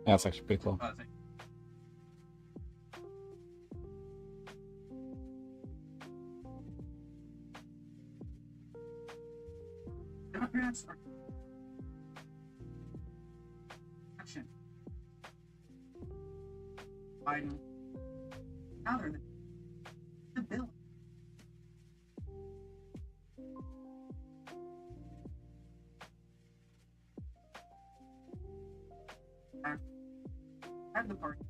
Yeah, it's actually pretty cool. Democrats are action. Biden, other than the bill. Have the party.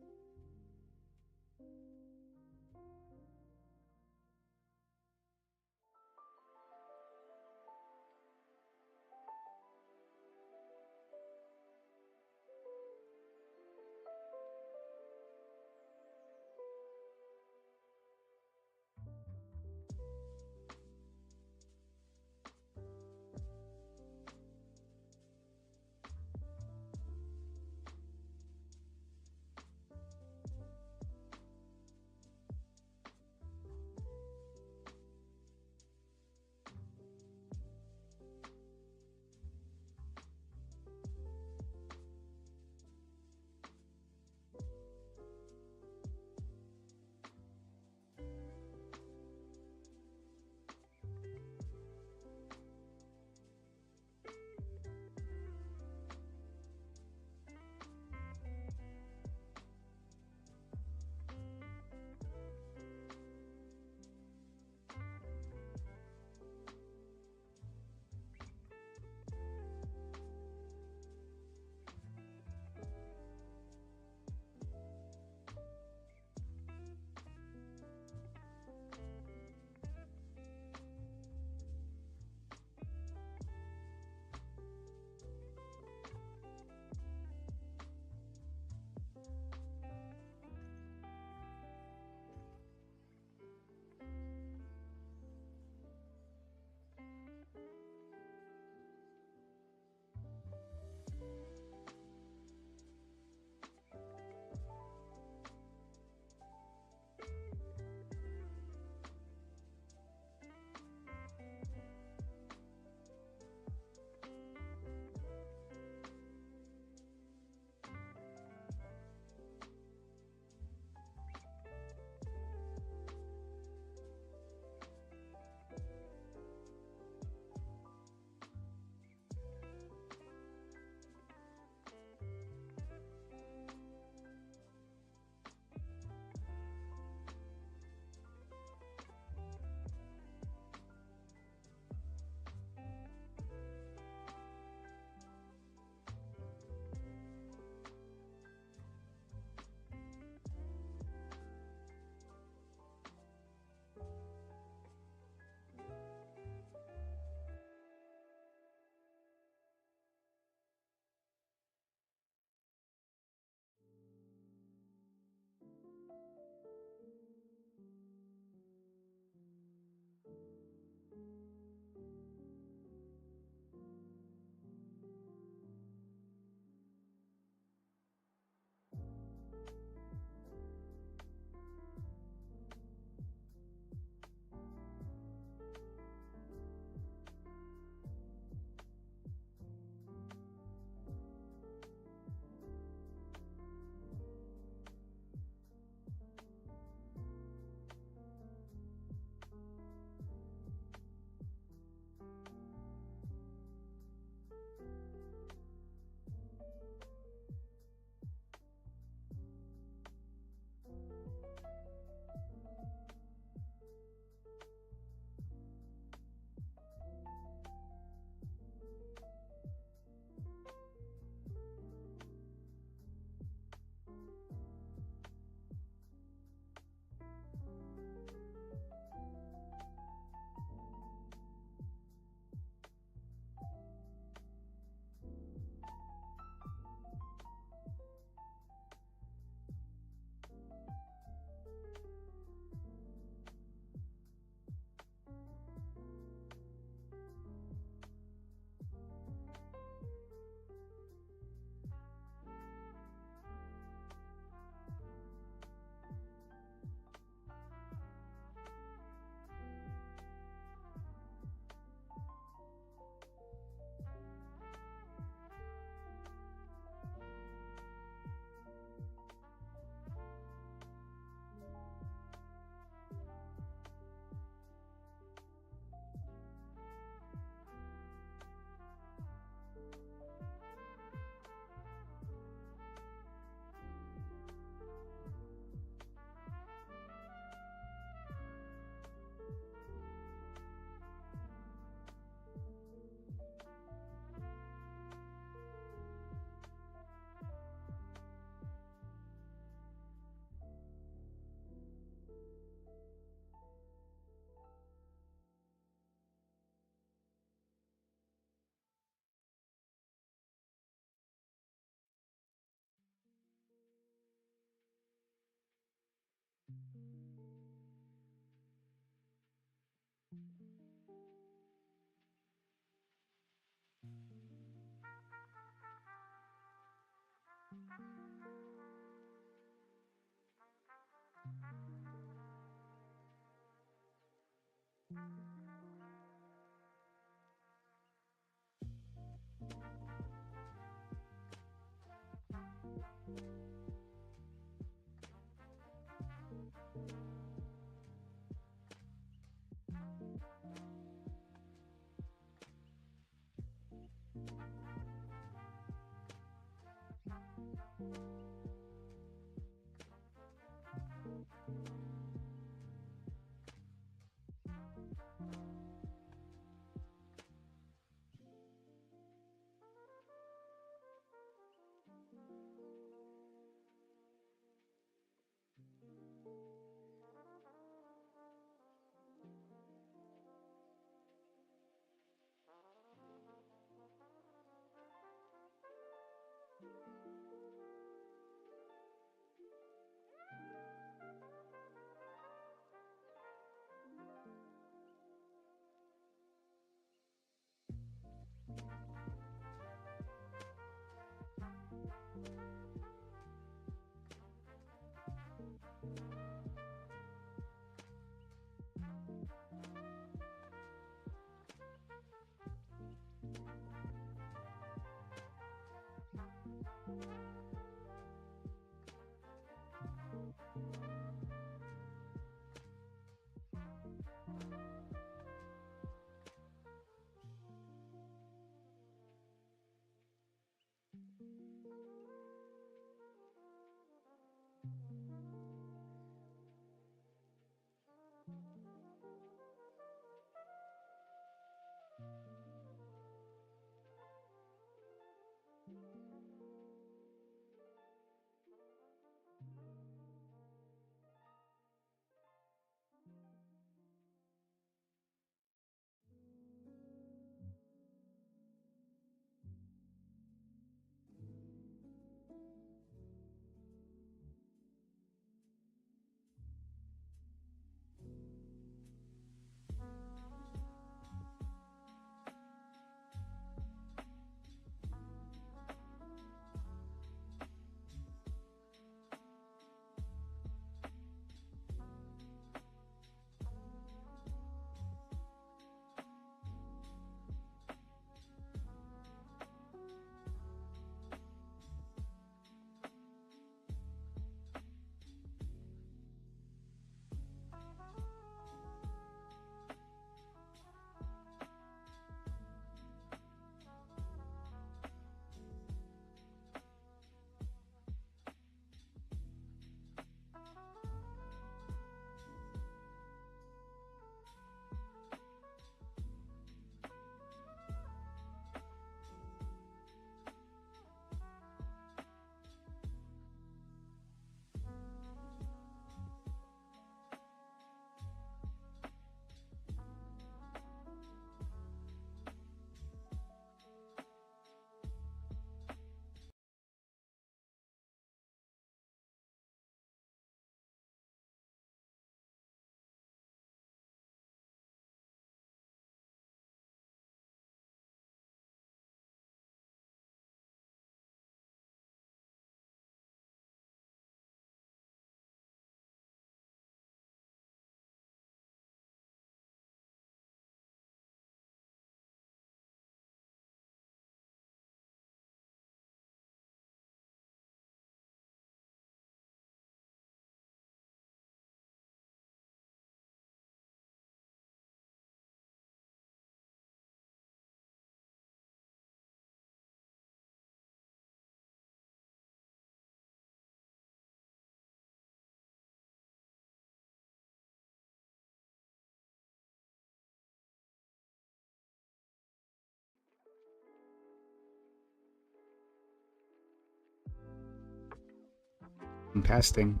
I'm testing.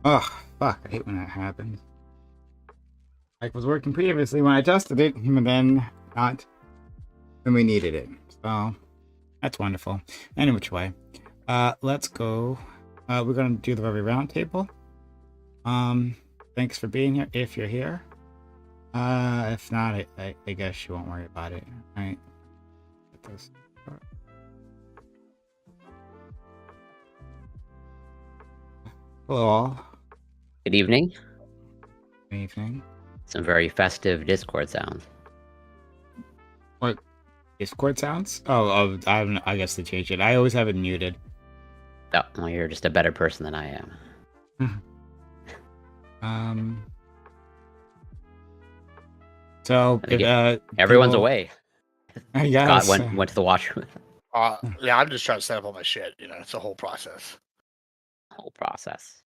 Oh, fuck. I hate when that happens. Like was working previously when I tested it, and then not when we needed it. So that's wonderful. Any which way. Let's go. We're gonna do the Reverie roundtable. Thanks for being here if you're here. If not, I guess you won't worry about it. All right. Get this. Hello all. Good evening. Good evening. Some very festive Discord sounds. What? Discord sounds? I guess to change it. I always have it muted. Oh, well, you're just a better person than I am. So if Everyone's people- away. I guess. Scott went to the washroom. Yeah, I'm just trying to set up all my shit. It's a whole process. Whole process.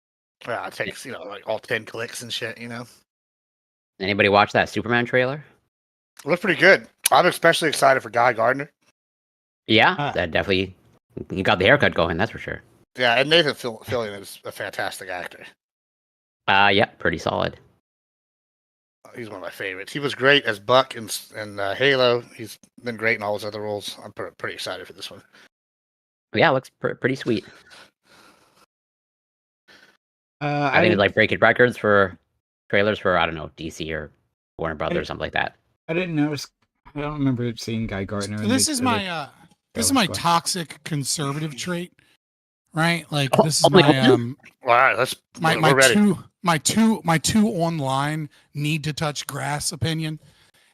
Yeah, it takes like all 10 clicks and shit. Anybody watch that Superman trailer? It looks pretty good. I'm especially excited for Guy Gardner. Yeah, that definitely. You got the haircut going, that's for sure. Yeah, and Nathan Fillion is a fantastic actor. Yeah, pretty solid. He's one of my favorites. He was great as Buck in Halo. He's been great in all his other roles. I'm pretty excited for this one. Yeah, it looks pretty sweet. I think it's like breaking records for trailers for, I don't know, DC or Warner Brothers or something like that. I didn't notice. I don't remember seeing Guy Gardner. This is my toxic conservative trait, right? Like this is my All right, my two online need to touch grass opinion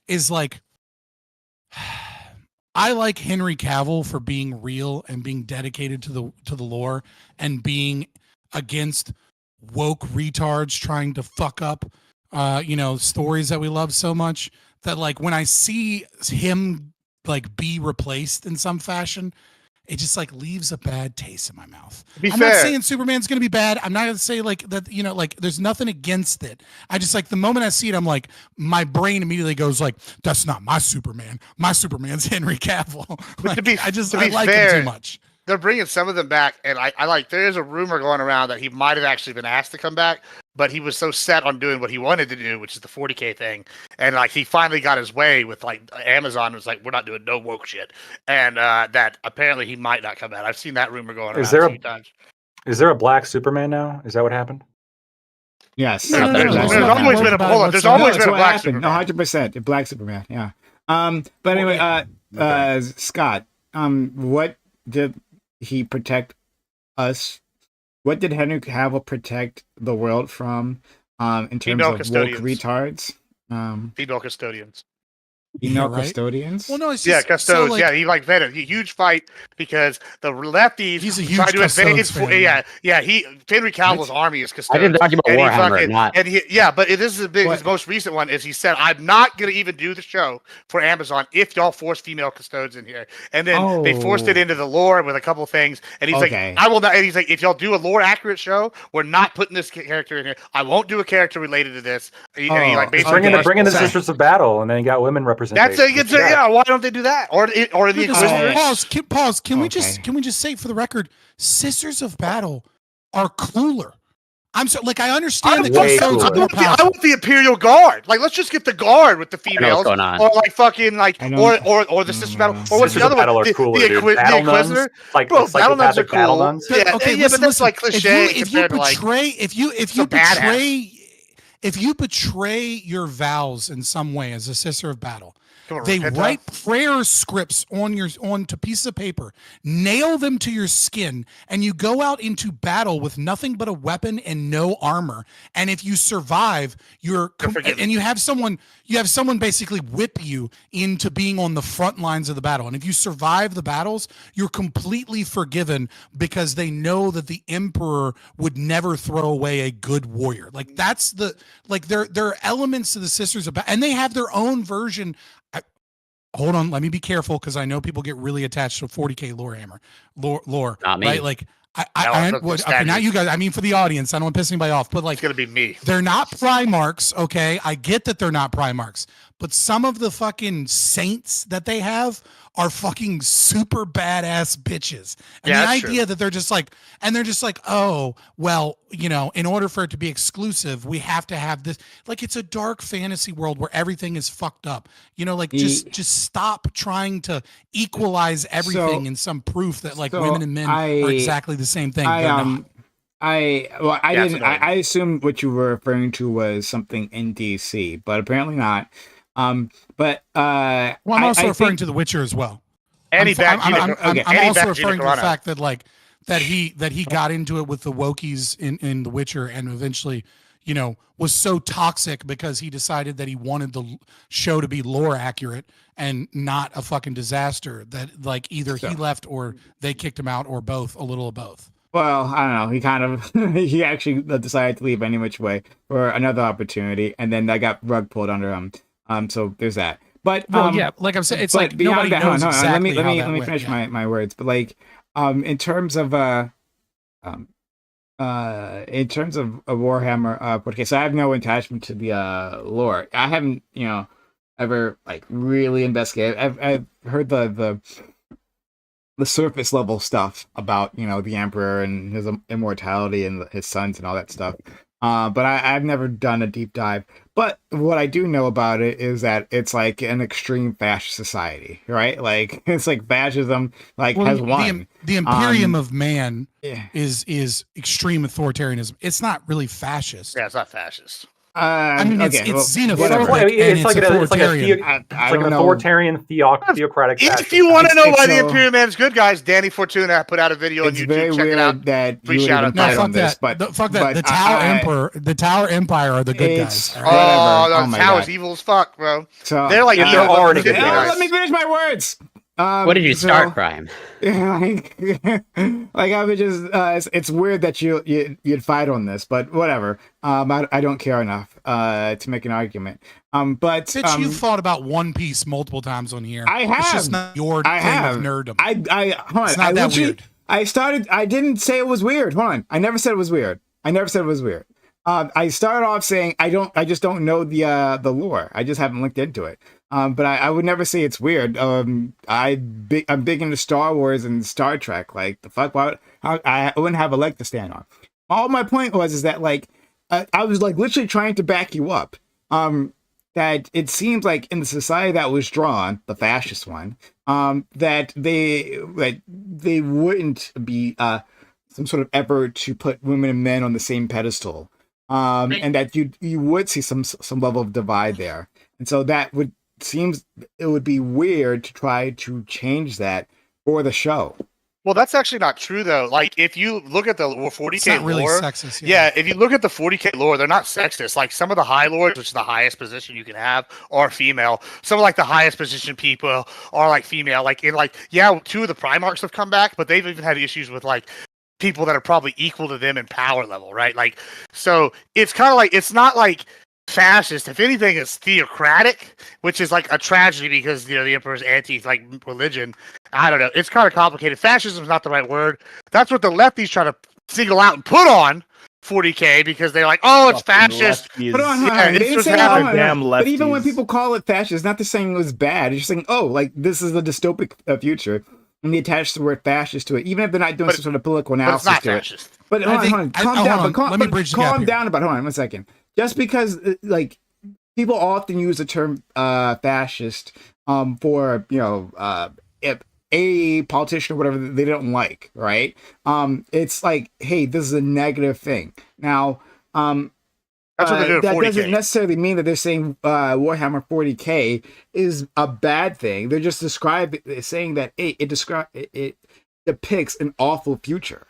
is like I like Henry Cavill for being real and being dedicated to the lore and being against woke retards trying to fuck up stories that we love so much, that like when I see him like be replaced in some fashion, it just like leaves a bad taste in my mouth. I'm not saying Superman's going to be bad. I'm not going to say like that, like there's nothing against it. I just like the moment I see it, I'm like, my brain immediately goes like, that's not my Superman. My Superman's Henry Cavill. Like, I like him too much. They're bringing some of them back, and I like. There is a rumor going around that he might have actually been asked to come back, but he was so set on doing what he wanted to do, which is the 40K thing, and like he finally got his way with like Amazon was like, we're not doing no woke shit, and that apparently he might not come back. I've seen that rumor going around a few times. Is there a black Superman now? Is that what happened? Yes. There's always been a There's always been a black Superman. No, 100%. A black Superman. Yeah. But anyway, Scott, what did he protect us? What did Henry Cavill protect the world from in terms of woke retards? Female custodians. Female custodians? Well, no, it's just, custodes. So, like, he like vetted a huge fight because the lefties he's a huge tried to invade. Henry Cavill's army is custodians. I didn't talk about Warhammer, not. But this is his most recent one. Is he said, I'm not going to even do the show for Amazon if y'all force female custodians in here. And then they forced it into the lore with a couple of things. And he's like, I will not. And he's like, if y'all do a lore accurate show, we're not putting this character in here. I won't do a character related to this. And he like basically bring in the Sisters of Battle, and then you got women representation. Why don't they do that? Or the Inquisitor? Pause. Can we just say for the record, Sisters of Battle are cooler. I'm so like I understand that custodes are more powerful. I want the Imperial Guard. Like, let's just get the Guard with the females, or like fucking like, or the Sister Battle, or what's the other one? The Inquisitor. Like, bro, Battle Nuns are cool. Nuns. Yeah, but that's like cliche. If you betray your vows in some way as a Sister of Battle, they write prayer scripts onto pieces of paper, nail them to your skin, and you go out into battle with nothing but a weapon and no armor. And if you survive, and you have someone basically whip you into being on the front lines of the battle. And if you survive the battles, you're completely forgiven because they know that the Emperor would never throw away a good warrior. Like that's there are elements to the Sisters of Battle, and they have their own version. Hold on, let me be careful because I know people get really attached to 40K lore. Not me. Right? Like not you guys. I mean, for the audience, I don't want to piss anybody off, but like, it's gonna be me. They're not Primarchs, okay? I get that they're not Primarchs, but some of the fucking saints that they have are fucking super badass bitches. And the idea that they're just like, oh, well, in order for it to be exclusive, we have to have this. Like, it's a dark fantasy world where everything is fucked up. Just stop trying to equalize everything in some proof that like women and men are exactly the same thing. I assumed what you were referring to was something in DC, but apparently not. I'm also referring to The Witcher as well. I'm also referring to the fact that like that he got into it with the wokies in The Witcher, and eventually, was so toxic because he decided that he wanted the show to be lore accurate and not a fucking disaster, that like either he left or they kicked him out, or both, a little of both. Well, I don't know. He kind of he actually decided to leave any which way for another opportunity, and then that got rug pulled under him. So there's that. But yeah, like I'm saying, it's like nobody knows exactly how that let me finish my words. But like, in terms of a Warhammer, okay, so I have no attachment to the lore. I haven't, ever like really investigated. I've heard the surface level stuff about the Emperor and his immortality and his sons and all that stuff. But I've never done a deep dive. But what I do know about it is that it's like an extreme fascist society, right? Like it's like fascism, has won. The Imperium of Man is extreme authoritarianism. It's not really fascist. Yeah, it's not fascist. I mean, it's xenophobic. It's like an authoritarian theocratic. If you want to know why the Imperium Man is good, guys, Danny Fortuna put out a video on YouTube. Check it out. Free shout out. No, fuck that. Fuck that. The Tower Empire are the good guys. Oh, the Tower's evil as fuck, bro. So they're like they're already good guys. Let me finish my words. What did you start, Prime? Like I would just, it's weird that you'd fight on this, but whatever. I don't care enough to make an argument. But you've thought about One Piece multiple times on here. I have. It's just not your thing of nerddom. Hold on. It's not that weird. I didn't say it was weird. Hold on. I never said it was weird. I started off saying I just don't know the lore. I just haven't looked into it. But I would never say it's weird. I'm big into Star Wars and Star Trek. Like the fuck, I wouldn't have a leg to stand on. All my point is that like I was like literally trying to back you up. That it seems like in the society that was drawn, the fascist one, that they wouldn't be some sort of effort to put women and men on the same pedestal. And that you would see some level of divide there. And so it would be weird to try to change that for the show. Well, that's actually not true though. Like if you look at the 40K it's not really lore, sexist. Yeah, if you look at the 40K lore, they're not sexist. Like some of the high lords, which is the highest position you can have, are female. Some of like the highest position people are like female. Like in two of the Primarchs have come back, but they've even had issues with like people that are probably equal to them in power level, right? Like, so it's kind of like, it's not like fascist. If anything, it's theocratic, which is like a tragedy because, the Emperor's like religion. I don't know. It's kind of complicated. Fascism is not the right word. That's what the lefties try to single out and put on 40K because they're like, oh, it's fascist. But even when people call it fascist, it's not the saying it was bad. It's just saying, oh, like this is a dystopic future. And they attach the word fascist to it, even if they're not doing some sort of political analysis but it's to not fascist. it. But hold on, calm down. Let me bridge the gap here. Calm down about. Hold on 1 second. Just because like people often use the term fascist for a politician or whatever they don't like, right? It's like, hey, this is a negative thing. Now, that's what they're doing. That 40K. doesn't necessarily mean that they're saying Warhammer 40K is a bad thing. They're just saying that it depicts an awful future.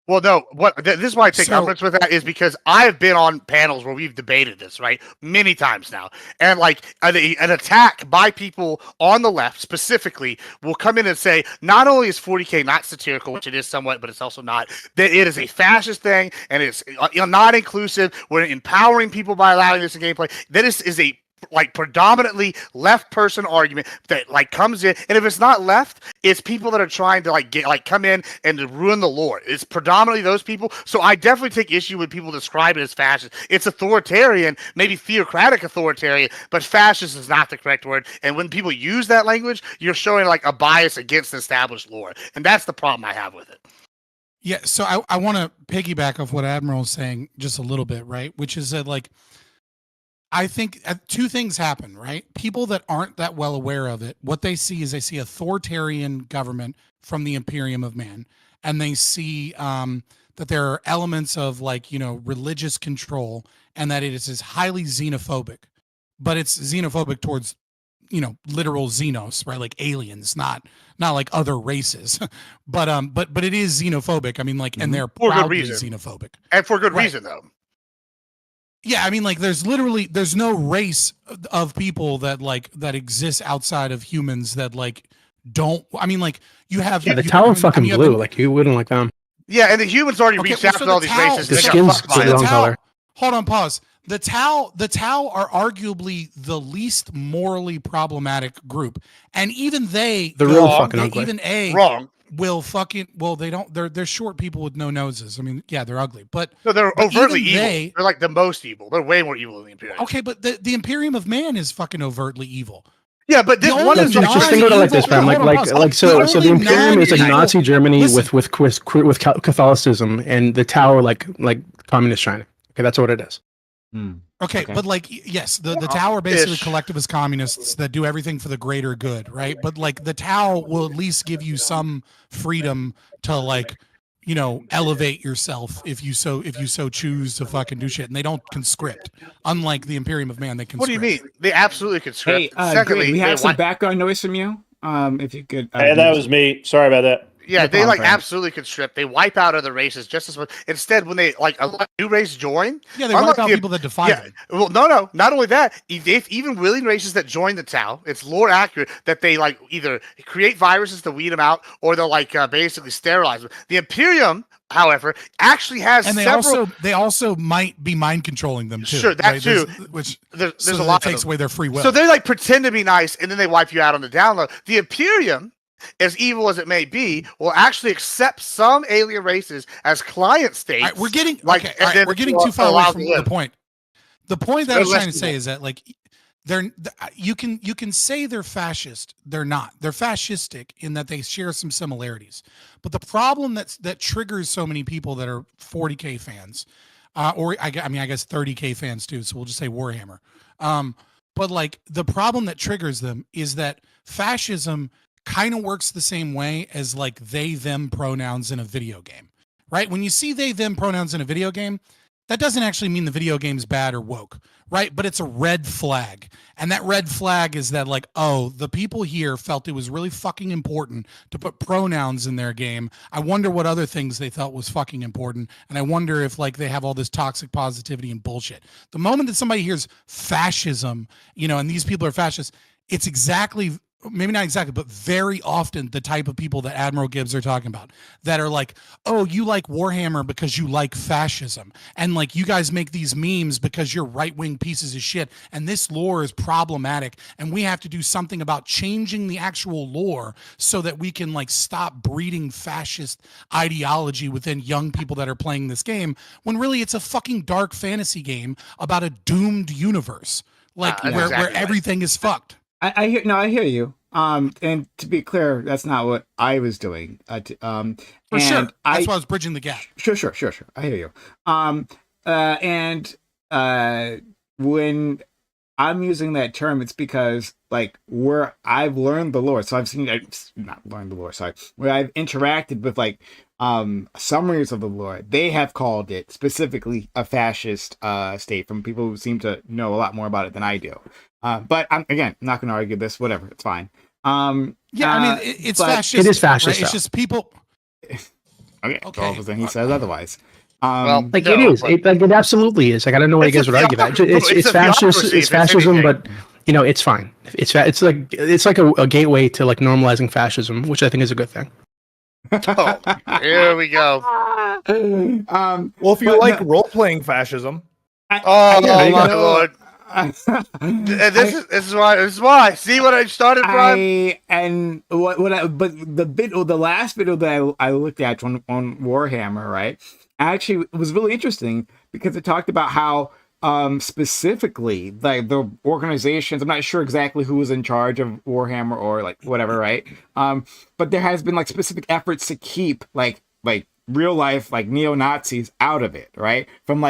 Well, no. This is why I take umbrage with that is because I've been on panels where we've debated this, right, many times now, and like an attack by people on the left specifically will come in and say not only is 40K not satirical, which it is somewhat, but it's also not, that it is a fascist thing and it's not inclusive. We're empowering people by allowing this in gameplay. This is a like predominantly left person argument that like comes in, and if it's not left, it's people that are trying to come in and to ruin the lore. It's predominantly those people. So I definitely take issue when people describe it as fascist. It's authoritarian, maybe theocratic authoritarian, but fascist is not the correct word. And when people use that language, you're showing like a bias against the established lore, and that's the problem I have with it. Yeah, so I want to piggyback off what Admiral is saying just a little bit, right? Which is that like I think two things happen, right? People that aren't that well aware of it, what they see is authoritarian government from the Imperium of Man, and they see that there are elements of religious control, and that it is highly xenophobic, but it's xenophobic towards literal xenos, right? Like aliens, not like other races. but it is xenophobic. I mean, like, and they're for proudly good reason. xenophobic. And for good reason, though. Yeah, I mean, like, there's no race of people that exists outside of humans that, like, don't. I mean, like, you have the Tau fucking blue. Like, you wouldn't like them. Yeah, and the humans already reached out to all these races. The skin's the wrong color. Hold on, pause. The Tau are arguably the least morally problematic group, and even they're real fucking ugly. Even wrong. Will fucking they don't. They're short people with no noses. I mean, yeah, they're ugly, but no, they're overtly evil. They're like the most evil. They're way more evil than the Imperium. Okay, but the Imperium of Man is fucking overtly evil. Yeah, but this one is just think about it like this, fam. So the Imperium is like Nazi Germany with Catholicism, and the Tau are like communist China. Okay, that's what it is. Okay, but like, yes, the Tau are basically collectivist communists that do everything for the greater good, right? But like, the Tau will at least give you some freedom to, like, elevate yourself if you so choose to fucking do shit, and they don't conscript. Unlike the Imperium of Man, they conscript. What do you mean? They absolutely conscript. Hey, secondly, we have some background noise from you. If you could. Hey, that was me. Sorry about that. Yeah, they absolutely conscript. They wipe out other races just as much. Instead, when they a new race join, they wipe out people that defy them. Well, no. Not only that, even willing races that join the Tau, it's lore accurate that they like either create viruses to weed them out, or they'll basically sterilize them. The Imperium, however, actually has and they also might be mind controlling them too. Sure, that right? too. There's a lot that takes away their free will. So they pretend to be nice, and then they wipe you out on the download. The Imperium, as evil as it may be, will actually accept some alien races as client states. Right, we're getting we're getting too far away from the point. The point that I was trying to say is that, like, you can say they're fascist. They're not. They're fascistic in that they share some similarities. But the problem that triggers so many people that are 40K fans, or I guess 30K fans too. So we'll just say Warhammer. But like, the problem that triggers them is that fascism kind of works the same way as like they them pronouns in a video game, right? When you see they them pronouns in a video game, that doesn't actually mean the video game's bad or woke, right? But it's a red flag. And that red flag is that, like, oh, the people here felt it was really fucking important to put pronouns in their game. I wonder what other things they thought was fucking important. And I wonder if, like, they have all this toxic positivity and bullshit. The moment that somebody hears fascism, and these people are fascists, it's exactly, maybe not exactly, but very often the type of people that Admiral Gibbs are talking about that are like, oh, you like Warhammer because you like fascism. And like, you guys make these memes because you're right-wing pieces of shit. And this lore is problematic. And we have to do something about changing the actual lore so that we can like stop breeding fascist ideology within young people that are playing this game. When really it's a fucking dark fantasy game about a doomed universe, like where everything is fucked. I hear you. And to be clear, that's not what I was doing. For sure. That's why I was bridging the gap. Sure. I hear you. When I'm using that term, it's because like where I've learned the lore. So not learned the lore, sorry. Where I've interacted with like summaries of the lore, they have called it specifically a fascist state from people who seem to know a lot more about it than I do. But I'm not going to argue this. Whatever, it's fine. It's fascist. It is fascist. Right? It's just people. Okay. Well, then he says otherwise. It is. It absolutely is. Like, I don't know why you guys would argue that. It's fascist. It's fascism, but it's fine. It's like a gateway to like normalizing fascism, which I think is a good thing. Oh, here we go. Well, if you like role-playing fascism, my lord. This is why. See what I started from? The last video that I looked at on Warhammer, right? Actually, it was really interesting because it talked about how specifically like the organizations, I'm not sure exactly who was in charge of Warhammer or like whatever, right? But there has been like specific efforts to keep like real life like neo-Nazis out of it, right? From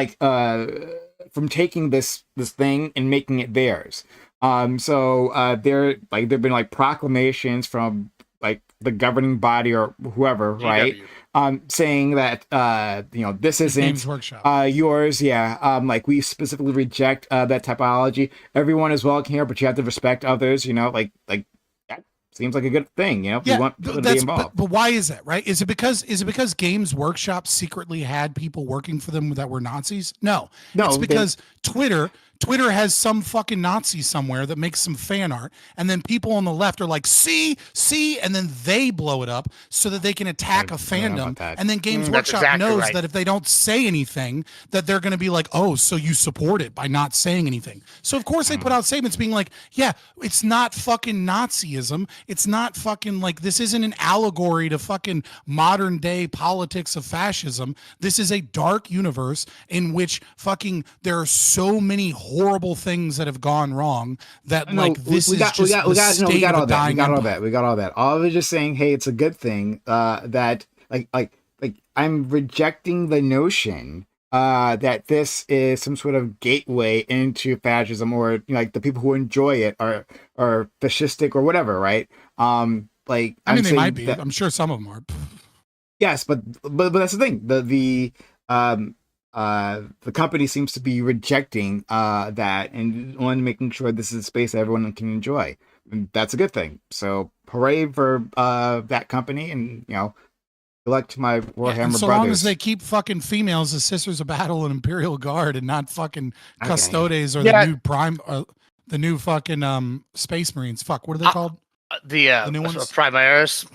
taking this thing and making it theirs. There've been like proclamations from like the governing body or whoever, right? Saying that this isn't Games Workshop. yours, like we specifically reject that typology. Everyone is welcome here, but you have to respect others. Like that seems like a good thing. We want people to be involved. But why is that, right? Is it because Games Workshop secretly had people working for them that were Nazis? No, it's because Twitter has some fucking Nazi somewhere that makes some fan art, and then people on the left are like, see, and then they blow it up so that they can attack a fandom. And then Games Workshop knows that if they don't say anything, that they're going to be like, oh, so you support it by not saying anything. So of course they put out statements being like, yeah, it's not fucking Nazism. It's not fucking like, this isn't an allegory to fucking modern day politics of fascism. This is a dark universe in which fucking there are so many horrible things that have gone wrong that this is just the state of a dying empire. We got all that. All of it just saying, hey, it's a good thing that like I'm rejecting the notion that this is some sort of gateway into fascism, or like the people who enjoy it are fascistic or whatever, right? I mean, they might be. I'm sure some of them are. Yes, but that's the thing. The company seems to be rejecting that and on making sure this is a space that everyone can enjoy. And that's a good thing. So hooray for that company, and elect my Warhammer so brothers. Long as they keep fucking females as Sisters of Battle and Imperial Guard, and not fucking Custodes or the new fucking Space Marines. Fuck, what are they called? The new ones? Primaris.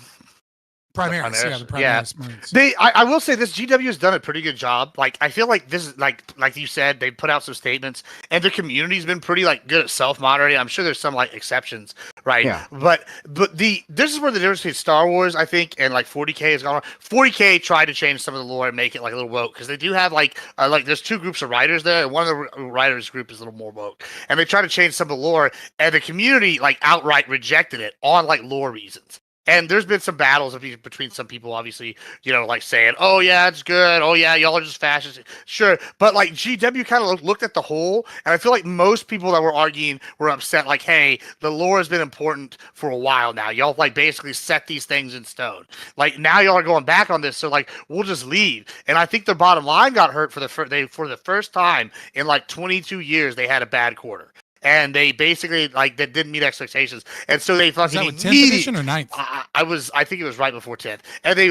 Primaris, the Primaris Marines. I will say this: GW has done a pretty good job. Like, I feel like this is like you said, they put out some statements, and their community's been pretty good at self-moderating. I'm sure there's some exceptions, right? Yeah. But this is where the difference between Star Wars, I think, and 40K has gone on. 40K tried to change some of the lore and make it a little woke, because they do have there's two groups of writers there, and one of the writers group is a little more woke, and they try to change some of the lore, and the community outright rejected it on lore reasons. And there's been some battles between some people, obviously, saying, oh, yeah, it's good. Oh, yeah, y'all are just fascists. Sure. But, GW kind of looked at the whole, and I feel like most people that were arguing were upset, hey, the lore has been important for a while now. Y'all, basically set these things in stone. Now y'all are going back on this, so, we'll just leave. And I think their bottom line got hurt for the first time in, 22 years, they had a bad quarter. And they basically that didn't meet expectations, and so they fucking. Was that 10th edition or 9th? I think it was right before 10th, and they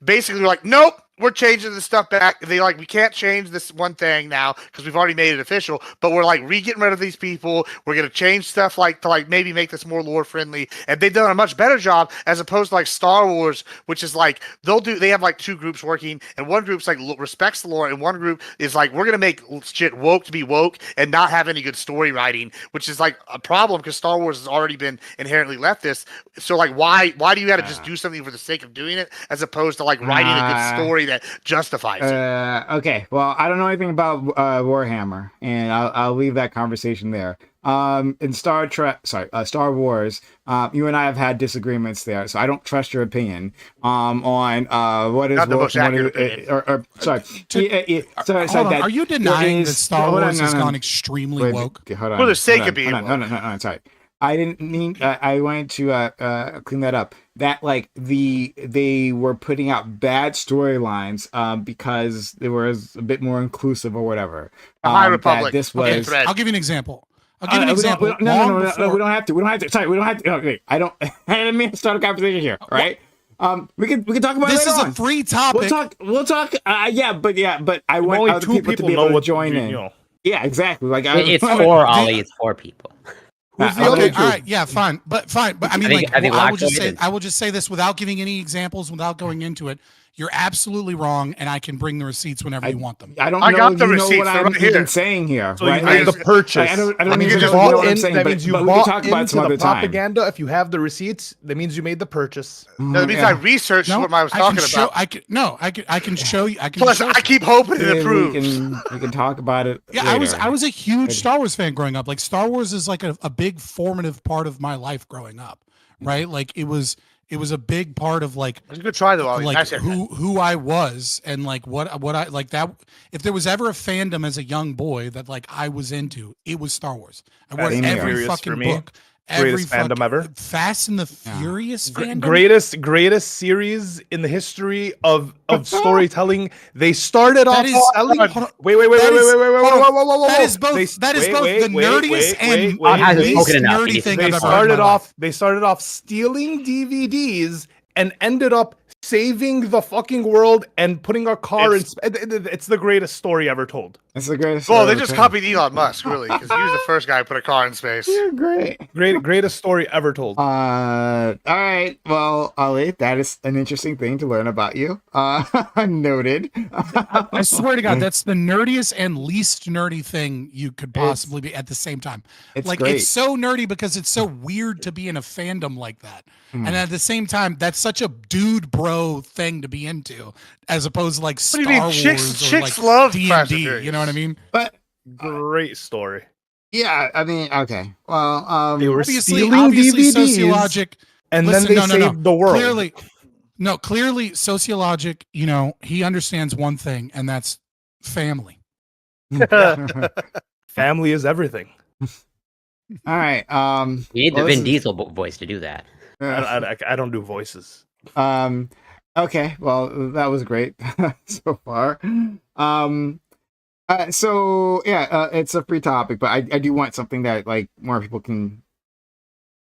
basically were nope, we're changing this stuff back. They we can't change this one thing now because we've already made it official, but we're getting rid of these people. We're gonna change stuff to maybe make this more lore friendly, and they've done a much better job as opposed to Star Wars, which is they have two groups working, and one group's respects the lore, and one group is we're gonna make shit woke to be woke and not have any good story writing, which is a problem because Star Wars has already been inherently leftist. So why do you got to just do something for the sake of doing it as opposed to writing a good story that justifies it? Okay, well, I don't know anything about Warhammer, and I'll leave that conversation there. In Star Wars, you and I have had disagreements there, so I don't trust your opinion on what is not the most accurate opinion. Sorry. Are you denying that Star Wars has gone extremely woke? Hold on. For the sake of being woke. No, sorry. I didn't mean. I wanted to clean that up. That they were putting out bad storylines because they were a bit more inclusive or whatever. High Republic. This was. Okay, I'll give you an example. We don't have to. Sorry, we don't have to. Okay, I didn't mean to start a conversation here. All right. We can talk about this. This is a free topic. We'll talk. But I want other people to be able to join in. Yeah, exactly. It's for Ollie. It's for people. Okay, all right, yeah, fine, but I mean, I will just say this without giving any examples, without going into it. You're absolutely wrong, and I can bring the receipts whenever you want them. I got the receipts. What I'm even saying here. So you made the purchase. I don't mean you bought in. That means you bought into the propaganda. If you have the receipts, that means you made the purchase. No, that means I researched what I was talking about. I can show you. Plus, I keep hoping it improves. We can talk about it. Yeah, later. I was a huge Star Wars fan growing up. Star Wars is a big formative part of my life growing up, right? It was a big part of I was gonna try though. Who I was and what I like that. If there was ever a fandom as a young boy that I was into, it was Star Wars. I read every fucking book. every fandom ever. Fast and the Furious fandom. Greatest series in the history of storytelling. They started off selling. Wait. That is both the nerdiest and least nerdy thing I've ever heard. They started off stealing DVDs and ended up saving the fucking world and putting a car in. It's the greatest story ever told. It's the greatest. Well, they just copied Elon Musk, really, because he was the first guy to put a car in space. You're great. Greatest story ever told. All right. Well, Ali, that is an interesting thing to learn about you. Noted. I swear to God, that's the nerdiest and least nerdy thing you could possibly be at the same time. It's so nerdy because it's so weird to be in a fandom like that. And at the same time, that's such a dude bro thing to be into, as opposed to like Star Wars chicks or like love D&D. You know what I mean? But great story. Yeah, I mean, okay. Well, they were obviously stealing DVDs, Sociologic, and then they saved the world. Clearly, Sociologic. You know, he understands one thing, and that's family. Family is everything. All right. You need the Vin Diesel voice to do that. I don't do voices. Okay. Well, that was great so far. So yeah, it's a free topic, but I do want something that like more people can.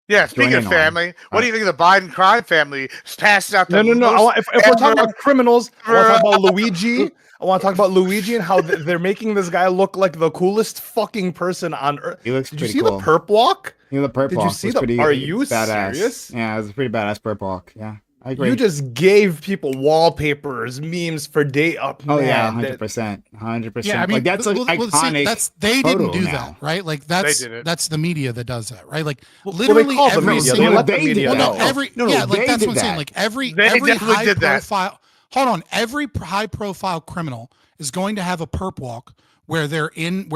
Yeah, speaking of family, what do you think of the Biden crime family passes out? No. If we're talking about criminals, I want to talk about Luigi. I want to talk about Luigi and how they're making this guy look like the coolest fucking person on earth. He looks Did pretty you see cool. the perp walk? The perp Did walk. you see was the? Pretty Are you badass. serious? Yeah, it was a pretty badass perp walk. Yeah, I agree. You just gave people wallpapers, memes for day up. Oh yeah, 100%, 100%. Yeah, I mean, like that's iconic. They didn't do now. that, right? Like that's the media that does that, right? Like literally every single they did. Like that's what I'm saying. Like every high profile. Hold on, every high profile criminal is going to have a perp walk where they're in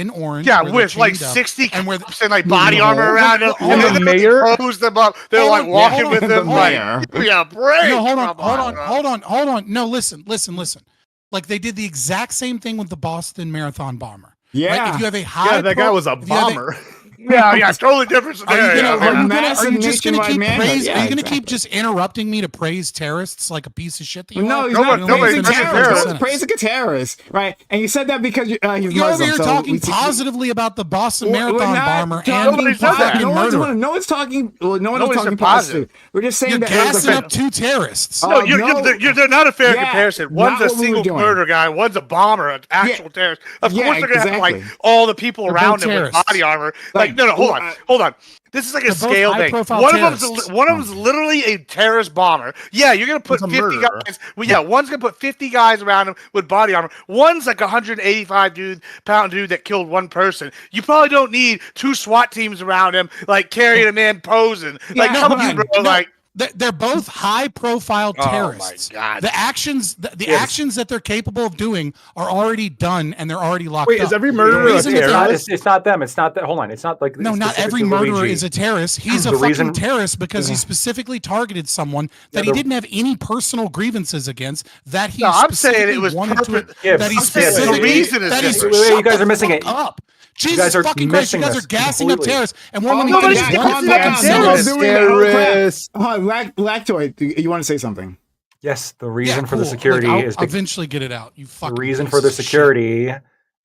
orange. Yeah, with like 60 and like body armor around them. And the mayor close them up. They're like walking with them like, yeah, break. No, hold on. No, listen. Like they did the exact same thing with the Boston Marathon bomber. Yeah. Right? If you have a high that guy was a bomber. Yeah, totally different scenario. Are you just going to keep praise? Are you going to keep just interrupting me to praise terrorists like a piece of shit that you No, he's not. Nobody's praising a terrorist, right? And you said that because he's Muslim. You're over here talking positively about the Boston Marathon bomber and the fucking murderer. No one's talking. Well, no one's talking positive. We're just saying that you're gassing up two terrorists. No, they're not a fair comparison. One's a single murder guy. One's a bomber, an actual terrorist. Of course, they're gonna have like all the people around him with body armor. Like, no, hold on. This is like a scale thing. One of them's literally a terrorist bomber. Yeah, you're gonna put 50 guys. Well, yeah, one's gonna put 50 guys around him with body armor. One's like 185-pound dude that killed one person. You probably don't need two SWAT teams around him, like carrying him in, posing. Like, come on, bro. Like. They're both high-profile terrorists. Oh my God. The actions that they're capable of doing are already done, and they're already locked up. Wait, is every murderer a terrorist? It's not them. It's not that. Hold on. It's not like not every murderer is a terrorist. He's a fucking terrorist because he specifically targeted someone that he didn't have any personal grievances against. That he I'm saying it was wanted to. Yeah, that he the reason is different. You guys are missing it. Up. Jesus fucking Christ! You guys are gassing up terrorists, and one of nobody's terrorists. Lactoid, you want to say something? Yes, the reason for the security is I'll eventually get it out. You fucking. The reason for the security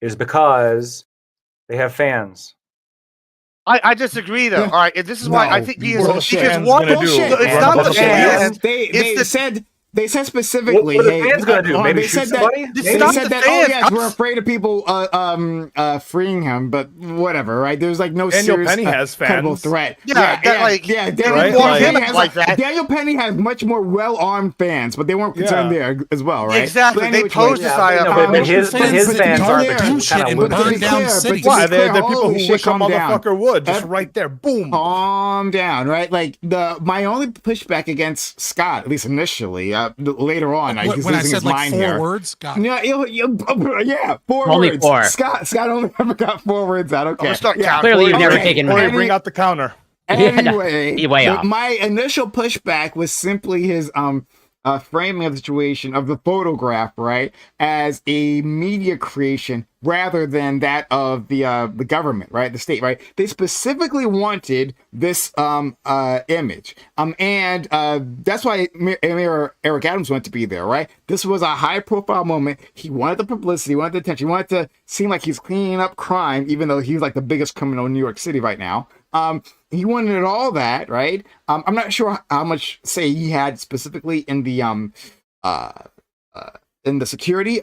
is because they have fans. I disagree though. All right, this is why I think because one bullshit. It's not the fans. They said specifically. What are the fans gonna do? Maybe shoot somebody? They said that. Oh yes, we're afraid of people freeing him, but whatever, right? There's like no Daniel Penny has credible threat. Daniel Penny has much more well-armed fans, but they weren't concerned there as well, right? Exactly. They posed the side up. But his fans aren't the kind of burn down cities. Why? They're the people who wish a motherfucker would. Just right there, boom. Calm down, right? Like my only pushback against Scott, at least initially. Later on, he's when losing I said his like mind 4 here. words, God. Yeah, 4 only words. 4. Scott only ever got 4 words out. Okay, Clearly you've never taken. Or bring out the counter. Anyway, way off. My initial pushback was simply his framing of the situation of the photograph, right, as a media creation rather than that of the government, right, the state, right. They specifically wanted this image, and that's why Mayor Eric Adams wanted to be there, right. This was a high-profile moment. He wanted the publicity, he wanted the attention, he wanted to seem like he's cleaning up crime, even though he's like the biggest criminal in New York City right now. He wanted all that, right? I'm not sure how much say he had specifically in the security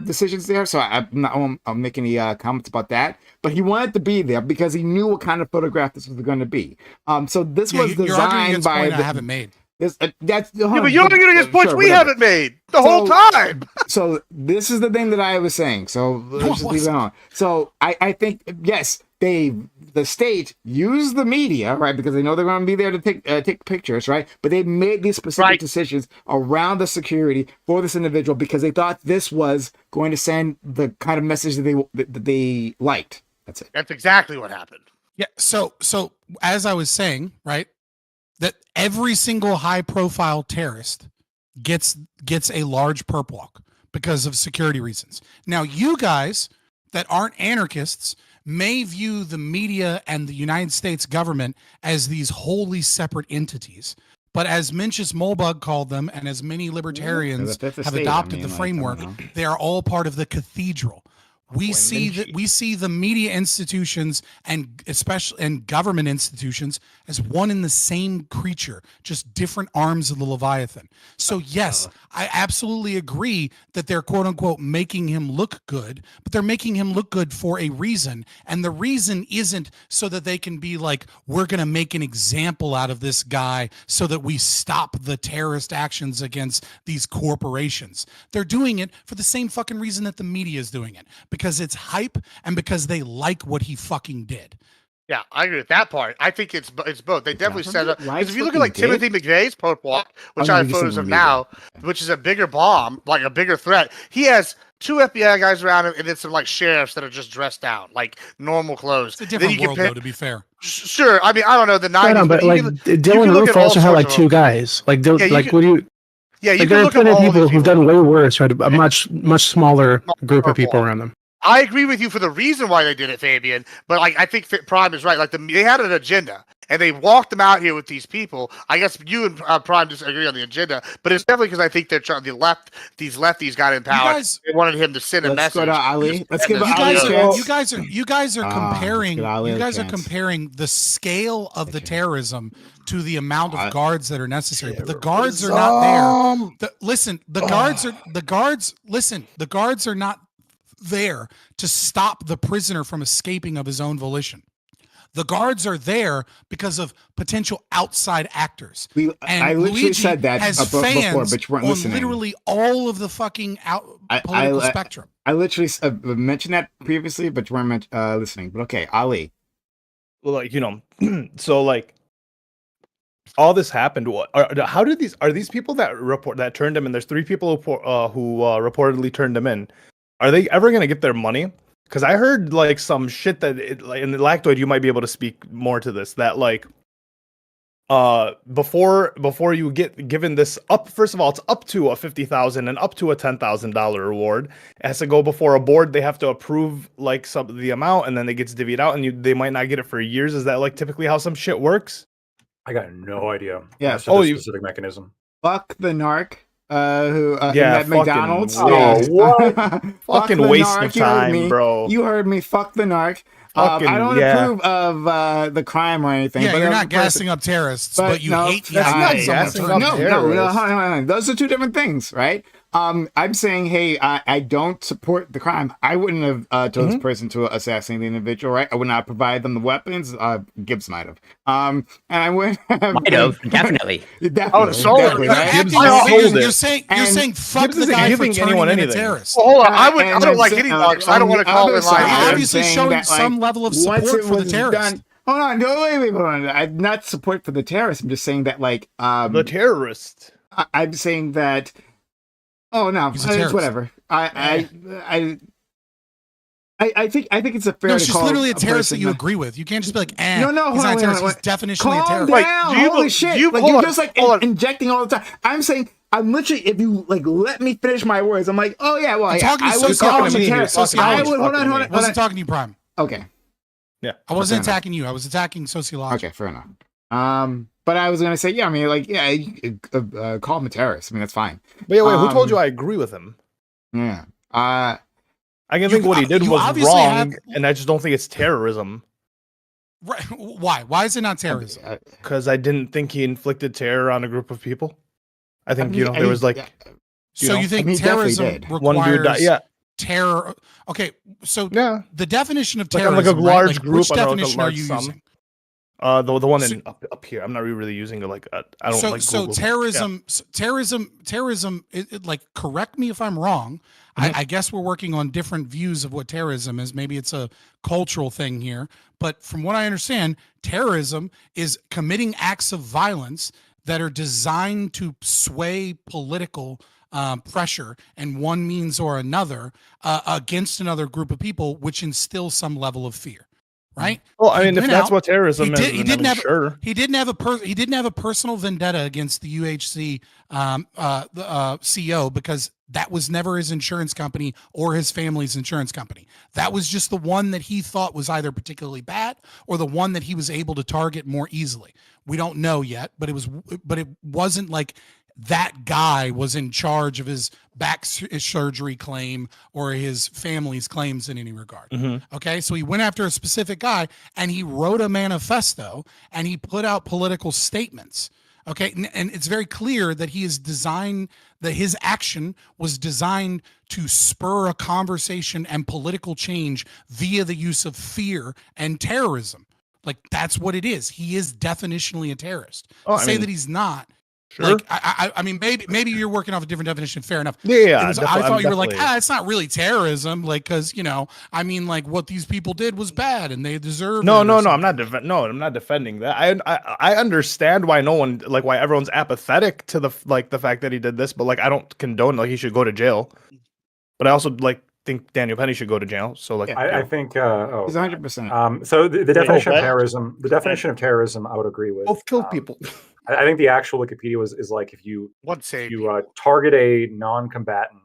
decisions there, so I'm not making any comments about that. But he wanted to be there because he knew what kind of photograph this was going to be. So this was designed by. I haven't made. That's but you're arguing against points we haven't made the whole time. So this is the thing that I was saying. So let's just leave it on. So I think yes, the state used the media, right, because they know they're going to be there to take pictures, right. But they made these specific decisions around the security for this individual because they thought this was going to send the kind of message that they liked. That's it. That's exactly what happened. Yeah. So as I was saying, right, that every single high-profile terrorist gets a large perp walk because of security reasons. Now, you guys that aren't anarchists may view the media and the United States government as these wholly separate entities. But as Mencius Moldbug called them, and as many libertarians have adopted the framework, they are all part of the cathedral. We see the media institutions and especially government institutions as one and the same creature, just different arms of the Leviathan. So yes, I absolutely agree that they're quote unquote making him look good, but they're making him look good for a reason. And the reason isn't so that they can be like, we're going to make an example out of this guy so that we stop the terrorist actions against these corporations. They're doing it for the same fucking reason that the media is doing it. Because it's hype and because they like what he fucking did. Yeah, I agree with that part. I think it's both. They definitely set up. Because if you look at like Timothy McVeigh's perp walk, which I have photos of now, which is a bigger bomb, like a bigger threat, he has 2 FBI guys around him and then some like sheriffs that are just dressed down, like normal clothes. It's a different world, though, to be fair. Sure. I mean, I don't know, the 90s. No, but like Dylan Roof also had like 2 guys. Like, what do you... Yeah, like, there are plenty of people who've done way worse, right? A much smaller group of people around them. I agree with you for the reason why they did it, Fabian, but like I think Prime is right. Like they had an agenda, and they walked them out here with these people. I guess you and Prime disagree on the agenda, but it's definitely because I think they're trying. These lefties got in power. They wanted him to send a message. Let's go to Ali. Let's give Ali a chance. You guys are comparing. You guys are comparing the scale of the terrorism to the amount of guards that are necessary. But the guards are not there. The guards are not there to stop the prisoner from escaping of his own volition. The guards are there because of potential outside actors. I literally Luigi said that has before, fans but you weren't on listening. literally all of the fucking political spectrum. I literally mentioned that previously, but you weren't listening. But okay, Ali. Well, like, you know, so like all this happened. How did these people that turned him in? There's 3 people who reportedly turned him in. Are they ever going to get their money? Because I heard like some shit that in the Lactoid, you might be able to speak more to this. That like, before you get given this up, first of all, it's up to a $50,000 and up to a $10,000 reward. It has to go before a board. They have to approve like the amount, and then it gets divvied out, and they might not get it for years. Is that like typically how some shit works? I got no idea. Yeah. Specific mechanism. Fuck the narc. Who at McDonald's? What? Fucking waste of time, bro. You heard me. Fuck the narc. I don't approve of the crime or anything. Yeah, but you're not gassing up terrorists, but you hate the gassing up terrorists. No. Those are 2 different things, right? I'm saying, hey, I don't support the crime. I wouldn't have told this person to assassinate the individual, right? I would not provide them the weapons. Gibbs might have. And I would have. Might have, definitely. Definitely, right? You're saying fuck the guy for turning in a terrorist. Well, hold on. I don't like any marks. I don't want to call it like. Obviously showing some level of support for the terrorist. Hold on, wait, hold on. I'm not support for the terrorist. I'm just saying that, like, the terrorist. I'm saying that. Oh no, it's whatever. I think it's a fair. No, she's literally a terrorist that you agree with. You can't just be like, no, he's not a terrorist. He's definitionally a terrorist. Holy shit! You're just like injecting all the time. I'm saying I'm literally, if you like let me finish my words, I'm like, oh yeah, well, I'm yeah, talking I to would call him a sociology. terrorist. Sociology. I would hold on. I wasn't talking to you, Prime. Okay. Yeah. I wasn't attacking you. I was attacking sociology. Okay, fair enough. But I was gonna say, yeah, I mean, like, yeah, call him a terrorist. I mean, that's fine. Wait, who told you I agree with him? Yeah. I can think what he did was wrong, and I just don't think it's terrorism. Right? Why? Why is it not terrorism? Because I didn't think he inflicted terror on a group of people. I think there was like. So you think terrorism requires one dude died? Yeah. Terror? Okay, so yeah, the definition of terrorism, like a large right? group. Which definition are you using? The one up here. I'm not really using it like I don't like. So terrorism, terrorism. Like, correct me if I'm wrong. I guess we're working on different views of what terrorism is. Maybe it's a cultural thing here, but from what I understand, terrorism is committing acts of violence that are designed to sway political pressure in one means or another against another group of people, which instills some level of fear. Right. Well, I mean, if that's what terrorism is, he didn't have a personal vendetta against the UHC CEO because that was never his insurance company or his family's insurance company. That was just the one that he thought was either particularly bad or the one that he was able to target more easily. We don't know yet, but it wasn't like that guy was in charge of his back surgery claim or his family's claims in any regard. Okay, so he went after a specific guy and he wrote a manifesto and he put out political statements. Okay, and it's very clear that his action was designed to spur a conversation and political change via the use of fear and terrorism. Like, that's what it is. He is definitionally a terrorist. Say that he's not. Sure. Like, I mean, maybe you're working off a different definition. Fair enough. Yeah. I thought you were like, it's not really terrorism. Like, because I mean, like, what these people did was bad and they deserve. No. I'm not defending that. I understand why why everyone's apathetic to the fact that he did this, but like, I don't condone he should go to jail. But I also think Daniel Penny should go to jail. So like, I think he's 100%. So the definition of terrorism, I would agree with. Both killed people. I think the actual Wikipedia is like if you target a non-combatant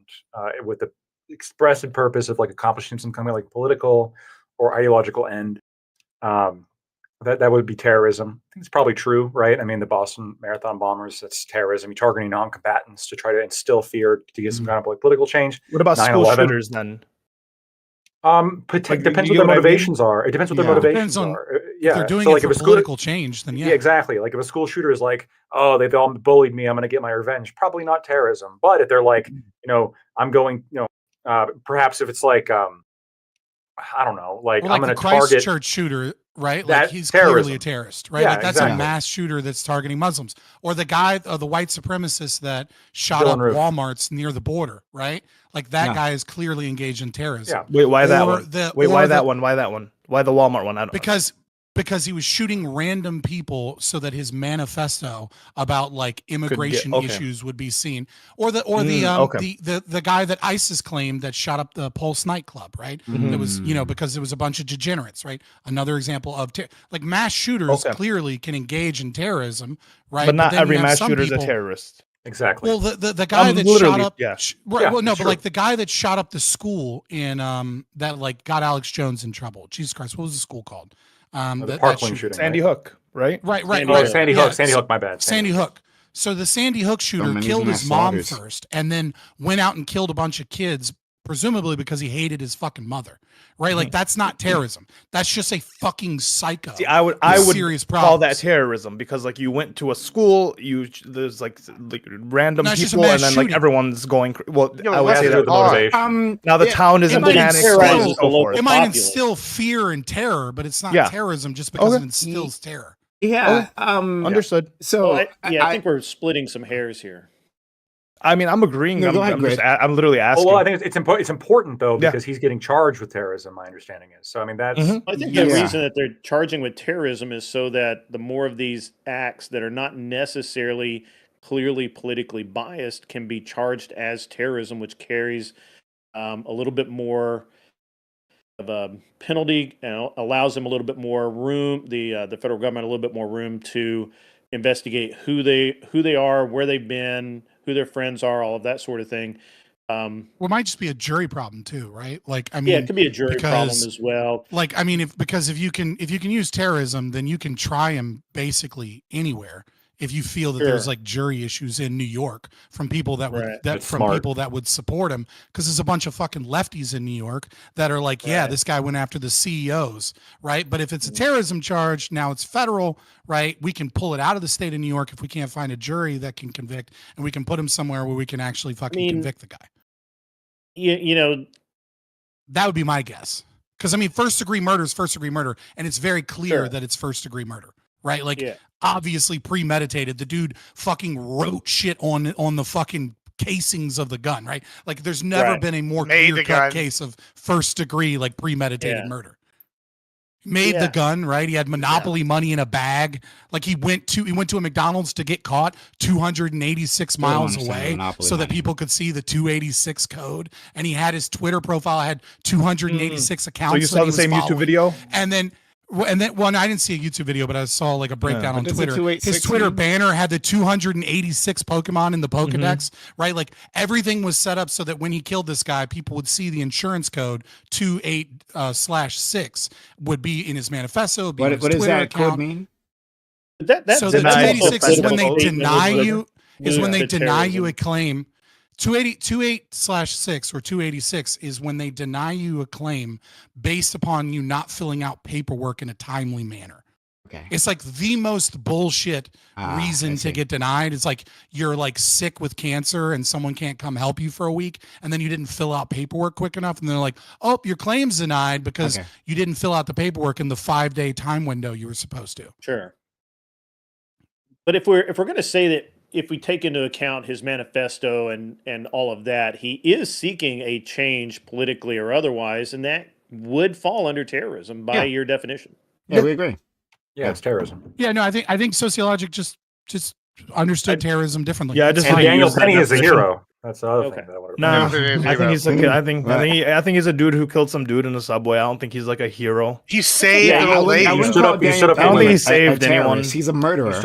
with the expressed purpose of like accomplishing some kind of like political or ideological end, that would be terrorism. I think it's probably true, right? I mean, the Boston Marathon bombers, that's terrorism. You're targeting non-combatants to try to instill fear to get some kind of like political change. What about school shooters then? Depends what their motivations are. It depends what their motivations are. If they're doing it for political change, then yeah. Exactly. Like if a school shooter is like, oh, they've all bullied me, I'm going to get my revenge. Probably not terrorism. But if they're like, I'm going, perhaps if it's like, I don't know, like I'm going to target Christchurch shooter, right? Like he's terrorism. Clearly a terrorist, right? Yeah, like that's exactly. a mass shooter that's targeting Muslims, or the guy, or the white supremacist that shot Dylan up Roof. Walmarts near the border, right? Like that guy is clearly engaged in terrorism. Yeah. Wait, why that one? Why that one? Why that one? Why the Walmart one? I don't because he was shooting random people so that his manifesto about like immigration issues would be seen, or the guy that ISIS claimed that shot up the Pulse nightclub, right? It was because it was a bunch of degenerates, right? Another example of like mass shooters clearly can engage in terrorism, right? But not every mass shooter is a terrorist. Exactly. Well, the guy that shot up, but like the guy that shot up the school in that like got Alex Jones in trouble. Jesus Christ, what was the school called? The Parkland shooting. Sandy Hook, right? Right. Sandy Hook. Sandy Hook. My bad. Sandy Hook. So the Sandy Hook shooter killed his mom first, and then went out and killed a bunch of kids, presumably because he hated his fucking mother. Right? Like that's not terrorism. That's just a fucking psycho. See, I would call that terrorism because like you went to a school, there's like random people, and then like everyone's going. Well, I would say that the motivation. Now the town is in panic. It might instill fear and terror, but it's not terrorism just because it instills terror. Yeah. Understood. So I think we're splitting some hairs here. I mean, I'm agreeing. No, I'm literally asking. Well, I think it's important though because he's getting charged with terrorism. My understanding is. So I mean, that's. I think the reason that they're charging with terrorism is so that the more of these acts that are not necessarily clearly politically biased can be charged as terrorism, which carries a little bit more of a penalty and allows them a little bit more room. The federal government a little bit more room to investigate who they are, where they've been, who their friends are, all of that sort of thing. Well, it might just be a jury problem too, right? Like, I mean, yeah, it could be a jury problem as well. Like, I mean, if you can use terrorism, then you can try him basically anywhere. If you feel that there's like jury issues in New York from people that would people that would support him, because there's a bunch of fucking lefties in New York that are like, yeah, this guy went after the CEOs, right? But if it's a terrorism charge, now it's federal, right? We can pull it out of the state of New York if we can't find a jury that can convict, and we can put him somewhere where we can actually fucking convict the guy. You know, that would be my guess. Because I mean, first degree murder is first degree murder, and it's very clear that it's first degree murder, right? Like, obviously premeditated. The dude fucking wrote shit on the fucking casings of the gun, right? Like, there's never been a more clear-cut case of first degree, like, premeditated murder. Made the gun, right? He had Monopoly money in a bag. Like, he went to a McDonald's to get caught 286 miles away so that people could see the 286 code. And he had his Twitter profile had 286 accounts. So you saw the same YouTube video? And then I didn't see a YouTube video, but I saw like a breakdown on Twitter. His Twitter banner had the 286 Pokemon in the Pokedex, right? Like, everything was set up so that when he killed this guy, people would see the insurance code 28/6 would be in his manifesto. What does that code mean? So the 286 is when they deny you. Is when they deny you a claim. 28/6 or 286 is when they deny you a claim based upon you not filling out paperwork in a timely manner. Okay. It's like the most bullshit reason to get denied. It's like you're like sick with cancer and someone can't come help you for a week, and then you didn't fill out paperwork quick enough, and they're like, "Oh, your claim's denied because you didn't fill out the paperwork in the 5-day time window you were supposed to." Sure. But if we're going to say that, if we take into account his manifesto and all of that, he is seeking a change politically or otherwise, and that would fall under terrorism by your definition. Yeah, we agree. Yeah, it's terrorism. Yeah, no, I think Sociologic just understood terrorism differently. Yeah, and Daniel Penny is a hero. That's the other thing that I would I think he's I think he's a dude who killed some dude in the subway. I don't think he's like a hero. He saved an old lady. He stood up. I don't think he saved anyone. He's a murderer. He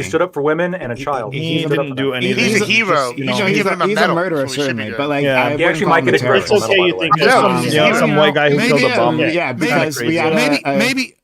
stood up for women and a child. He didn't do anything. He's a hero. He's a murderer, certainly. But like, he actually might get a great some white guy who killed a bum. Yeah, because we had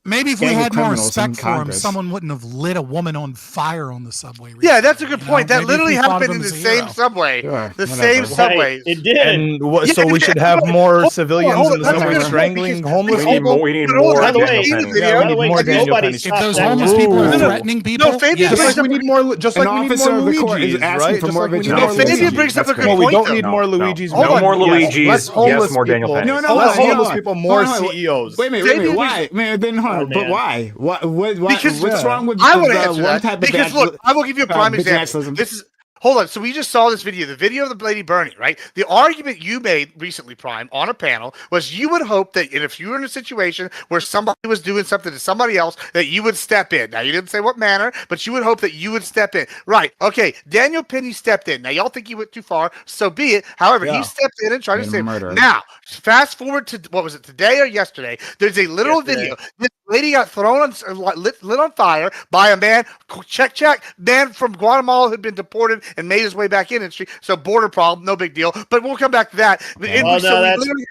maybe if we had more respect for him, someone wouldn't have lit a woman on fire on the subway. Recently, yeah, that's a good point. That literally happened in the same subway. The same subways. It did. And so we should have more civilians in the subway strangling homeless people. We need more. By the way, if those homeless people are threatening people, just like we need more. Just like we need more Luigi's, right? Just like we need more Fabian brings up a good point. We don't need more Luigi's. No more Luigi's. Less homeless more Daniel Penny. Less homeless people, more CEOs. Wait a minute. Why? Then hold on. But why? What's wrong with I want to answer one that. type of because look, I will give you a prime example. This is. Hold on. So we just saw this video, the video of the lady burning, right? The argument you made recently, Prime, on a panel was you would hope that if you were in a situation where somebody was doing something to somebody else, that you would step in. Now, you didn't say what manner, but you would hope that you would step in. Right. Okay. Daniel Penny stepped in. Now, y'all think he went too far, so be it. However, he stepped in and tried to save him. Now, fast forward to, what was it, today or yesterday? There's a literal video. This lady got thrown on, lit on fire by a man, check, man from Guatemala who had been deported and made his way back in. So border problem, no big deal. But we'll come back to that. Okay. That's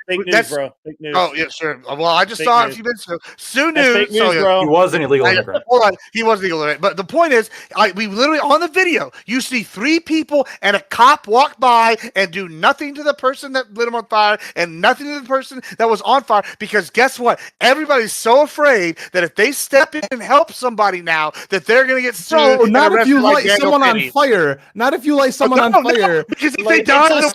fake news, bro. Fake news. Oh, yeah, sure. Well, I just saw it a few minutes ago. Sue knew. Fake news, bro. He was an illegal immigrant. Hold on. He was an illegal immigrant. But the point is, we literally, on the video, you see 3 people and a cop walk by and do nothing to the person that lit him on fire and nothing to the person that was on fire. Because guess what? Everybody's so afraid that if they step in and help somebody now, that they're going to get sued. No, not if you light someone on fire. Not if you light someone on fire. Because if they die, no.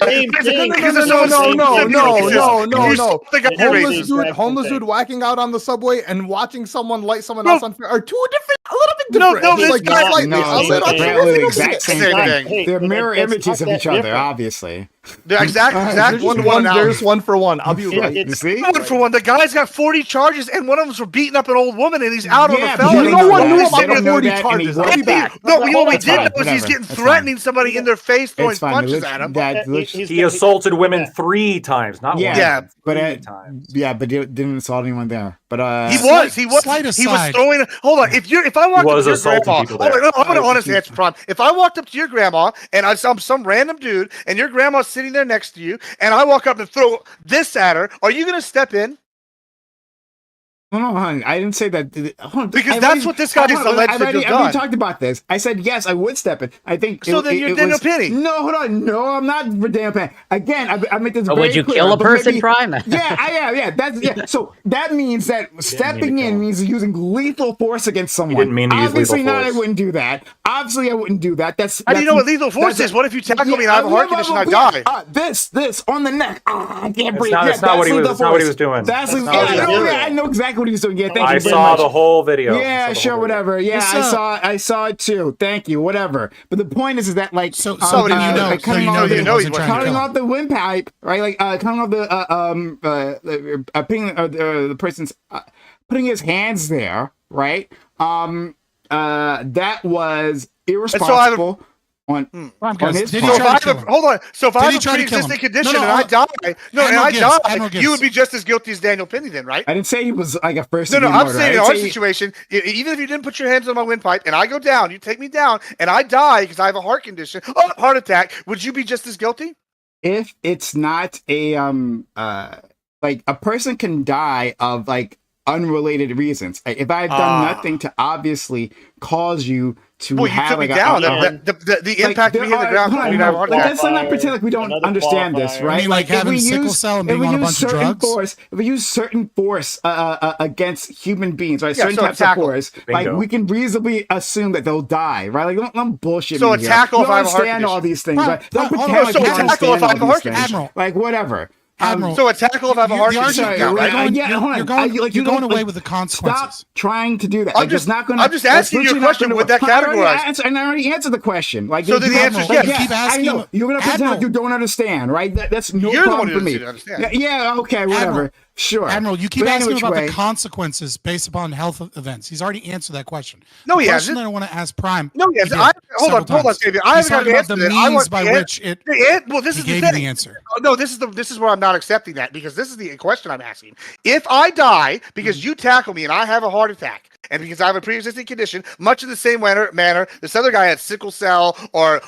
Homeless dude whacking out on the subway and watching someone light someone else on fire are two different, a little bit different. They're mirror images of each other, obviously. The exact one to one. There's one for one. I'll be right. You see? One for one. The guy's got 40 charges, and one of them's for beating up an old woman, and he's out on the felony. No one knew about before you charge this. I'll be back. No, what we did know is he's getting threatening somebody in their face, throwing punches at him. He assaulted women 3 times, not yeah, one. Yeah, but 3 times. Yeah, but didn't assault anyone there. But he was throwing. Hold on, if I walked up to your grandma, I'm gonna honestly answer Prime. If I walked up to your grandma and I saw some random dude and your grandma's sitting there next to you, and I walk up and throw this at her, are you gonna step in? No, I didn't say that. Because that's what this guy is alleged to have done. I already talked about this. I said, yes, I would step in. I think so. Then you're Daniel Penny. No, hold on. No, I'm not Daniel Penny. Again, I make this very would you clear, kill a person, Prime? Yeah. So that means that stepping in means using lethal force against someone. He didn't mean to use lethal force. I wouldn't do that. Obviously, I wouldn't do that. How do you know what lethal force is? What if you tackle me and I have a heart condition and I die? This on the neck. I can't breathe. That's not what he was doing. I know exactly what he was doing. Yeah, thank you. I saw the whole video. Yeah, sure, whatever. Yeah, I saw it too. Thank you, whatever. But the point is that like cutting off the windpipe, right? Like cutting off the person's putting his hands there, right? That was irresponsible. On his part. Hold on. So if I have a pre-existing condition and I die, you would be just as guilty as Daniel Penny then, right? I didn't say he was like a first. No, I'm saying in our situation, even if you didn't put your hands on my windpipe and I go down, you take me down, and I die because I have a heart condition, heart attack, would you be just as guilty? If it's not a like a person can die of like unrelated reasons. If I've done nothing to obviously cause you to have like the impact being in the ground. Let's not pretend like we don't understand this, right? I mean, like having sickle cell and being on a bunch of drugs. If we use certain force against human beings, right? Certain types of force, like we can reasonably assume that they'll die, right? Like don't bullshit. So a tackle if I have a heart condition. All these things, right? Don't pretend like you understand all these things. Like whatever. Admiral, so a tackle if I have a heart condition, right? You're going away with the consequences. Stop trying to do that. I'm just asking you a question with that categorized. And I already answered the question. Like, so the answer is yes. Keep asking. I know. You're going to pretend like you don't understand, right? That's no problem for me. Yeah, okay, whatever. Sure. Admiral, you keep asking about the consequences based upon health events. He's already answered that question. No, he hasn't. The question that I want to ask Prime. No, he hasn't. Hold on, David. I haven't got the answer. The means by which it. Well, this is the thing. The answer. No, this is where I'm not accepting that, because this is the question I'm asking. If I die because you tackle me and I have a heart attack, and because I have a pre-existing condition, much in the same manner, this other guy had sickle cell, or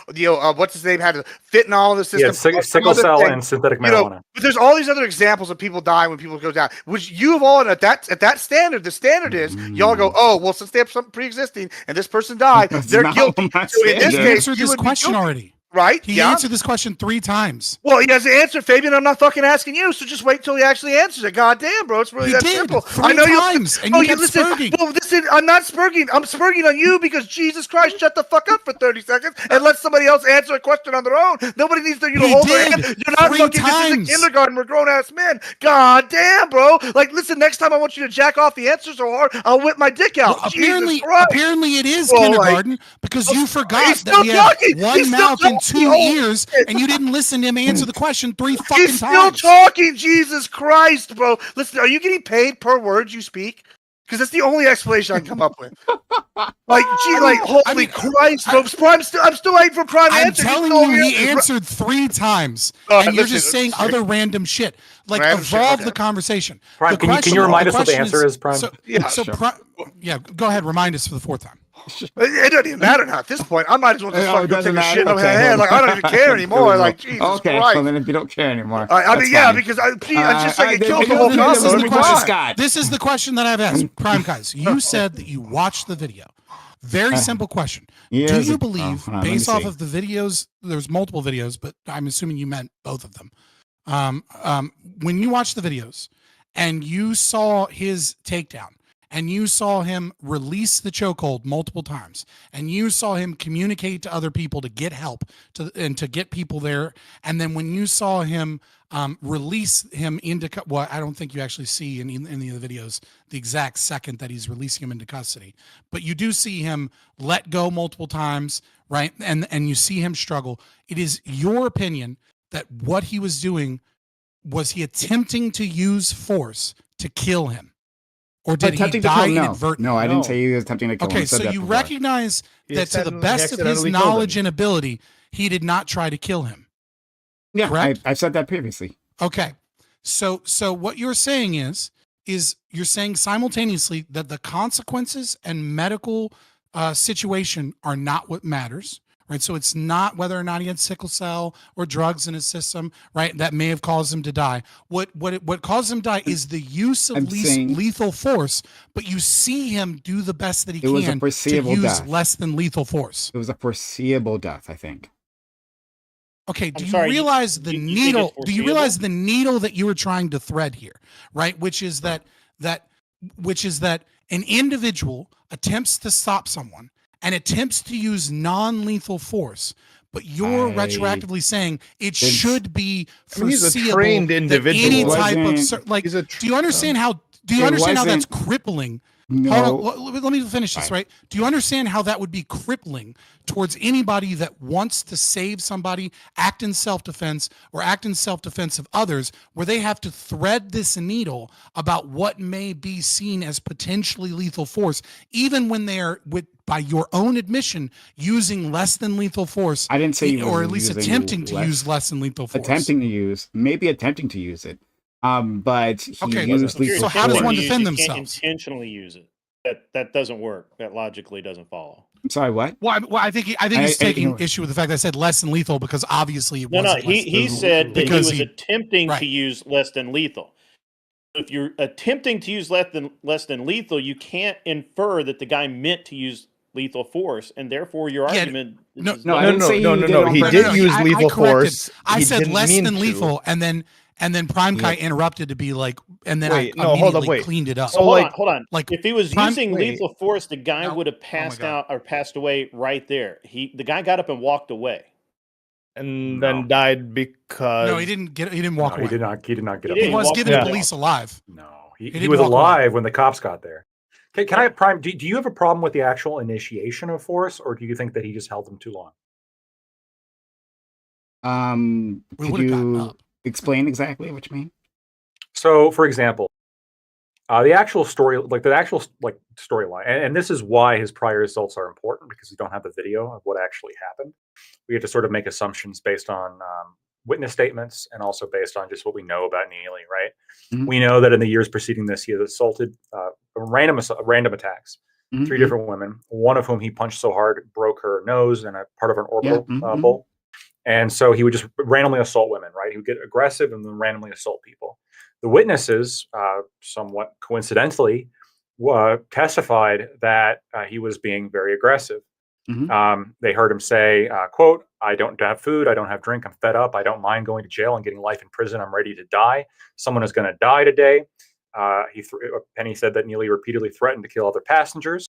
what's his name, had fentanyl in the system. Yeah, sickle cell and synthetic marijuana. But there's all these other examples of people die when people go down. Which you have all at that standard. The standard is y'all go, oh well, since they have something pre-existing and this person died, they're guilty. So in this case, answered this question already. Right? He answered this question 3 times. Well, he has the answer, Fabian. I'm not fucking asking you, so just wait till he actually answers it. God damn, bro, it's really that simple. 3 times, and you kept spurging. Well, I'm not spurging. I'm spurging on you because Jesus Christ, shut the fuck up for 30 seconds and let somebody else answer a question on their own. Nobody needs to hold their hand. You're not fucking. This is a kindergarten. We're grown ass men. God damn, bro. Like, listen, next time I want you to jack off the answers or I'll whip my dick out. Well, apparently it is kindergarten because you forgot that we have one mouth and 2 ears. And you didn't listen to him answer the question 3 fucking times. He's still talking, Jesus Christ, bro. Listen, are you getting paid per word you speak? Because that's the only explanation I can come up with. Holy Christ, bro. I'm still waiting for Prime answer. I'm telling you, he answered 3 times. And you're just saying other random shit. Like, evolve the conversation. Prime, can you remind us what the answer is, Prime? Go ahead, remind us for the 4th time. It doesn't even matter now at this point. I might as well just fucking go take a shit in my hand. Like, I don't even care anymore. Like, Jesus Christ. Okay, well then if you don't care anymore. Because I just like it kills the whole combo. This is the question that I've asked. Prime guys, you said that you watched the video. Very simple question. Do you believe, based off of the videos, there's multiple videos, but I'm assuming you meant both of them. When you watched the videos and you saw his takedown, and you saw him release the chokehold multiple times, and you saw him communicate to other people to get help and to get people there, and then when you saw him release him into I don't think you actually see in any of the videos the exact second that he's releasing him into custody, but you do see him let go multiple times, right? And you see him struggle. It is your opinion that what he was doing was he attempting to use force to kill him? Or did he die inadvertently? No, I didn't say he was attempting to kill him. Okay, so you recognize that to the best of his knowledge and ability, he did not try to kill him. Yeah, I've said that previously. Okay, so what you're saying is you're saying simultaneously that the consequences and medical situation are not what matters, right? So it's not whether or not he had sickle cell or drugs in his system, right? That may have caused him to die. What caused him to die is the use of lethal force, but you see him do the best that he can to use less than lethal force. It was a foreseeable death, I think. Okay, do you realize the needle? Do you realize the needle that you were trying to thread here, right? Which is that an individual attempts to stop someone and attempts to use non-lethal force, but you're retroactively saying it should be foreseeable. He's a trained individual. Any type of like, do you understand how? Do you understand how that's crippling? No. Let me finish this, right? Do you understand how that would be crippling towards anybody that wants to save somebody, act in self-defense, or act in self-defense of others, where they have to thread this needle about what may be seen as potentially lethal force, even when they're, by your own admission, using less than lethal force? I didn't say or at least attempting to use less than lethal force. Maybe attempting to use it. But he used lethal force. So how does one defend themselves? Intentionally use it. That doesn't work. That logically doesn't follow. I'm sorry, what? Well, I think he's taking issue with the fact that I said less than lethal because obviously it wasn't. No, he said that he was attempting to use less than lethal. If you're attempting to use less than lethal, you can't infer that the guy meant to use lethal force, and therefore your argument. No. He did use lethal force. I said less than lethal, and then Prime Kai interrupted to be like, and then I immediately cleaned it up. So hold on. Like if he was using lethal force, the guy would have passed out or passed away right there. The guy got up and walked away, and then died because he didn't walk away. He did not get up. He was given to police alive. No, he was alive when the cops got there. Can I, Prime? Do you have a problem with the actual initiation of force, or do you think that he just held them too long? Could you explain exactly what you mean? So, for example, the actual storyline, and this is why his prior results are important, because we don't have the video of what actually happened. We have to sort of make assumptions based on witness statements and also based on just what we know about Neely, right? Mm-hmm. We know that in the years preceding this, he had assaulted random attacks, 3 different women, one of whom he punched so hard broke her nose and a part of an orbital bowl. And so he would just randomly assault women, right? He would get aggressive and then randomly assault people. The witnesses, somewhat coincidentally, testified that he was being very aggressive. Mm-hmm. They heard him say, quote, "I don't have food, I don't have drink, I'm fed up, I don't mind going to jail and getting life in prison, I'm ready to die. Someone is going to die today." Penny said that Neely repeatedly threatened to kill other passengers.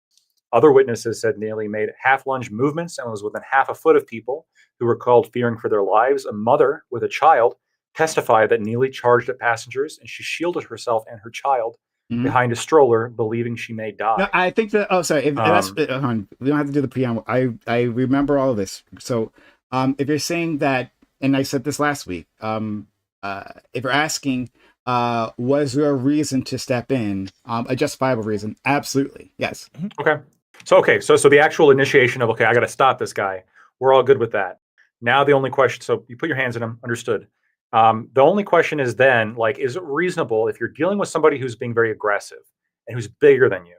Other witnesses said Neely made half-lunge movements and was within half a foot of people who were called fearing for their lives. A mother with a child testified that Neely charged at passengers and she shielded herself and her child behind a stroller, believing she may die. No, I think that. Oh, sorry. We don't have to do the preamble. I remember all of this. So, if you're saying that, and I said this last week, if you're asking, was there a reason to step in, a justifiable reason? Absolutely, yes. Okay. So the actual initiation of, okay, I got to stop this guy. We're all good with that. Now the only question. So you put your hands in him. Understood. The only question is then, like, is it reasonable if you're dealing with somebody who's being very aggressive and who's bigger than you?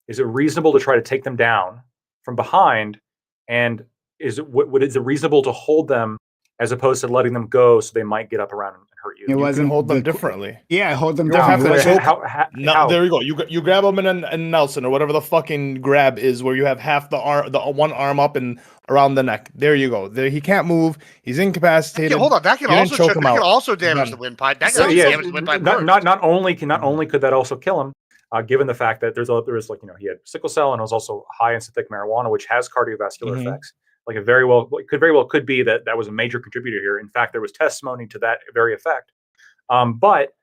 Is it reasonable to try to take them down from behind? And is it reasonable to hold them as opposed to letting them go so they might get up around and hurt you? It wasn't hold them differently. Yeah, hold them down. How? There you go. You grab them in Nelson or whatever the fucking grab is, where you have half the one arm up and around the neck. There you go. He can't move. He's incapacitated. Hold on, that can also damage the windpipe. That can damage the windpipe. Not only could that also kill him, given the fact that there was he had sickle cell and was also high in synthetic marijuana, which has cardiovascular effects. Like it could very well be that was a major contributor here. In fact, there was testimony to that very effect. But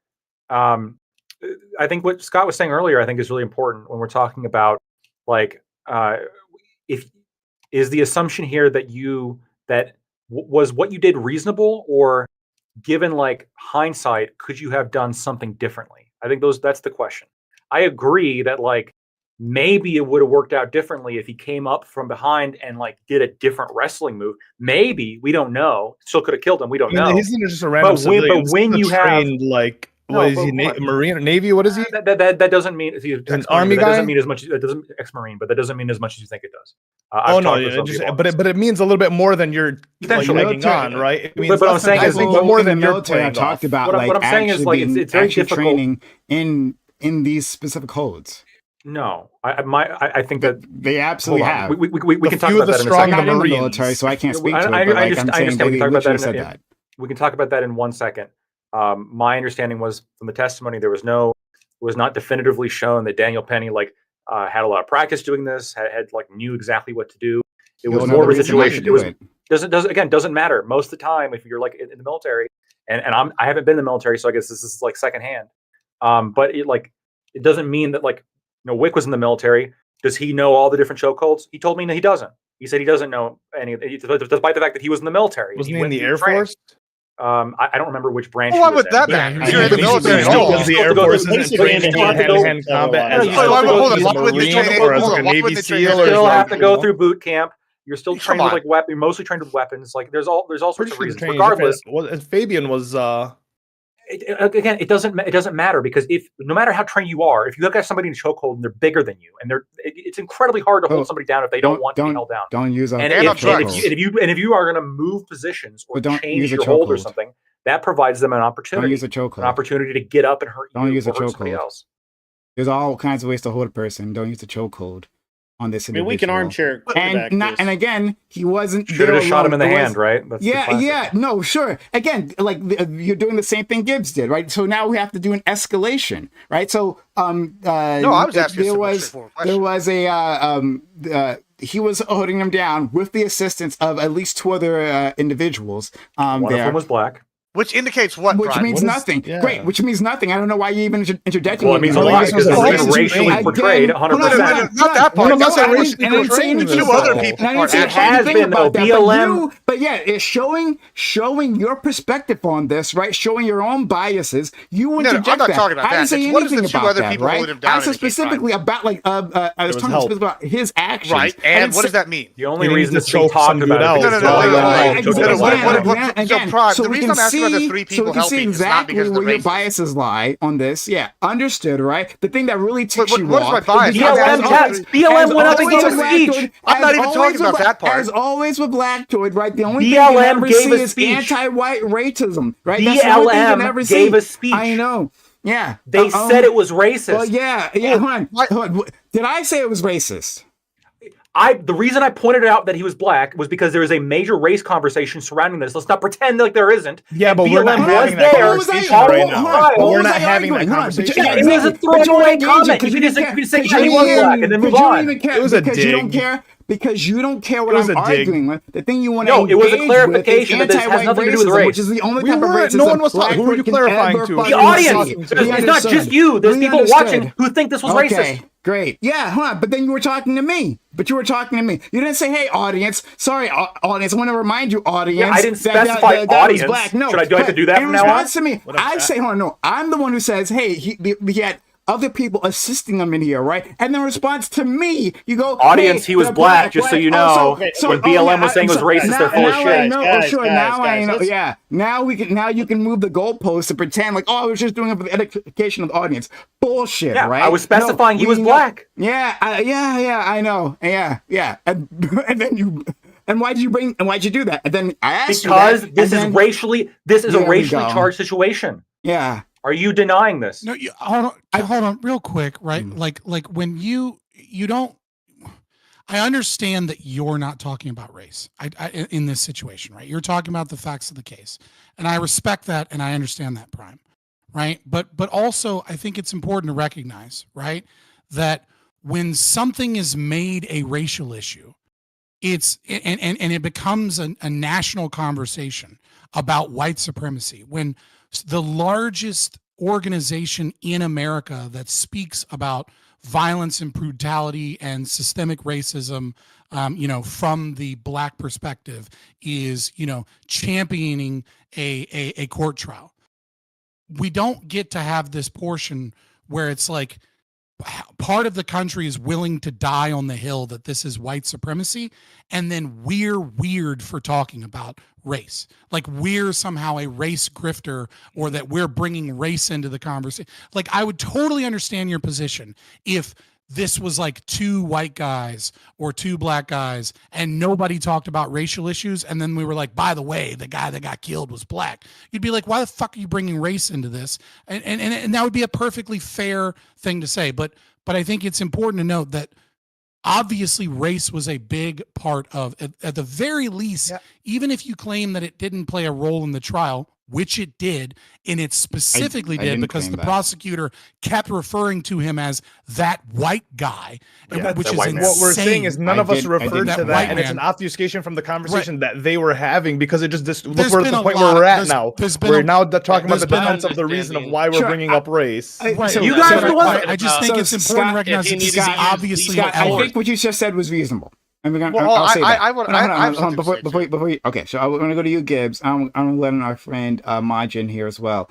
I think what Scott was saying earlier, I think is really important when we're talking about is the assumption here that was what you did reasonable, or given like hindsight, could you have done something differently? I think that's the question. I agree that like maybe it would have worked out differently if he came up from behind and like did a different wrestling move. Maybe, we don't know. Still could have killed him. We don't know. He's not just a random civilian. But when you have like what is he? Marine or Navy? What is he? That doesn't mean an Army guy. That doesn't mean as much. That doesn't ex-Marine, but that doesn't mean as much as you think it does. But it means a little bit more than you're legging on, right? It means but I'm saying is more than you're military. I talked about what I'm saying is like it's very difficult training in these specific codes. No, I think that they absolutely have. We can talk about that in a second. I'm not in the military, so I can't speak to it. But like I'm saying, they literally said that. We can talk about that in 1 second. My understanding was from the testimony, it was not definitively shown that Daniel Penny like had a lot of practice doing this, had like knew exactly what to do. It was more of a situation. Doesn't matter. Most of the time, if you're like in the military, and I haven't been in the military, so I guess this is like secondhand. But it doesn't mean that like Wick was in the military. Does he know all the different chokeholds? He told me no, he doesn't. He said he doesn't know any, despite the fact that he was in the military. Wasn't he in the Air Force? I don't remember which branch. Why would that matter? You're in the military. The Air Force isn't trained in hand-to-hand combat. You still have to go through boot camp. You're still trained with like weapons. You're mostly trained with weapons. Like there's all sorts of reasons. Regardless, Fabian was. Again, it doesn't matter because no matter how trained you are, if you look at somebody in a chokehold and they're bigger than you, and it's incredibly hard to hold somebody down if they don't want to be held down. Don't use if you are going to move positions or change your hold or something, that provides them an opportunity. Don't use a chokehold. An opportunity to get up and hurt you. Don't use a chokehold. There's all kinds of ways to hold a person. Don't use a chokehold on this individual. We can armchair and again, he wasn't. Should have shot him in the hand, right? That's no, sure. Again, like you're doing the same thing Gibbs did, right? So now we have to do an escalation, right? So no, I was asking there was he was holding him down with the assistance of at least 2 other individuals. One of them was black. Which indicates what? Which means nothing. Yeah. Great. Which means nothing. I don't know why you even interjecting. Well, it means because it's racially portrayed 100%. Not that part. And I'm saying two other people. It has been though. BLM. But yeah, it's showing your perspective on this, right? Showing your own biases. You interject that. I'm not talking about that. I didn't say anything about that, right? I said specifically about like I was talking specifically about his actions. Right. And what does that mean? The only reason it's being talked about. The reason I'm asking about the 3 people helping exactly is not because where your biases lie on this. Yeah, understood, right? The thing that really ticks you off. What is my bias? BLM went up and gave a speech. I'm not even talking about that part. As always with Blacktoid, right? The only thing you ever see is anti-white racism, right? BLM gave a speech. I know. Yeah. They said it was racist. Well, yeah. Hold on. Did I say it was racist? The reason I pointed out that he was black was because there is a major race conversation surrounding this. Let's not pretend like there isn't. Yeah, but we're not having that conversation right now. We're not having that conversation. It was a throwaway comment. You could just say he was black and then move on. It was a dig. You don't care. Because you don't care what I'm arguing with. The thing you want to it was a clarification that this has nothing to do with race. Which is the only type of racism. No one was talking. Who were you clarifying to? The audience. It's not just you. There's people watching who think this was racist. Great. Yeah, hold on. But then you were talking to me. You didn't say, hey, audience. Sorry, audience. I want to remind you, audience. Yeah, I didn't specify audience. Black. No, do I have to do that from now on? In response to me, I say, hold on, no. I'm the one who says, hey, he had other people assisting him in here, right? And in response to me, you go, audience, he was black, just so you know. When BLM was saying it was racist, they're full of shit. Now I know. Yeah. Now you can move the goalposts and pretend like, I was just doing it for the edification of the audience. Bullshit, right? I was specifying he was black. Yeah, I know. Yeah. And then you. And why'd you do that? And then I asked because this is a racially charged situation. Yeah. Are you denying this? No, hold on real quick, right? Like when you don't, I understand that you're not talking about race in this situation, right? You're talking about the facts of the case. And I respect that and I understand that, Prime, right? But also I think it's important to recognize, right, that when something is made a racial issue, and it becomes a national conversation about white supremacy. When the largest organization in America that speaks about violence and brutality and systemic racism, from the black perspective is, championing a court trial. We don't get to have this portion where it's like, part of the country is willing to die on the hill that this is white supremacy, and then we're weird for talking about race. Like we're somehow a race grifter, or that we're bringing race into the conversation. Like I would totally understand your position if this was like two white guys or two black guys and nobody talked about racial issues, and then we were like, by the way, the guy that got killed was black. You'd be like, why the fuck are you bringing race into this? And that would be a perfectly fair thing to say. But I think it's important to note that obviously race was a big part of, at the very least, even if you claim that it didn't play a role in the trial, which it did, and it specifically did because the prosecutor kept referring to him as that white guy, which is insane. What we're saying is none of us referred to that, and it's an obfuscation from the conversation that they were having, because it just look where the point where we're at now. We're now talking about the defense of the reason of why we're bringing up race. You guys are the ones. I just think it's important to recognize that obviously. I think what you just said was reasonable. And we're gonna, I'll say that. Before you, okay, so I'm going to go to you, Gibbs. I'm going to let in our friend Majin here as well.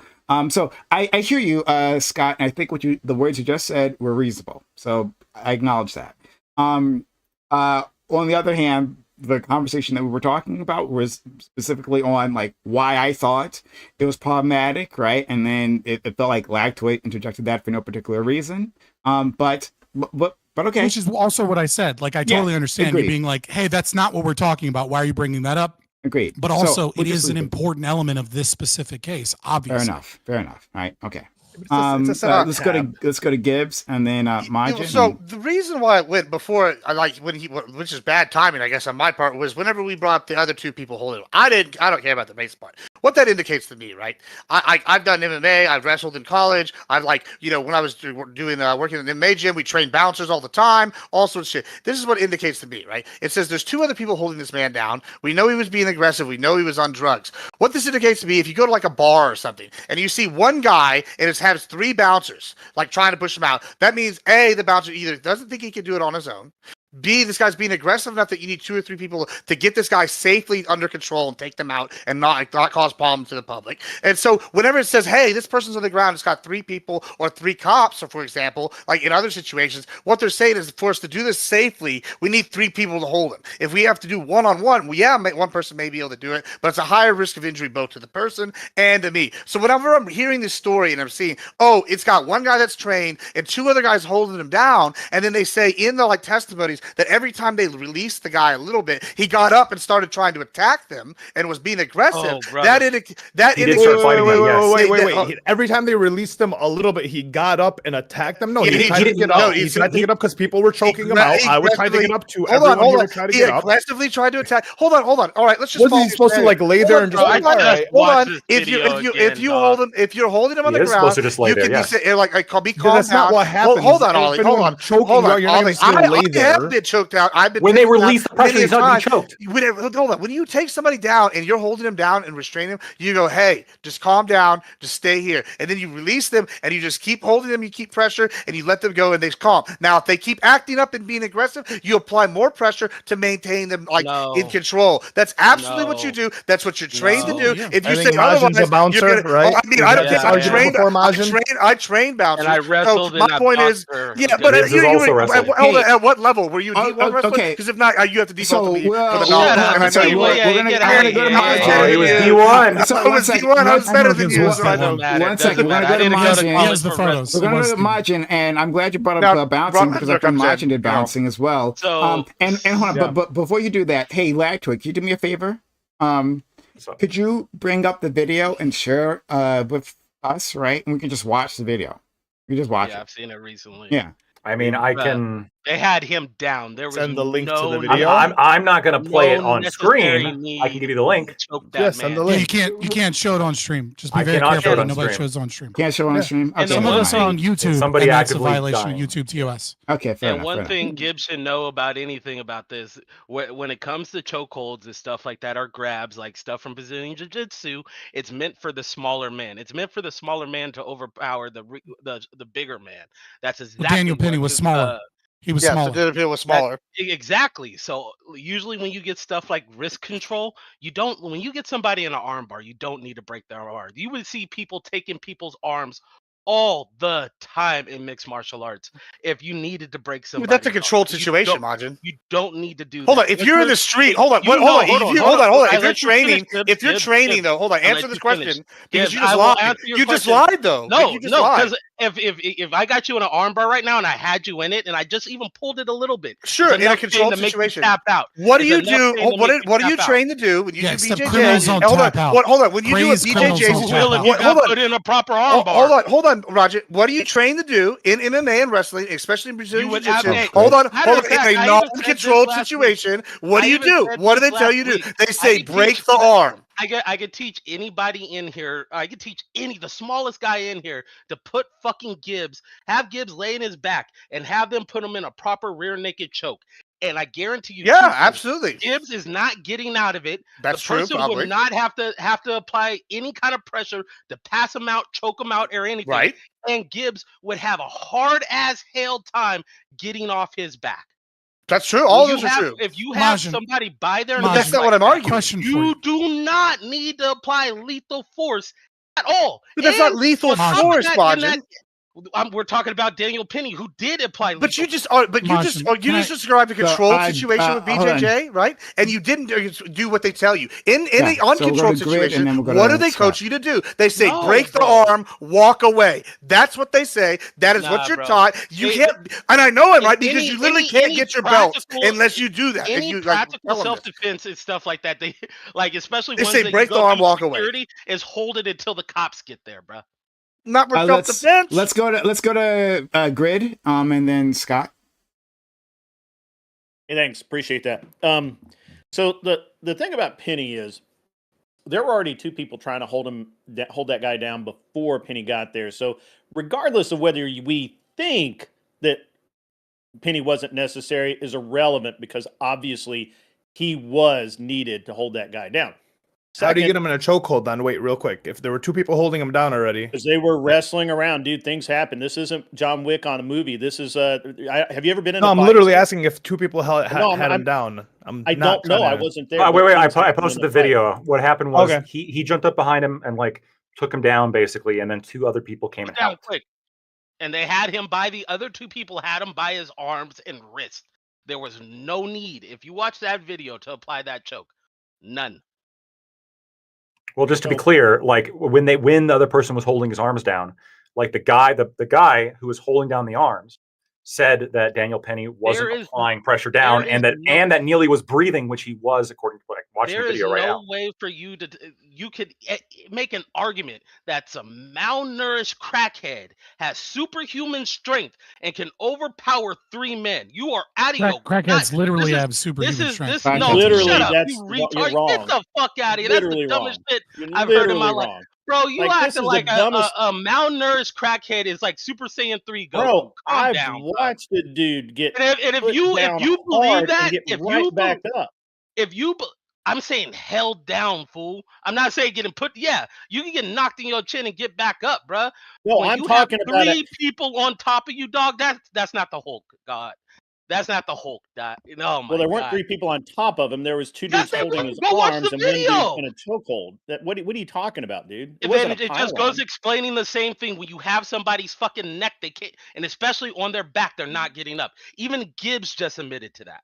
So I hear you, Scott, and I think the words you just said were reasonable. So I acknowledge that. On the other hand, the conversation that we were talking about was specifically on like why I thought it was problematic, right? And then it felt like Lactoid interjected that for no particular reason. But okay. Which is also what I said. Like, I totally understand you being like, hey, that's not what we're talking about. Why are you bringing that up? Agreed. But also, it is an important element of this specific case, obviously. Fair enough. All right. Okay. Let's go to Gibbs and then Majin. So the reason why it went before, which is bad timing, I guess, on my part, was whenever we brought up the other two people holding. I don't care about the race part. What that indicates to me, right? I've done MMA. I've wrestled in college. I've when I was doing working in the MMA gym, we trained bouncers all the time, all sorts of shit. This is what it indicates to me, right? It says there's two other people holding this man down. We know he was being aggressive. We know he was on drugs. What this indicates to me, if you go to like a bar or something and you see one guy and it has three bouncers like trying to push him out, that means A, the bouncer either doesn't think he can do it on his own, B, this guy's being aggressive enough that you need two or three people to get this guy safely under control and take them out and not cause problems to the public. And so whenever it says, hey, this person's on the ground, it's got three people or three cops, or for example, like in other situations, what they're saying is for us to do this safely, we need three people to hold him. If we have to do one-on-one, one person may be able to do it, but it's a higher risk of injury both to the person and to me. So whenever I'm hearing this story and I'm seeing, oh, it's got one guy that's trained and two other guys holding him down, and then they say in the testimonies that every time they released the guy a little bit, he got up and started trying to attack them and was being aggressive. That indicates. Wait. Every time they released him a little bit, he got up and attacked them. No, he tried to get up. He tried to get up because people were choking him out. I was trying to get up too. Hold on. He aggressively tried to attack. Hold on. All right, let's just. Was he supposed to lay there and just? Hold on. If you're holding him on the ground, you can be calm down. That's not what happened. Hold on, Ollie. Hold on. I have been choked out. When they release the pressure, he's not being choked. Hold on. When you take somebody down and you're holding him down and restraining him, you go, hey, just calm down, just stay here. And then you release them and you just keep holding them, you keep pressure, and you let them go and they calm. Now, if they keep acting up and being aggressive, you apply more pressure to maintain them in control. That's absolutely what you do. That's what you're trained to do. If you say otherwise, a bouncer, you're gonna, right? I mean, I don't care. I trained bouncers. And I wrestled my point is, but at what level were you? D1 wrestler? Okay. Because if not, you have to default to me for the knowledge. And I tell you what, we're gonna go to Majin. He was D1. So I was D1. I was better than you. So I know. 1 second. We're gonna go to Majin. We're gonna go to Majin, and I'm glad you brought up bouncing because our friend Majin did bouncing as well. And hold on, but before you do that, hey Lactoid, can you do me a favor? Could you bring up the video and share with us, right? And we can just watch the video. We just watch it. I've seen it recently. Yeah. I mean, I can. They had him down. There was send the link no, to the video. I'm not going to play it on screen. I can give you the link. Yeah, send the link. You can't show it on stream. Just be very careful that nobody shows it on stream. Can't show it on stream. Okay. Some of us are on YouTube. Somebody and that's a actively violation dying. of YouTube TOS. Okay, fair enough. One thing Gibbs should know about anything about this, when it comes to chokeholds and stuff like that, or grabs, like stuff from Brazilian Jiu-Jitsu, it's meant for the smaller man. It's meant for the smaller man to overpower the bigger man. That's exactly. Well, Daniel Penny was smaller. He was smaller. So Daniel Penny was smaller. Exactly. So usually when you get stuff like wrist control, when you get somebody in an arm bar, you don't need to break their arm. You would see people taking people's arms all the time in mixed martial arts. If you needed to break somebody, that's a controlled situation, Majin. You don't need to do. Hold that. on, if you're in the street, hold on. Hold on. If you're training, though, hold on. Answer this question because you just lied. You just lied though. No, because if I got you in an armbar right now and I had you in it and I just even pulled it a little bit, sure, in a controlled situation. Tap out. What do you do? What are you trained to do when you do BJJ? Hold on. When you do a BJJ, put in a proper armbar. Hold on, Roger. What are you trained to do in MMA and wrestling, especially in Brazilian Jiu-Jitsu? Hold on. In a non-controlled situation, what do you do? What do they tell you to do? They say break the arm. I could teach anybody in here. I could teach the smallest guy in here to put fucking Gibbs, have Gibbs lay in his back, and have them put him in a proper rear naked choke. And I guarantee you, absolutely, Gibbs is not getting out of it. That's true. The person would not have to apply any kind of pressure to pass him out, choke him out, or anything. Right. And Gibbs would have a hard as hell time getting off his back. That's true. All those are true. If you have somebody by there, but that's not what I'm arguing. You do not need to apply lethal force at all. But that's not lethal force, Majin. We're talking about Daniel Penny, who did apply. But you just described a controlled situation with BJJ, right? And you didn't do what they tell you in any uncontrolled situation. What do they coach you to do? They say break the arm, walk away. That's what they say. That is what you're taught. You can't, and I know it, right? Because you literally can't get your belt unless you do that. Any practical self-defense and stuff like that, they especially they say break the arm, walk away. Is hold it until the cops get there, bro. Not for self-defense. Let's go to Grid, and then Scott. Hey, thanks, appreciate that. So the thing about Penny is there were already two people trying to hold that guy down before Penny got there. So regardless of whether we think that Penny wasn't necessary is irrelevant because obviously he was needed to hold that guy down. How do you get him in a chokehold then? Wait, real quick. If there were two people holding him down already. Because they were wrestling around, dude. Things happen. This isn't John Wick on a movie. This is have you ever been in I'm literally asking if two people had him down. I don't know. I wasn't there. Wait. I posted the video. What happened was he jumped up behind him and took him down basically, and then two other people came and helped. Quick. And they had him by the other two people had him by his arms and wrist. There was no need, if you watch that video, to apply that choke. None. Well, just to be clear, when the other person was holding his arms down, the guy who was holding down the arms said that Daniel Penny wasn't applying pressure down, and that Neely was breathing, which he was, according to what I'm watching the video right now. There is no way for you to. You could make an argument that some malnourished crackhead has superhuman strength and can overpower three men. You are out of your. Crackheads literally have superhuman strength. Literally, shut up, that's you retard. wrong. Get the fuck out of here. That's the dumbest shit I've heard in my life. Bro, you acting like a malnourished crackhead is like Super Saiyan 3 Goku. Bro, I've watched the dude get and if you believe that, if you I'm saying held down, fool. I'm not saying getting put. Yeah, you can get knocked in your chin and get back up, bro. No, when I'm talking about three people on top of you, dog. That's not the Hulk, God. That's not the Hulk. No, well, there weren't three people on top of him. There was two dudes holding his arms and one dude in a chokehold. What are you talking about, dude? It just goes explaining the same thing. When you have somebody's fucking neck, they can't, and especially on their back, they're not getting up. Even Gibbs just admitted to that.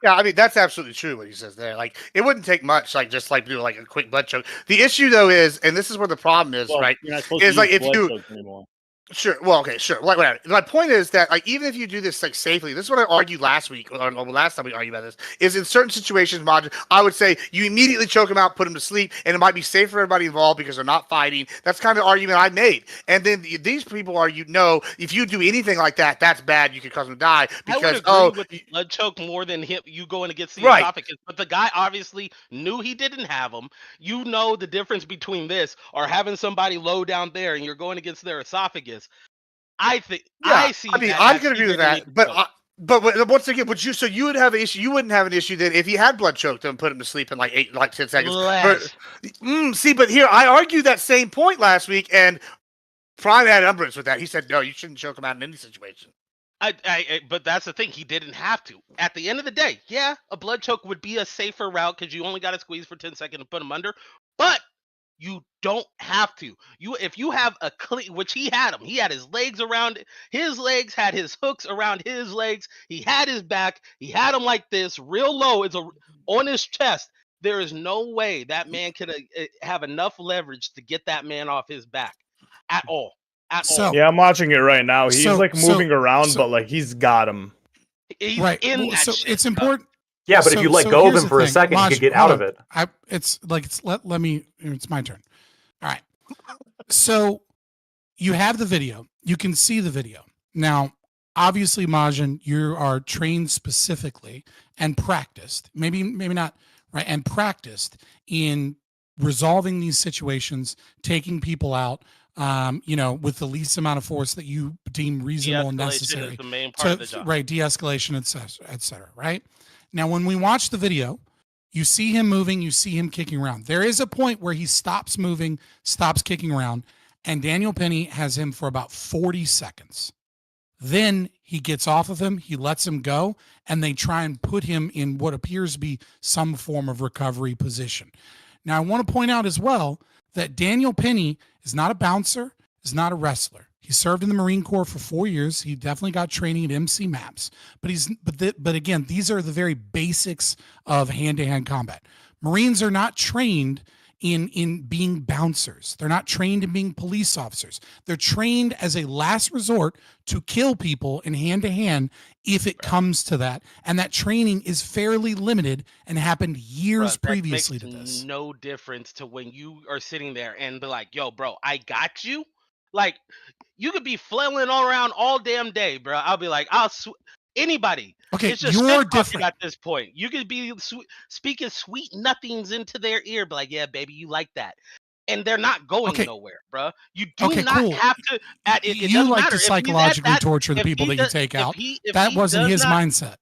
Yeah, I mean that's absolutely true what he says there. It wouldn't take much, do a quick butt choke. The issue though is, and this is where the problem is, right? You're not supposed to use blood chokes anymore. Sure. Well, okay, sure. Whatever. My point is that even if you do this safely, this is what I argued last week or last time we argued about this. Is in certain situations, Majin, I would say you immediately choke them out, put them to sleep, and it might be safe for everybody involved because they're not fighting. That's kind of the argument I made. And then these people argue, no, if you do anything like that, that's bad. You could cause them to die because I would agree with the blood choke more than you going against the esophagus. But the guy obviously knew he didn't have them. You know the difference between this or having somebody low down there and you're going against their esophagus. I think I see. I mean, I'm going to agree with that, but once again, you would have an issue. You wouldn't have an issue then if he had blood choked him and put him to sleep in 10 seconds. But here I argued that same point last week, and Prime had umbrage with that. He said, no, you shouldn't choke him out in any situation. But that's the thing. He didn't have to. At the end of the day, yeah, a blood choke would be a safer route because you only got to squeeze for 10 seconds to put him under. But You don't have to. If you have a clean, which he had his legs around his legs, had his hooks around his legs. He had his back. He had him like this, real low. On his chest. There is no way that man could have enough leverage to get that man off his back at all. Yeah, I'm watching it right now. He's moving around, but like he's got him. He's in that shit, it's important. Yeah, but if you let go of him for a second, you could get out of it. It's my turn. All right. So you have the video. You can see the video. Now, obviously, Majin, you are trained specifically and practiced. Maybe not, right? And practiced in resolving these situations, taking people out, with the least amount of force that you deem reasonable and necessary. Is the main part of the job. Right, de-escalation, et cetera, right? Now, when we watch the video, you see him moving, you see him kicking around. There is a point where he stops moving, stops kicking around, and Daniel Penny has him for about 40 seconds. Then he gets off of him, he lets him go, and they try and put him in what appears to be some form of recovery position. Now, I want to point out as well that Daniel Penny is not a bouncer, is not a wrestler. He served in the Marine Corps for 4 years. He definitely got training at MC Maps. But again, these are the very basics of hand-to-hand combat. Marines are not trained in being bouncers. They're not trained in being police officers. They're trained as a last resort to kill people in hand-to-hand if it comes to that. And that training is fairly limited and happened years previously to this. No difference to when you are sitting there and be like, yo, bro, I got you. Like, you could be flailing all around all damn day, bro. I'll be like, anybody. Okay, it's just you're different at this point. You could be speaking sweet nothings into their ear, be like, yeah, baby, you like that. And they're not going nowhere, bro. You do not have to. You like to psychologically torture the people that you take out. That wasn't his mindset.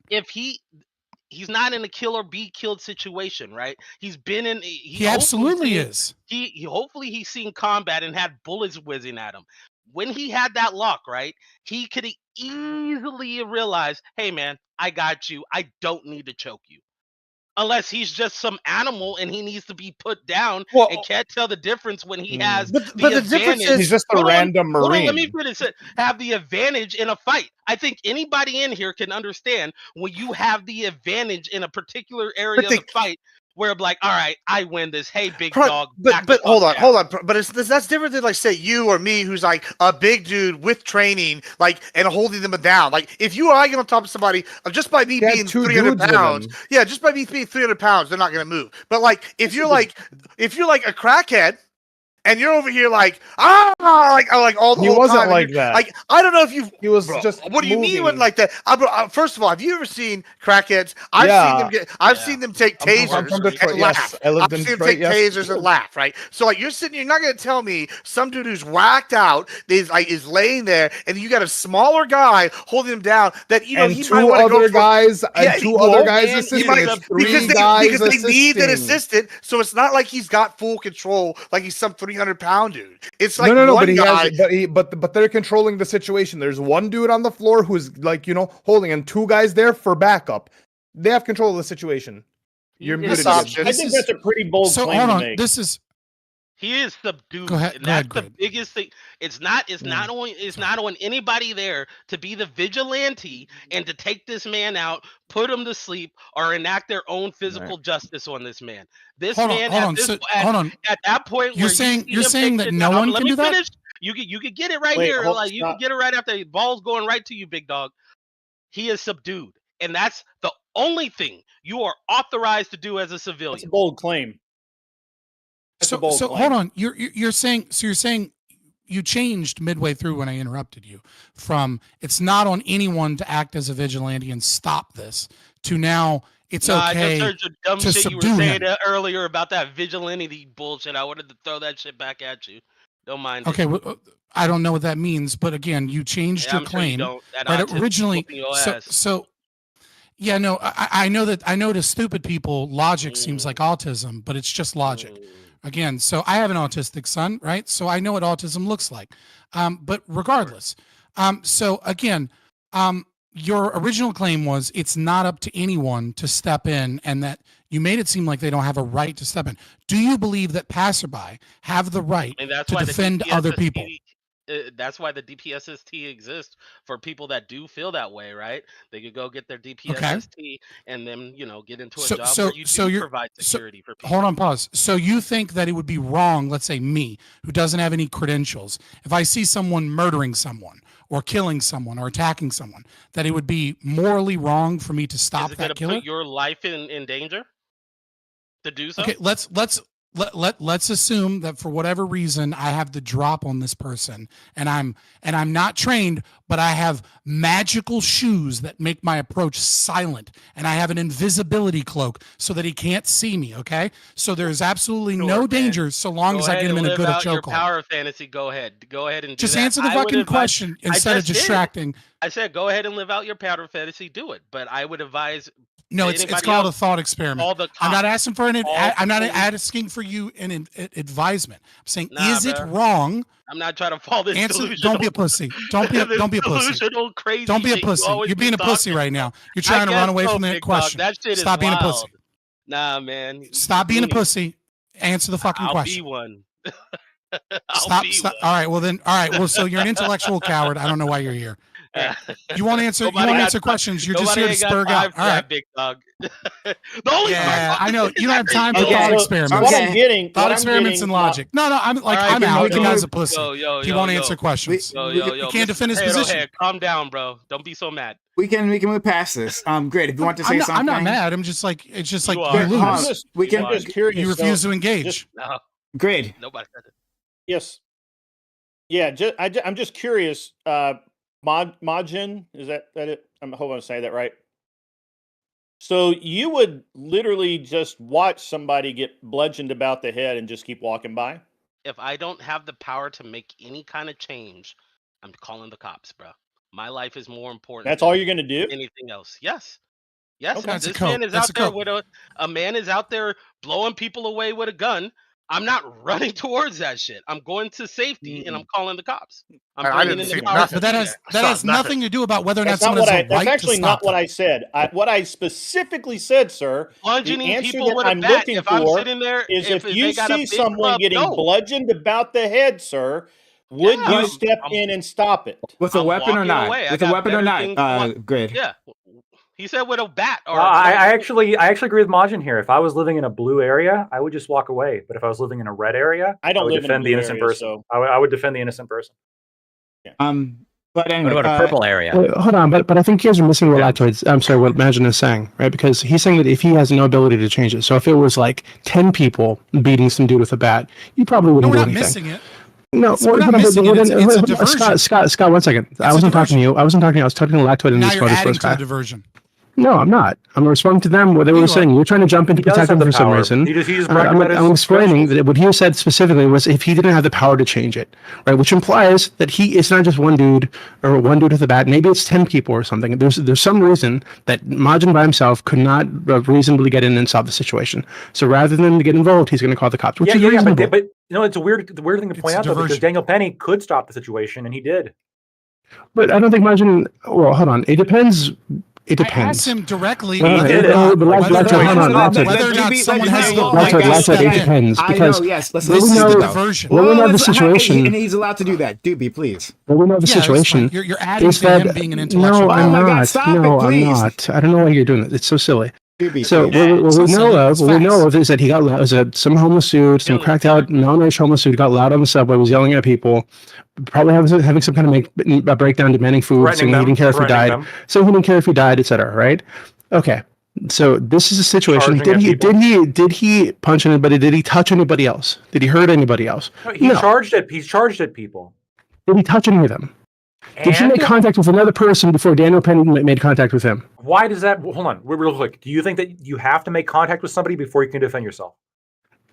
He's not in a kill or be killed situation, right? He's been in. He absolutely is. He hopefully he's seen combat and had bullets whizzing at him. When he had that lock, right, he could easily realize, hey, man, I got you. I don't need to choke you. Unless he's just some animal and he needs to be put down and can't tell the difference when he has the difference is he's just a random Marine. Let me finish it. Have the advantage in a fight. I think anybody in here can understand when you have the advantage in a particular area of the fight. Where like, all right, I win this. Hey, big dog. But hold on. But that's different than like say you or me, who's like a big dude with training, like and holding them down. Like if you are on top of somebody, just by me being 300 pounds, just by me being 300 pounds, they're not gonna move. But like if you're like a crackhead. And you're over here like all the he whole wasn't time. like that. Like I don't know if he was just. What do you moving. mean when like that? First of all, have you ever seen crackheads? I've seen them take tasers and laugh. I've seen them take tasers and laugh. Right. So like you're not gonna tell me some dude who's whacked out is laying there and you got a smaller guy holding him down that he might want to go guys assisting. Because they need an assistant. So it's not like he's got full control like he's some 300-pound dude. It's like but they're controlling the situation. There's one dude on the floor who's like holding, and two guys there for backup. They have control of the situation. You're muted. I think that's a pretty bold claim to make. He is subdued. Go ahead, and that's the biggest thing. It's not on anybody there to be the vigilante and to take this man out, put him to sleep, or enact their own physical justice on this man. At that point, you're saying that no one can do that. You could get it right here. Like you can get it right after the ball's going right to you, big dog. He is subdued, and that's the only thing you are authorized to do as a civilian. That's a bold claim. So hold on. You're saying you changed midway through when I interrupted you from it's not on anyone to act as a vigilante and stop this to now it's okay. I just heard the dumb to shit you were saying earlier about that vigilante bullshit. I wanted to throw that shit back at you. Don't mind. Okay, well, I don't know what that means, but again, you changed your claim. Sure right, originally, yeah, no, I know that. I know to stupid people, logic seems like autism, but it's just logic. Again, so I have an autistic son, right? So I know what autism looks like. But regardless, so again, your original claim was it's not up to anyone to step in, and that you made it seem like they don't have a right to step in. Do you believe that passerby have the right to defend other people? That's why the DPSST exists, for people that do feel that way, right? They could go get their DPSST and then, get into a job where you do provide security for people. Hold on, pause. So you think that it would be wrong, let's say me, who doesn't have any credentials, if I see someone murdering someone or killing someone or attacking someone, that it would be morally wrong for me to stop that killer? Put your life in danger to do so? Okay, let's assume that for whatever reason I have the drop on this person, and I'm not trained, but I have magical shoes that make my approach silent, and I have an invisibility cloak so that he can't see me. Okay, so there's absolutely no danger so long as I get him in a good chokehold. Power fantasy. Go ahead and just answer the fucking question instead of distracting. I said go ahead and live out your power fantasy. Do it, but I would advise. No, it's called a thought experiment. I'm not asking for I'm not asking for you an advisement. I'm saying, is it wrong? I'm not trying to fall this. Don't be a pussy. Don't be a pussy. Crazy don't be a pussy. You're being a pussy right now. You're trying to run away from the question. Stop being a pussy. Nah, man. Stop being a pussy. Answer the fucking question. I'll be one. Stop. All right. Well then. All right. Well, so you're an intellectual coward. I don't know why you're here. You won't answer. You won't answer questions. You're just here to spurg out. All right, big dog. I know you don't have time for thought experiments. Thought experiments and logic. No, I'm out. The guy's a pussy. He won't answer questions. He can't defend his position. Calm down, bro. Don't be so mad. We can move past this. Great. If you want to say something, I'm not mad. I'm just like it's just like you lose. You refuse to engage. No. Great. Nobody said it. Yes. Yeah. I'm just curious. Majin, is that it? I'm hoping to say that right. So you would literally just watch somebody get bludgeoned about the head and just keep walking by? If I don't have the power to make any kind of change, I'm calling the cops, bro. My life is more important. That's all you're going to do? Anything else? Yes. Yes. Okay. This man is out there with a man is out there blowing people away with a gun. I'm not running towards that shit. I'm going to safety and I'm calling the cops. I didn't see nothing. But that has nothing to do about whether or not someone has a right to stop. That's actually not what I said. What I specifically said, sir, bludgeoning the answer people that with I'm a bat. looking If for I'm sitting there, is if you they got a see big someone club, getting bludgeoned about the head, sir, would you step in and stop it? With a weapon or not? With a weapon or not? Grid. Yeah. He said with a bat. Or I actually agree with Majin here. If I was living in a blue area, I would just walk away. But if I was living in a red area, I would defend the innocent person. So. I would defend the innocent person. Yeah. But anyway, what about a purple area? Hold on, but I think you guys are missing what what Majin is saying, right? Because he's saying that if he has no ability to change it, so if it was like 10 people beating some dude with a bat, you probably wouldn't do anything. Missing it. No, we're not missing it. It's a diversion. Scott, 1 second. I wasn't talking to you. I was talking to Lactoid and now this you're adding to the diversion. No, I'm not. I'm responding to them what they were saying. You're trying to jump into protect him for some reason. I'm explaining that what he said specifically was if he didn't have the power to change it, right? Which implies that it's not just one dude or one dude with a bat. Maybe it's 10 people or something. There's some reason that Majin by himself could not reasonably get in and solve the situation. So rather than to get involved, he's going to call the cops. Which is reasonable. But it's a weird thing to point out though, because Daniel Penny could stop the situation and he did. But I don't think Majin. Well, hold on. It depends. It depends. I asked him directly whether or not someone has it depends. Because we know the situation. And he's allowed to do that. Doobie, please. Well, we know the situation. You're adding to him being an intellectual. No, I'm not. I'm not. I don't know why you're doing it. It's so silly. So what we know of is that he got loud. Some homeless dude, some cracked out, malnourished homeless dude got loud on the subway, was yelling at people, probably having some kind of a breakdown, demanding food, saying he didn't care if he died, saying he didn't care if he died, etc. Right? Okay. So this is a situation. Did he punch anybody? Did he touch anybody else? Did he hurt anybody else? No, he's charged at people. Did he touch any of them? Did he make contact with another person before Daniel Penny made contact with him? Why does that... Hold on, real quick. Do you think that you have to make contact with somebody before you can defend yourself?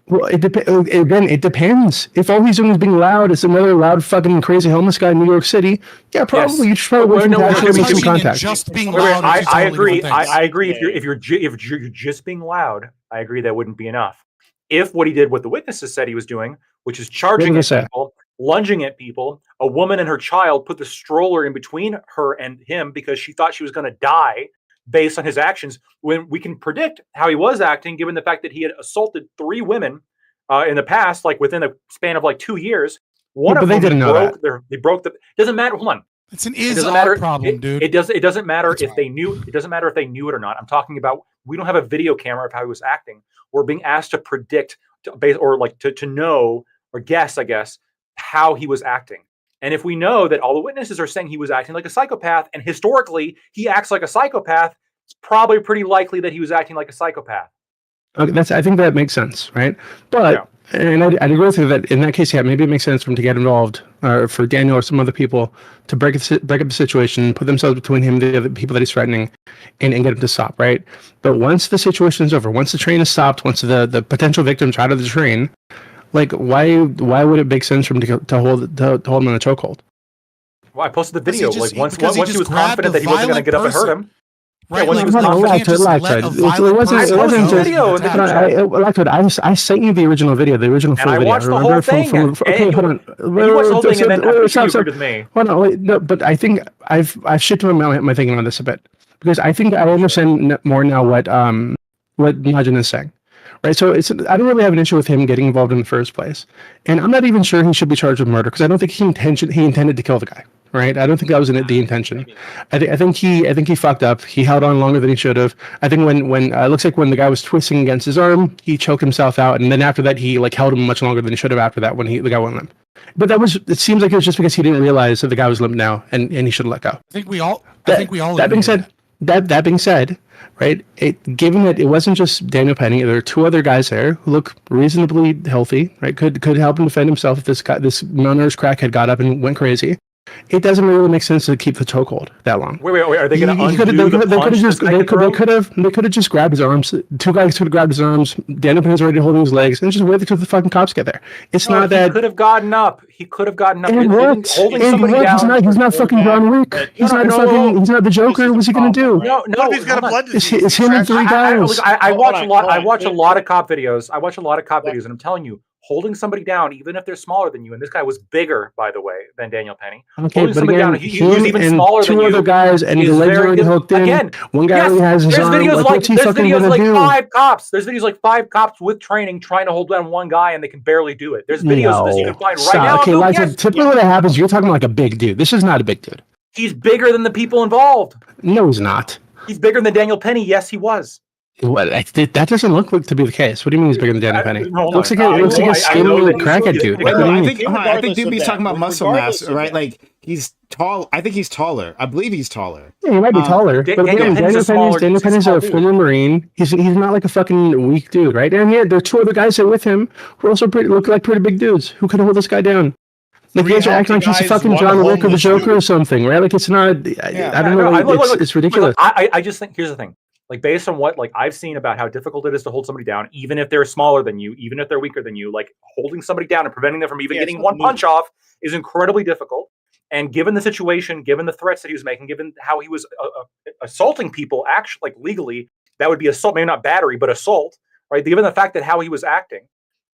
Well, it depends. If all he's doing is being loud, it's another loud fucking crazy homeless guy in New York City, yeah, probably. Yes. You should probably wait to actually make some contact. Just being loud. I agree. I agree. If you're just being loud, I agree that wouldn't be enough. If what he did, what the witnesses said he was doing, which is charging people... lunging at people. A woman and her child put the stroller in between her and him because she thought she was going to die based on his actions. When we can predict how he was acting, given the fact that he had assaulted 3 women in the past, like within a span of like 2 years. One of them they broke the. Doesn't matter. Hold on. It's an is-ought problem, dude. It doesn't matter if they knew. It doesn't matter if they knew it or not. I'm talking about. We don't have a video camera of how he was acting. We're being asked to predict, to know or guess, I guess, how he was acting. And if we know that all the witnesses are saying he was acting like a psychopath, and historically he acts like a psychopath, it's probably pretty likely that he was acting like a psychopath. Okay, I think that makes sense, right? But and I'd agree with you that in that case, yeah, maybe it makes sense for him to get involved, or for Daniel or some other people to break up the situation, put themselves between him and the other people that he's threatening, and get him to stop, right? But once the situation is over, once the train is stopped, once the potential victims are out of the train, like why would it make sense for him to hold him in a chokehold? Well, I posted the video. Once he was confident that he wasn't going to get up and hurt him. Right, yeah, I sent you the original video, the original full video. I watched the whole thing. Hold on. You watched the whole thing, and then you agreed with me. Hold on, wait, no, but I think I've shifted my thinking on this a bit, because I think I understand more now what Najin is saying. Right, so I don't really have an issue with him getting involved in the first place, and I'm not even sure he should be charged with murder because I don't think he intended to kill the guy. Right, I don't think that was the intention. I think he fucked up. He held on longer than he should have. I think when it looks like when the guy was twisting against his arm, he choked himself out, and then after that he held him much longer than he should have. After that, when the guy went limp, but it seems like it was just because he didn't realize that the guy was limp now, and he should have let go. I think we all. That being said, right? Given that it wasn't just Daniel Penny, there are 2 other guys there who look reasonably healthy, right? Could help him defend himself if this malnourished crackhead got up and went crazy. It doesn't really make sense to keep the chokehold that long. Wait, are they going to undo the punch? They could have just grabbed his arms. 2 guys could have grabbed his arms. Daniel Penny's already holding his legs, and just waited until the fucking cops get there. It's not that he could have gotten up. He could have gotten up. And worked. Holding somebody down. He's not fucking John Wick. He's not the Joker. What's he going to do? No. He's got a blood disease. It's him and 3 guys. I watch a lot of cop videos. And I'm telling you, holding somebody down, even if they're smaller than you, and this guy was bigger, by the way, than Daniel Penny. Okay, but again, he was even smaller than you. 2 other guys, and the legs already hooked in. Again, one guy already has his arm. What's he fucking gonna do? 5 cops. There's videos like 5 cops with training trying to hold down one guy, and they can barely do it. There's videos of this you can find right now. Okay, typically what happens, you're talking like a big dude. This is not a big dude. He's bigger than the people involved. No, he's not. He's bigger than Daniel Penny. Yes, he was. What? That doesn't look like to be the case. What do you mean he's bigger than Daniel Penny? It looks like a skinny crackhead dude. I think DB's talking about muscle mass, right? Like he's tall. I think he's taller. I believe he's taller. Yeah, he might be taller. But Daniel Penny's a former Marine. He's not like a fucking weak dude, right? And yeah, there are 2 other guys there with him who also look like pretty big dudes who could hold this guy down. Like you guys are acting like he's a fucking John Wick or the Joker or something, right? Like it's not. I don't know. It's ridiculous. I just think here's the thing. Like based on what I've seen about how difficult it is to hold somebody down, even if they're smaller than you, even if they're weaker than you, like holding somebody down and preventing them from even getting one punch off is incredibly difficult. And given the situation, given the threats that he was making, given how he was assaulting people, actually legally, that would be assault, maybe not battery, but assault, right? Given the fact that how he was acting,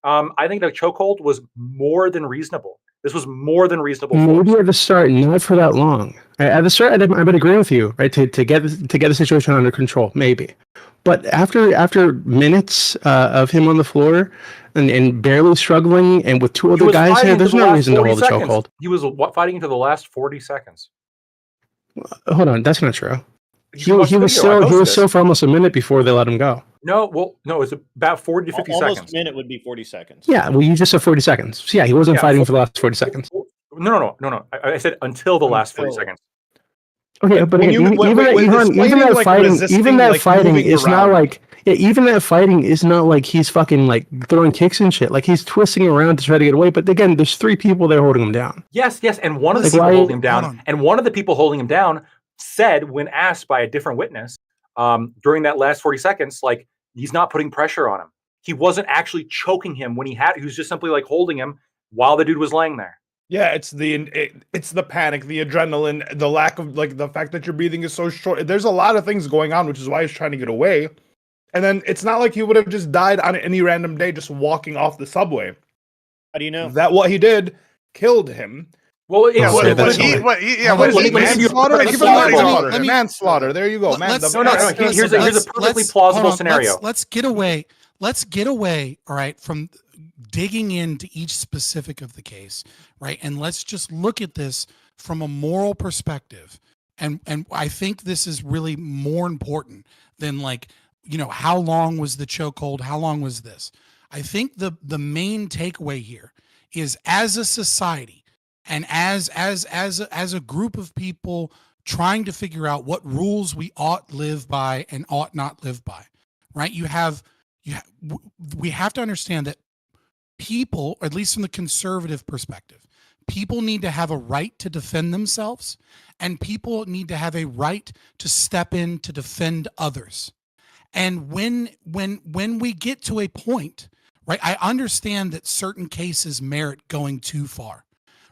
I think the chokehold was more than reasonable. This was more than reasonable. Maybe at the start, not for that long. At the start, I would agree with you, right? To get the situation under control, maybe. But after minutes of him on the floor and barely struggling, and with 2 other guys here, there's no reason to hold the chokehold. He was fighting into the last 40 seconds. Hold on, that's not true. He was still for almost a minute before they let him go. No, it was about 40 to 50 seconds. Almost a minute would be 40 seconds. Yeah, well, you just said 40 seconds. So yeah, he wasn't fighting for the last 40 seconds. No. I said until the last 40 seconds. Okay, but even that fighting is not like even that fighting is not like he's fucking like throwing kicks and shit. Like he's twisting around to try to get away. But again, there's 3 people there holding him down. Yes, and one of the people holding him down, and one of the people holding him down said, when asked by a different witness, during that last 40 seconds, like he's not putting pressure on him. He wasn't actually choking him when he was just simply like holding him while the dude was laying there. Yeah, it's the panic, the adrenaline, the lack of the fact that your breathing is so short. There's a lot of things going on, which is why he's trying to get away. And then it's not like he would have just died on any random day just walking off the subway. How do you know that what he did? killed him. Well, Yeah, what what is he? Manslaughter. There you go. Here's a perfectly plausible scenario. Let's get away. All right, from digging into each specific of the case, right, and let's just look at this from a moral perspective. And I think this is really more important than like, you know, how long was the chokehold? How long was this? I think the main takeaway here is, as a society and as a group of people trying to figure out what rules we ought live by and ought not live by, right? We have to understand that people, at least from the conservative perspective, people need to have a right to defend themselves, and people need to have a right to step in to defend others. And when we get to a point, right, I understand that certain cases merit going too far,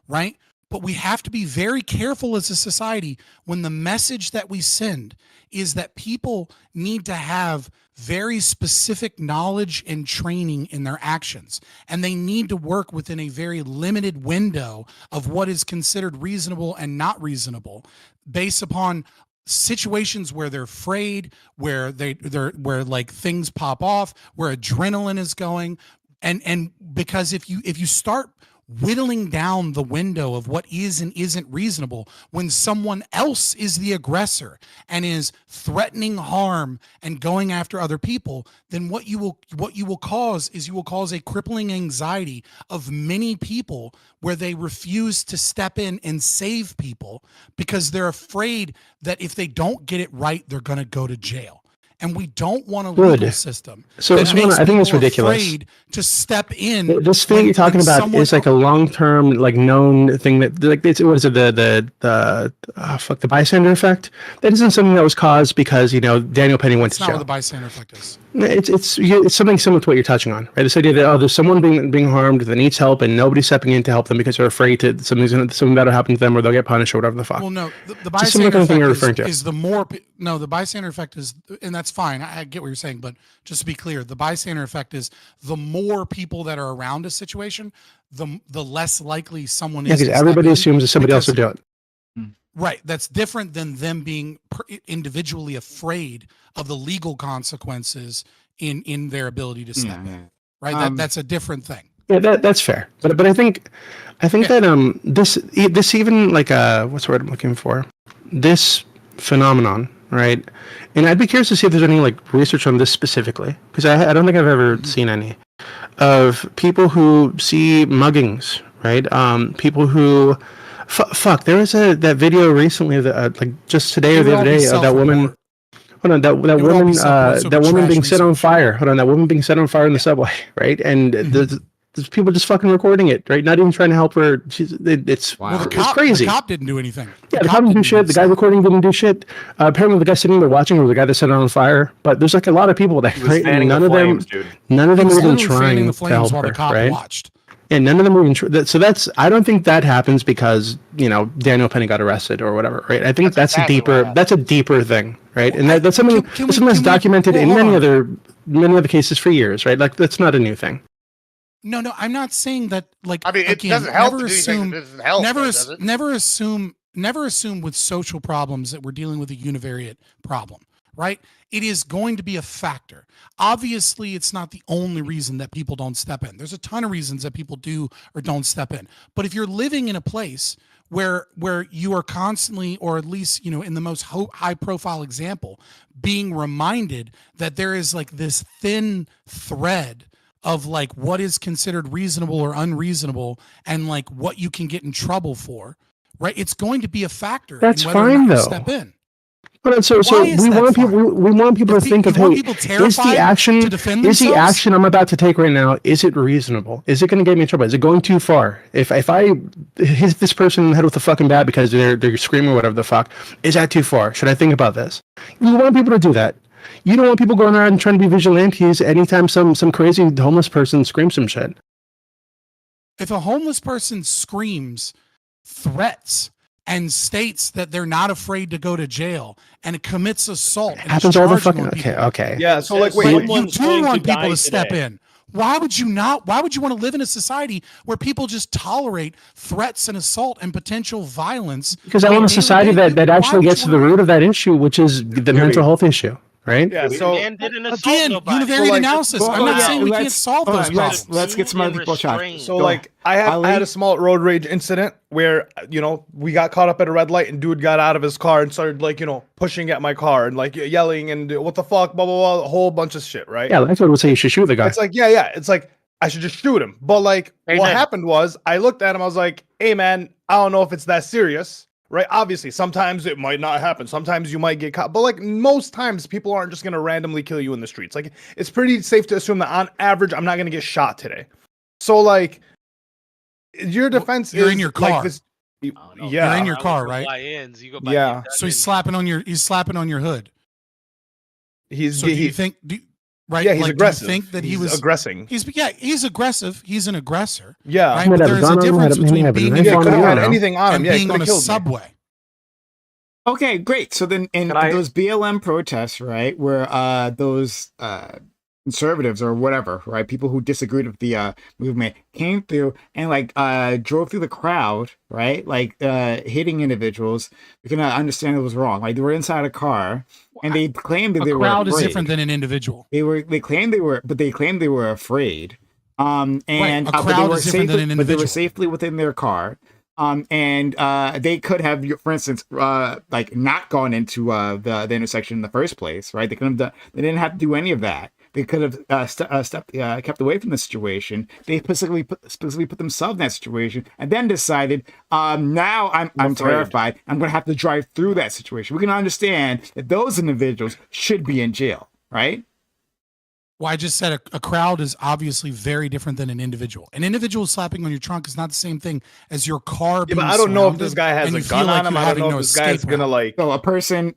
right? But we have to be very careful as a society when the message that we send is that people need to have very specific knowledge and training in their actions. And they need to work within a very limited window of what is considered reasonable and not reasonable, based upon situations where they're afraid, where where like things pop off, where adrenaline is going. And because if you start whittling down the window of what is and isn't reasonable when someone else is the aggressor and is threatening harm and going after other people, then what you will cause a crippling anxiety of many people, where they refuse to step in and save people because they're afraid that if they don't get it right, they're going to go to jail. And we don't want a legal system. So I think it's ridiculous. Afraid to step in. This thing you're talking about is like a long-term, like known thing that, like, it's, what is it, the bystander effect? That isn't something that was caused because, you know, Daniel Penny went to jail. That's not what the bystander effect is. It's something similar to what you're touching on, right? This idea that, oh, there's someone being harmed that needs help and nobody's stepping in to help them because they're afraid that something bad will happen to them or they'll get punished or whatever the fuck. Well, no, the bystander effect is the more. No, the bystander effect is, and that's fine. I get what you're saying, but just to be clear, the bystander effect is the more people that are around a situation, the less likely someone is. Yeah, because everybody assumes that somebody else will do it. Right. That's different than them being individually afraid of the legal consequences in their ability to step in. Right. That's a different thing. Yeah, that's fair. But I think that this even, like, what's the word I'm looking for? This phenomenon, right? And I'd be curious to see if there's any, like, research on this specifically, because I don't think I've ever seen any of people who see muggings, right? People who fuck. There was that video recently that like just today or the other day of that woman. Hold on, that woman being set on fire. Hold on, that woman being set on fire in the subway, right? And there's people just fucking recording it, right? Not even trying to help her. It's crazy. The cop didn't do anything. Yeah, the cop didn't do shit. The guy recording didn't do shit. Apparently, the guy sitting there watching was the guy that set it on fire. But there's like a lot of people that, right? None of them were even trying to help her, right? Watched. And none of them were even so that's, I don't think that happens because, you know, Daniel Penny got arrested or whatever, right? I think that's a deeper thing, right? And that's something that's documented in many other cases for years, right? Like, that's not a new thing. No, I'm not saying that. Like, I mean, it doesn't help. Never assume with social problems that we're dealing with a univariate problem, right? It is going to be a factor. Obviously, it's not the only reason that people don't step in. There's a ton of reasons that people do or don't step in. But if you're living in a place where you are constantly, or at least, you know, in the most high profile example, being reminded that there is like this thin thread of like what is considered reasonable or unreasonable and like what you can get in trouble for, right? It's going to be a factor. That's in whether fine, or not you though. Step in. But so we want people to think of, hey, is the action I'm about to take right now, is it reasonable? Is it going to get me in trouble? Is it going too far? If I hit this person in the head with a fucking bat because they're screaming or whatever the fuck, is that too far? Should I think about this? We want people to do that. You don't want people going around and trying to be vigilantes anytime some crazy homeless person screams some shit. If a homeless person screams threats and states that they're not afraid to go to jail and commits assault, it happens all the fucking okay. Yeah, so like, wait, you do want people to step in. Why would you not? Why would you want to live in a society where people just tolerate threats and assault and potential violence? Because I want a society that actually gets to the root of that issue, which is the mental health issue, right? Yeah. So again, univariate analysis. I'm not saying we can't solve those problems. Let's get some other people shot. So like I had a small road rage incident where we got caught up at a red light and dude got out of his car and started like pushing at my car and like yelling and what the fuck, blah blah blah, a whole bunch of shit, right? Yeah, that's what would say you should shoot the guy. It's like it's like I should just shoot him. But like what happened was I looked at him, I was like, hey man, I don't know if it's that serious. Right? Obviously, sometimes it might not happen. Sometimes you might get caught. But like most times, people aren't just going to randomly kill you in the streets. Like it's pretty safe to assume that on average, I'm not going to get shot today. So like your defense you're is in your car. Like this, yeah, you're in your car, right? Yeah. So he's slapping on your hood. Do you think? Right? Yeah, he's aggressive. Do you think that he's aggressing. He's aggressive. He's an aggressor. Yeah, right? But there's a difference between being in your car anything on him. and being on a subway. Okay, great. So then, in those BLM protests, right, where those conservatives or whatever, right, people who disagreed with the movement came through and like drove through the crowd, right, like hitting individuals, we can understand it was wrong. Like they were inside a car. And they claimed that they were afraid. A crowd is different than an individual. They claimed they were afraid. And a crowd is different than an individual. But they were safely within their car. And they could have, for instance, like not gone into the intersection in the first place, right? They didn't have to do any of that. They could have kept away from the situation. They specifically put themselves in that situation, and then decided, now I'm terrified. I'm going to have to drive through that situation. We can understand that those individuals should be in jail, right? Well, I just said a crowd is obviously very different than an individual. An individual slapping on your trunk is not the same thing as your car being but I don't know if this guy has a gun on him. I don't know if this guy is going to like... So a person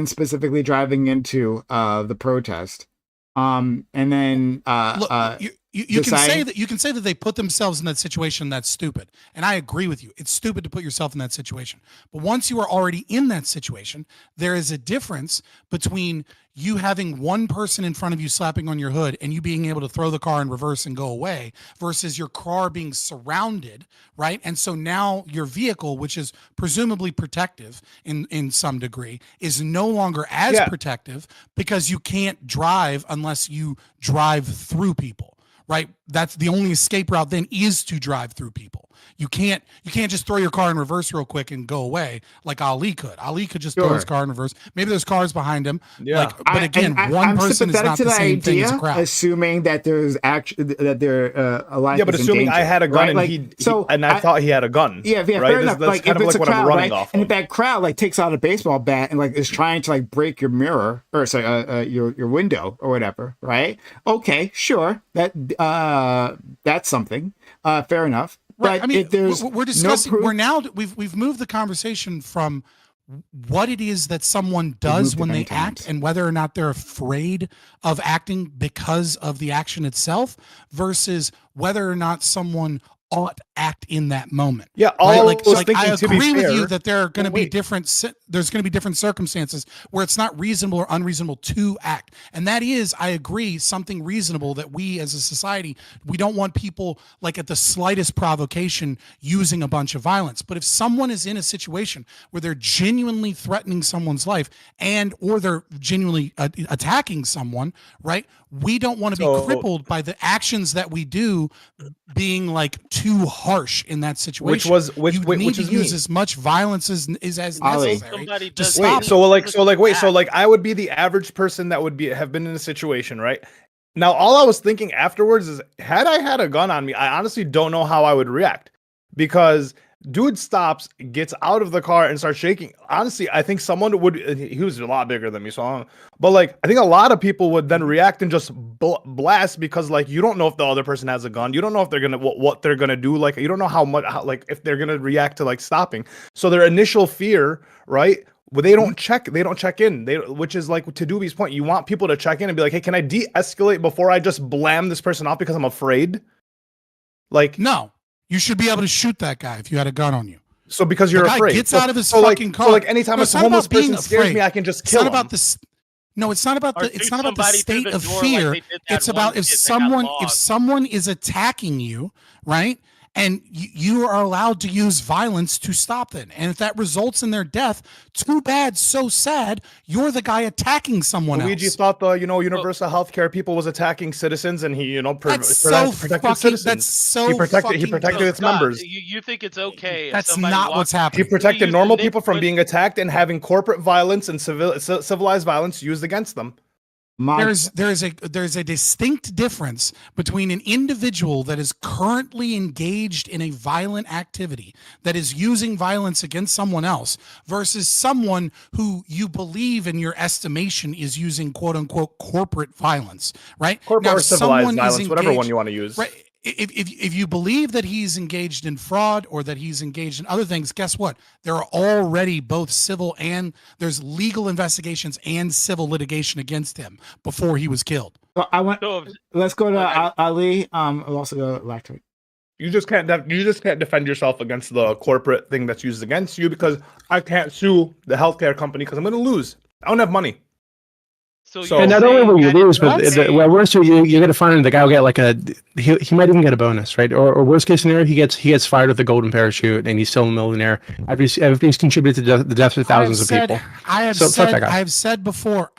specifically driving into the protest. And then look, you can say that they put themselves in that situation. That's stupid, and I agree with you. It's stupid to put yourself in that situation. But once you are already in that situation, there is a difference between you having one person in front of you slapping on your hood and you being able to throw the car in reverse and go away versus your car being surrounded, right? And so now your vehicle, which is presumably protective in some degree, is no longer as protective because you can't drive unless you drive through people, right? That's the only escape route then is to drive through people. You can't just throw your car in reverse real quick and go away like Ali could. Ali could just throw his car in reverse. Maybe there's cars behind him. Yeah. But again, one person is not the same thing as a crowd. Assuming that there's they're alive. Yeah, but assuming I had a gun right? and I thought he had a gun. Yeah, right? fair enough. That's kind of like what I'm running off. And if that crowd like takes out a baseball bat and like is trying to like break your mirror or sorry, your window or whatever, right? Okay, sure. That's something. Fair enough. Right. But I mean, we're discussing. No we've moved the conversation from what it is that someone does when they act and whether or not they're afraid of acting because of the action itself versus whether or not someone ought act in that moment. Yeah, right? I agree with you that there are going to be there's going to be different circumstances where it's not reasonable or unreasonable to act. And that is, I agree, something reasonable that we as a society, we don't want people like at the slightest provocation using a bunch of violence. But if someone is in a situation where they're genuinely threatening someone's life and or they're genuinely attacking someone, right? We don't want to be crippled by the actions that we do being like too harsh in that situation. Which need to use as much violence as necessary to stop. So I would be the average person that would have been in a situation, right? Now, all I was thinking afterwards is, had I had a gun on me, I honestly don't know how I would react because dude stops, gets out of the car and starts shaking. Honestly, I think someone would, he was a lot bigger than me, but like, I think a lot of people would then react and just blast because like, you don't know if the other person has a gun. You don't know if they're going to, what they're going to do. Like, you don't know like if they're going to react to like stopping. So their initial fear, right? Well, they don't check in, which is like to Doobie's point. You want people to check in and be like, hey, can I de-escalate before I just blam this person off because I'm afraid? Like, no. You should be able to shoot that guy if you had a gun on you. So because you're afraid. Gets out of his fucking car. So like anytime a homeless person scares me, I can just kill him. No, it's not about the. It's not about the state of fear. Like it's about if someone is attacking you, right? And you are allowed to use violence to stop them. And if that results in their death, too bad, so sad. You're the guy attacking someone Luigi else. thought the universal healthcare people was attacking citizens, and he protected citizens. That's so he protected its members. You think it's okay? That's not what's happening. He protected normal people from being attacked and having corporate violence and civilized violence used against them. There's a distinct difference between an individual that is currently engaged in a violent activity that is using violence against someone else versus someone who you believe in your estimation is using quote unquote corporate violence, right? Corporate or civilized violence, whatever one you want to use. Right. If you believe that he's engaged in fraud or that he's engaged in other things, guess what? There are already both civil and there's legal investigations and civil litigation against him before he was killed. So let's go to Ali. We'll also go to Lactate. You just can't defend yourself against the corporate thing that's used against you because I can't sue the healthcare company because I'm going to lose. I don't have money. So and not only will you lose, but worst you're going to find the guy will get like he might even get a bonus, right? Or worst case scenario, he gets fired with a golden parachute and he's still a millionaire. Everything's contributed to the deaths of thousands of people. I've said before,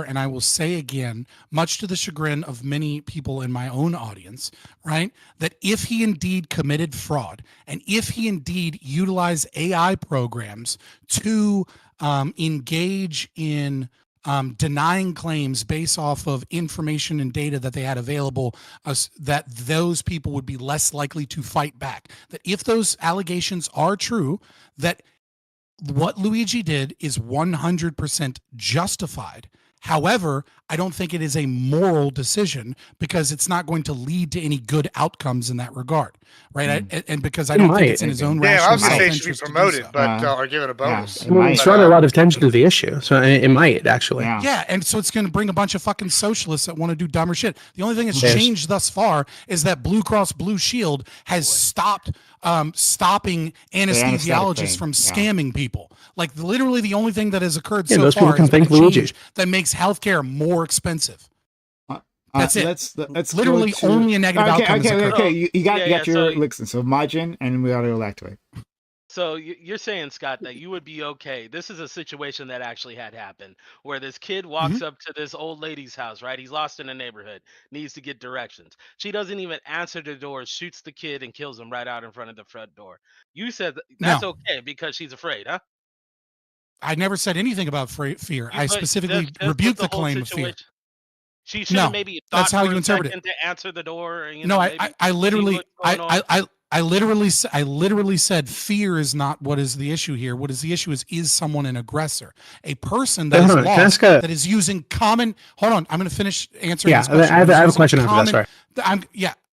and I will say again, much to the chagrin of many people in my own audience, right? That if he indeed committed fraud and if he indeed utilized AI programs to engage in denying claims based off of information and data that they had available, that those people would be less likely to fight back. That if those allegations are true, that what Luigi did is 100% justified. However, I don't think it is a moral decision because it's not going to lead to any good outcomes in that regard, right? And because I don't think it's in his own rational I was going to say it should be self-interest promoted, but or give it a bonus. It's drawing a lot of attention to the issue, so it might actually. Yeah, and so it's going to bring a bunch of fucking socialists that want to do dumber shit. The only thing that's changed thus far is that Blue Cross Blue Shield has stopped stopping anesthesiologists from scamming people. Like literally the only thing that has occurred so far is a change that makes healthcare more expensive. That's it. Let's literally only a negative outcome. Okay. You got your listen. So Majin, and we got to go back to it. So you're saying, Scott, that you would be okay. This is a situation that actually had happened where this kid walks up to this old lady's house, right? He's lost in the neighborhood, needs to get directions. She doesn't even answer the door, shoots the kid and kills him right out in front of the front door. You said that's okay because she's afraid, huh? I never said anything about fear. I specifically rebuked the claim of fear. She should have maybe thought that's how you interpret it. To answer the door. I literally said fear is not what is the issue here. What is the issue is someone an aggressor, a person that is lost, that is using common. Hold on, I'm going to finish answering. Yeah, this question. I have a question after that. Sorry.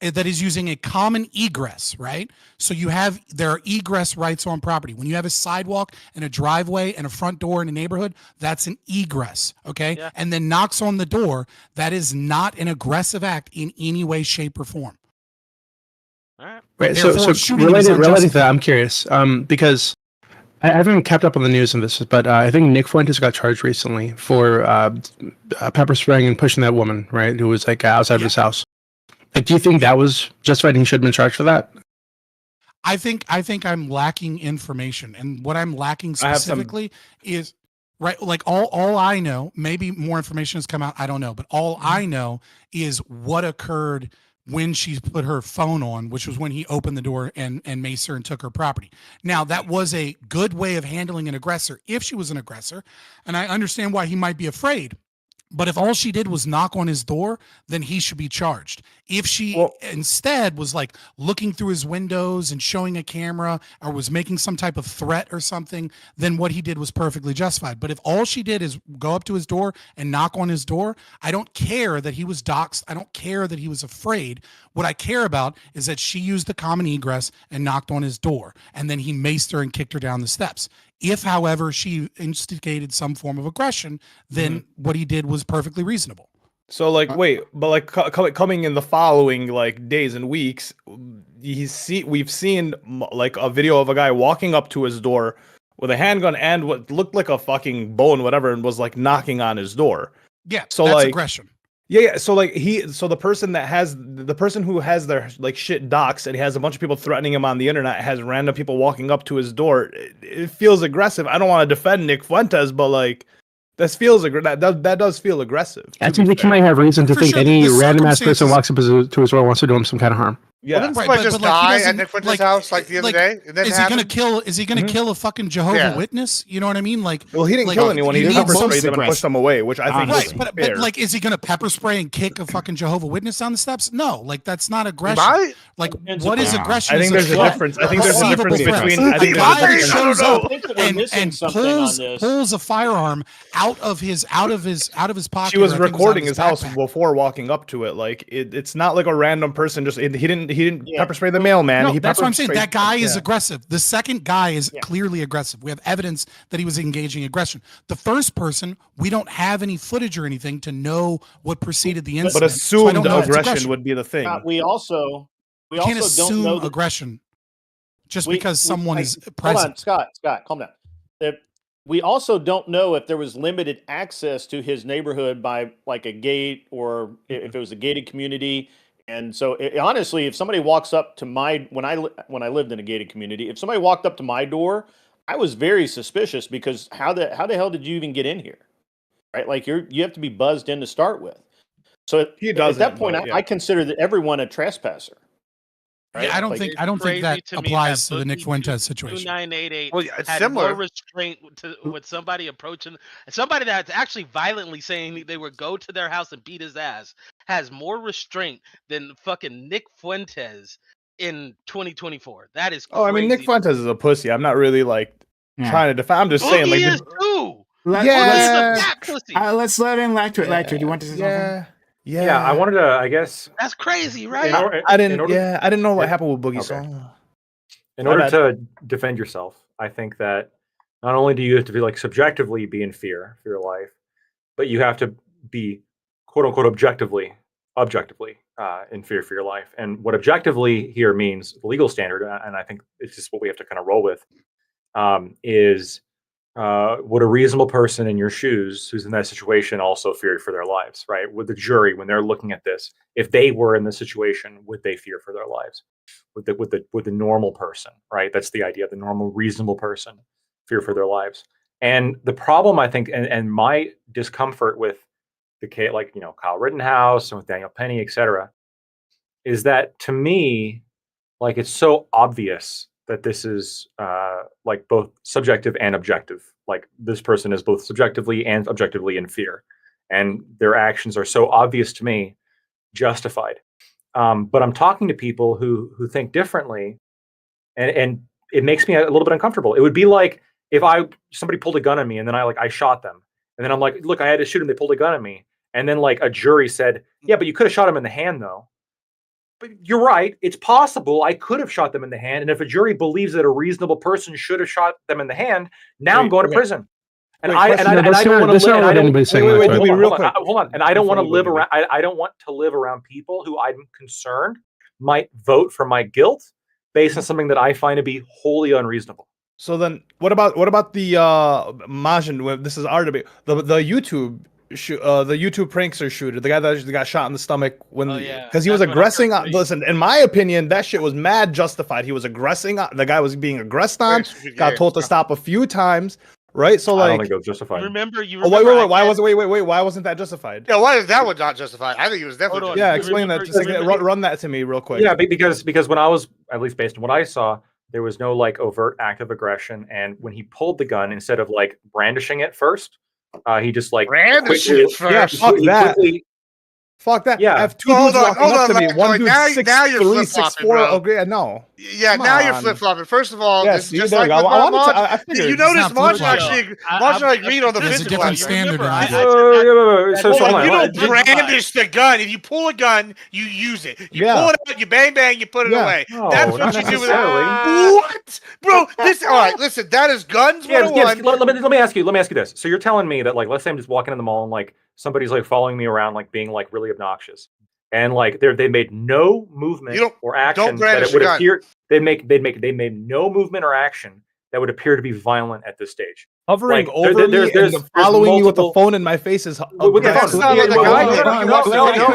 That is using a common egress, right? So there are egress rights on property. When you have a sidewalk and a driveway and a front door in a neighborhood, that's an egress, okay? Yeah. And then knocks on the door, that is not an aggressive act in any way, shape, or form. All right. Right. So related to that, I'm curious, because I haven't kept up on the news on this, but I think Nick Fuentes got charged recently for pepper spraying and pushing that woman, right, who was like outside of his house. Like, do you think that was justified and he should have been charged for that? I think I'm lacking information, and what I'm lacking specifically is right. Like all I know, maybe more information has come out. I don't know, but all I know is what occurred when she put her phone on, which was when he opened the door and maced her and took her property. Now, that was a good way of handling an aggressor if she was an aggressor, and I understand why he might be afraid. But if all she did was knock on his door, then he should be charged. If she instead was like looking through his windows and showing a camera or was making some type of threat or something, then what he did was perfectly justified. But if all she did is go up to his door and knock on his door, I don't care that he was doxxed. I don't care that he was afraid. What I care about is that she used the common egress and knocked on his door, and then he maced her and kicked her down the steps. If, however, she instigated some form of aggression, then what he did was perfectly reasonable. So, like, wait, but like coming in the following like days and weeks, we've seen like a video of a guy walking up to his door with a handgun and what looked like a fucking bow and whatever, and was like knocking on his door. Yeah, so that's like aggression. Yeah. So like the person who has their like shit doxed and he has a bunch of people threatening him on the internet, has random people walking up to his door. It feels aggressive. I don't want to defend Nick Fuentes, but like that does feel aggressive. I think he might have reason to think any random ass person walks up to his door wants to do him some kind of harm. Yeah, well, didn't somebody just die at Nick Fuentes' house like the other day? And then is he gonna kill? Is he gonna kill a fucking Jehovah Witness? You know what I mean? Like, well, he didn't kill anyone. He didn't pepper spray them and push them away, which I think is but like, is he gonna pepper spray and kick a fucking Jehovah Witness down the steps? No, like that's not aggression. Like, what is aggression? I think there's a difference. I think there's a difference between a guy that shows up and pulls a firearm out of his pocket. She was recording his house before walking up to it. Like it's not like a random person. Just he didn't pepper spray the mailman. No, that's what I'm saying. That guy is aggressive. The second guy is clearly aggressive. We have evidence that he was engaging aggression. The first person, we don't have any footage or anything to know what preceded the incident. But assumed aggression would be the thing. We also can't assume don't know aggression just because someone is present. Hold on, Scott, calm down. We also don't know if there was limited access to his neighborhood by like a gate, or if it was a gated community. And so, honestly, if somebody walks up to when I lived in a gated community, if somebody walked up to my door, I was very suspicious, because how the hell did you even get in here, right? Like you have to be buzzed in to start with. So at that point, I consider everyone a trespasser. Right? Yeah, I don't think that applies to the Nick Fuentes situation. 2988 well, it's had similar. More restraint with somebody approaching, somebody that's actually violently saying they would go to their house and beat his ass, has more restraint than fucking Nick Fuentes in 2024. That is crazy. I mean, Nick Fuentes is a pussy. I'm not really like trying to defend. I'm just saying, like, he is too. Let's let him lecture. Do you want to say something? Yeah, I wanted to. I guess that's crazy, right? I didn't know what happened with Boogie Song. In order to defend yourself, I think that not only do you have to be like subjectively be in fear for your life, but you have to be quote unquote objectively in fear for your life. And what objectively here means, the legal standard, and I think it's just what we have to kind of roll with, is would a reasonable person in your shoes who's in that situation also fear for their lives, right? Would the jury, when they're looking at this, if they were in the situation, would they fear for their lives? Would the normal person, right? That's the idea, the normal, reasonable person fear for their lives. And the problem, I think, and my discomfort with the case, like, Kyle Rittenhouse and with Daniel Penny, et cetera, is that to me, like, it's so obvious that this is like both subjective and objective. Like, this person is both subjectively and objectively in fear, and their actions are so obvious to me, justified. But I'm talking to people who think differently, and it makes me a little bit uncomfortable. It would be like if somebody pulled a gun on me and then I shot them, and then I'm like, look, I had to shoot him. They pulled a gun on me, and then like a jury said, yeah, but you could have shot him in the hand though. But you're right. It's possible I could have shot them in the hand. And if a jury believes that a reasonable person should have shot them in the hand, now I'm going to prison. And I don't want to live. Hold on. And I don't want to live around. I don't want to live around people who I'm concerned might vote for my guilt based on something that I find to be wholly unreasonable. So then, what about the Majin? This is our debate. The YouTube. The YouTube prankster shooter, the guy that got shot in the stomach because he was aggressing. Listen, in my opinion, that shit was mad justified. He was aggressing. The guy was being aggressed on. Got told to stop a few times, right? So like, I don't think it was justified. Remember? Wait. Why wasn't that justified? Yeah, why is that one not justified? I think it was definitely. Yeah, explain that. Just run that to me real quick. Yeah, because when I was, at least based on what I saw, there was no like overt act of aggression, and when he pulled the gun, instead of like brandishing it first. He just like quickly, fuck that. Yeah, I have two dudes walking up to me. One dude's 6'3", 6'4". Okay, no. Yeah, now you're flip flopping. First of all, yes, just like I you notice, Marsh actually agreed on the physical. There's a different standard. So you don't brandish the gun. If you pull a gun, you use it. You pull it out, you bang bang, you put it away. That's what you do with it. What, bro? All right. Listen, that is guns 101. Let me ask you this. So you're telling me that, like, let's say I'm just walking in the mall and like somebody's like following me around, like being like really obnoxious, and like they made no movement or action that it would appear they made no movement or action that would appear to be violent at this stage. Hovering Like, over me and following you with the phone in my face is with the phone.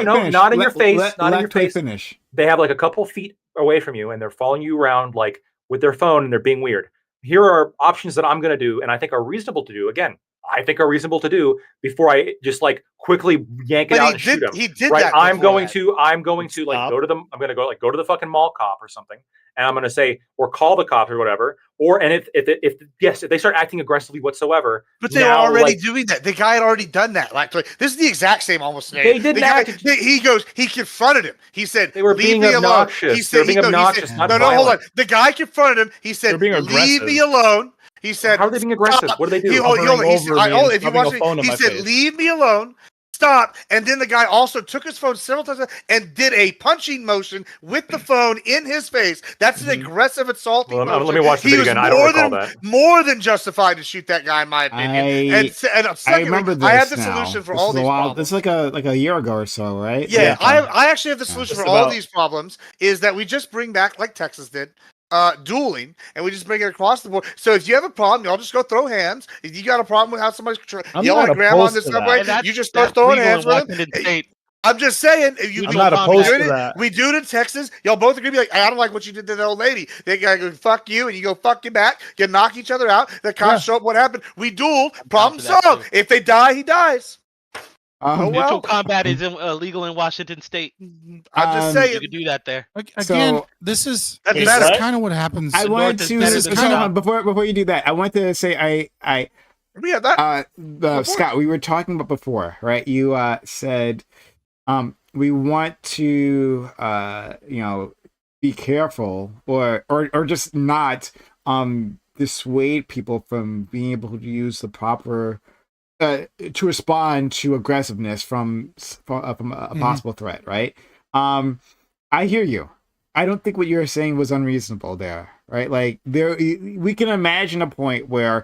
No, not in your face. Not in your face. Finish. They have like a couple feet away from you, and they're following you around like with their phone, and they're being weird. Here are options that I'm going to do, and I think are reasonable to do. Again, I think are reasonable to do before I just like quickly yank it out and shoot him. He did right? that. I'm going to like go to the. I'm going to go to the fucking mall cop or something, and I'm going to say or call the cops or whatever. Or and if they start acting aggressively whatsoever, but they were already doing that. The guy had already done that. Like this is the exact same almost scenario. They didn't act. He confronted him. He said, they were being obnoxious. He said, being obnoxious. No, hold on. The guy confronted him. He said, "Leave me alone." He said, "How are they being aggressive? What do they do?" If you watch it, he said, "Leave me alone." Stop. And then the guy also took his phone several times and did a punching motion with the phone in his face. That's an aggressive assaulting motion. Let me watch the video again. I don't recall that. More than justified to shoot that guy, in my opinion. I remember this. I have the solution for all these problems. This is like a year ago or so, right? Yeah, I actually have the solution for all these problems is that we just bring back, like Texas did, dueling, and we just bring it across the board. So if you have a problem, y'all just go throw hands. If you got a problem with how somebody's yelling at grandma on the subway, you just start throwing hands with them. I'm just saying, if you I'm not opposed to that. We do it in Texas. Y'all both agree. Be like, I don't like what you did to the old lady. They gotta go fuck you, and you go fuck you back. You knock each other out. The cops show up. What happened? We duel. Problem solved. If they die, he dies. Mutual combat is illegal in Washington State. I'm just saying you can do that there. Again, this is kind of what happens. I wanted to before you do that. I wanted to say Scott, we were talking about before, right? You said we want to be careful or just not dissuade people from being able to use the proper to respond to aggressiveness from a possible threat, right? I hear you. I don't think what you were saying was unreasonable there, right? Like we can imagine a point where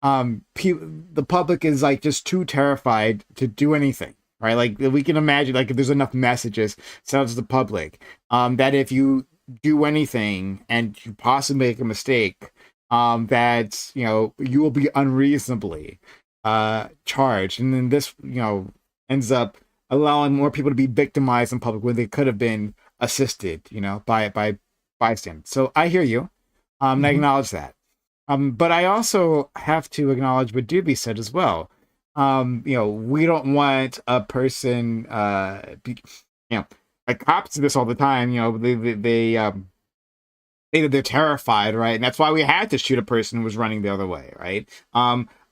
the public is like just too terrified to do anything, right? Like we can imagine like if there's enough messages sent to the public that if you do anything and you possibly make a mistake, that you will be unreasonably charged, and then this ends up allowing more people to be victimized in public when they could have been assisted by bystanders. So I hear you. I acknowledge that, but I also have to acknowledge what Doobie said as well. We don't want a person like cops do this all the time. They're terrified, right? And that's why we had to shoot a person who was running the other way, right?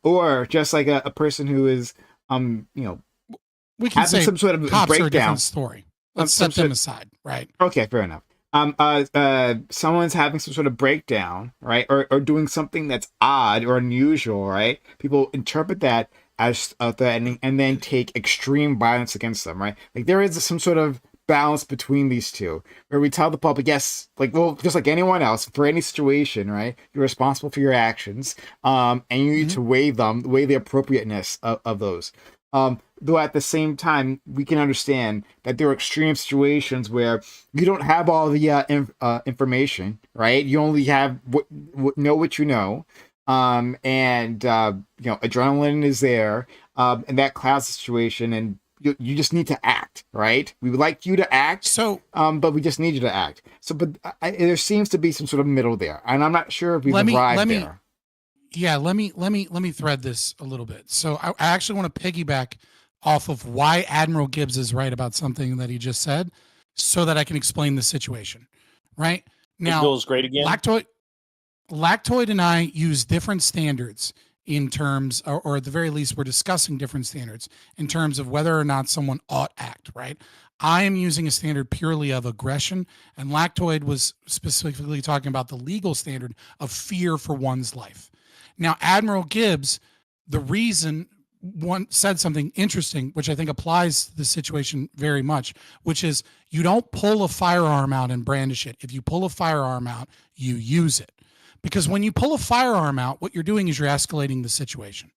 Or just like a person who is, we can say some sort of cops breakdown. Are a different story. Let's set them aside, right? Okay, fair enough. Someone's having some sort of breakdown, right? Or doing something that's odd or unusual, right? People interpret that as threatening and then take extreme violence against them, right? Like there is some sort of balance between these two where we tell the public, yes, just like anyone else, for any situation, right, you're responsible for your actions, and you need to weigh the appropriateness of those, though at the same time we can understand that there are extreme situations where you don't have all the information, right? You only have what you know, and adrenaline is there, and that clouds the situation, and you just need to act, right? We would like you to act, but we just need you to act. So, but there seems to be some sort of middle there, and I'm not sure if we've arrived there. Yeah, let me thread this a little bit. So, I actually want to piggyback off of why Admiral Gibbs is right about something that he just said, so that I can explain the situation. Right now, Bill's great again. Lactoid and I use different standards in terms, or at the very least, we're discussing different standards in terms of whether or not someone ought act, right? I am using a standard purely of aggression, and Lactoid was specifically talking about the legal standard of fear for one's life. Now, Admiral Gibbs, the reason one said something interesting, which I think applies to the situation very much, which is you don't pull a firearm out and brandish it. If you pull a firearm out, you use it. Because when you pull a firearm out, what you're doing is you're escalating the situation.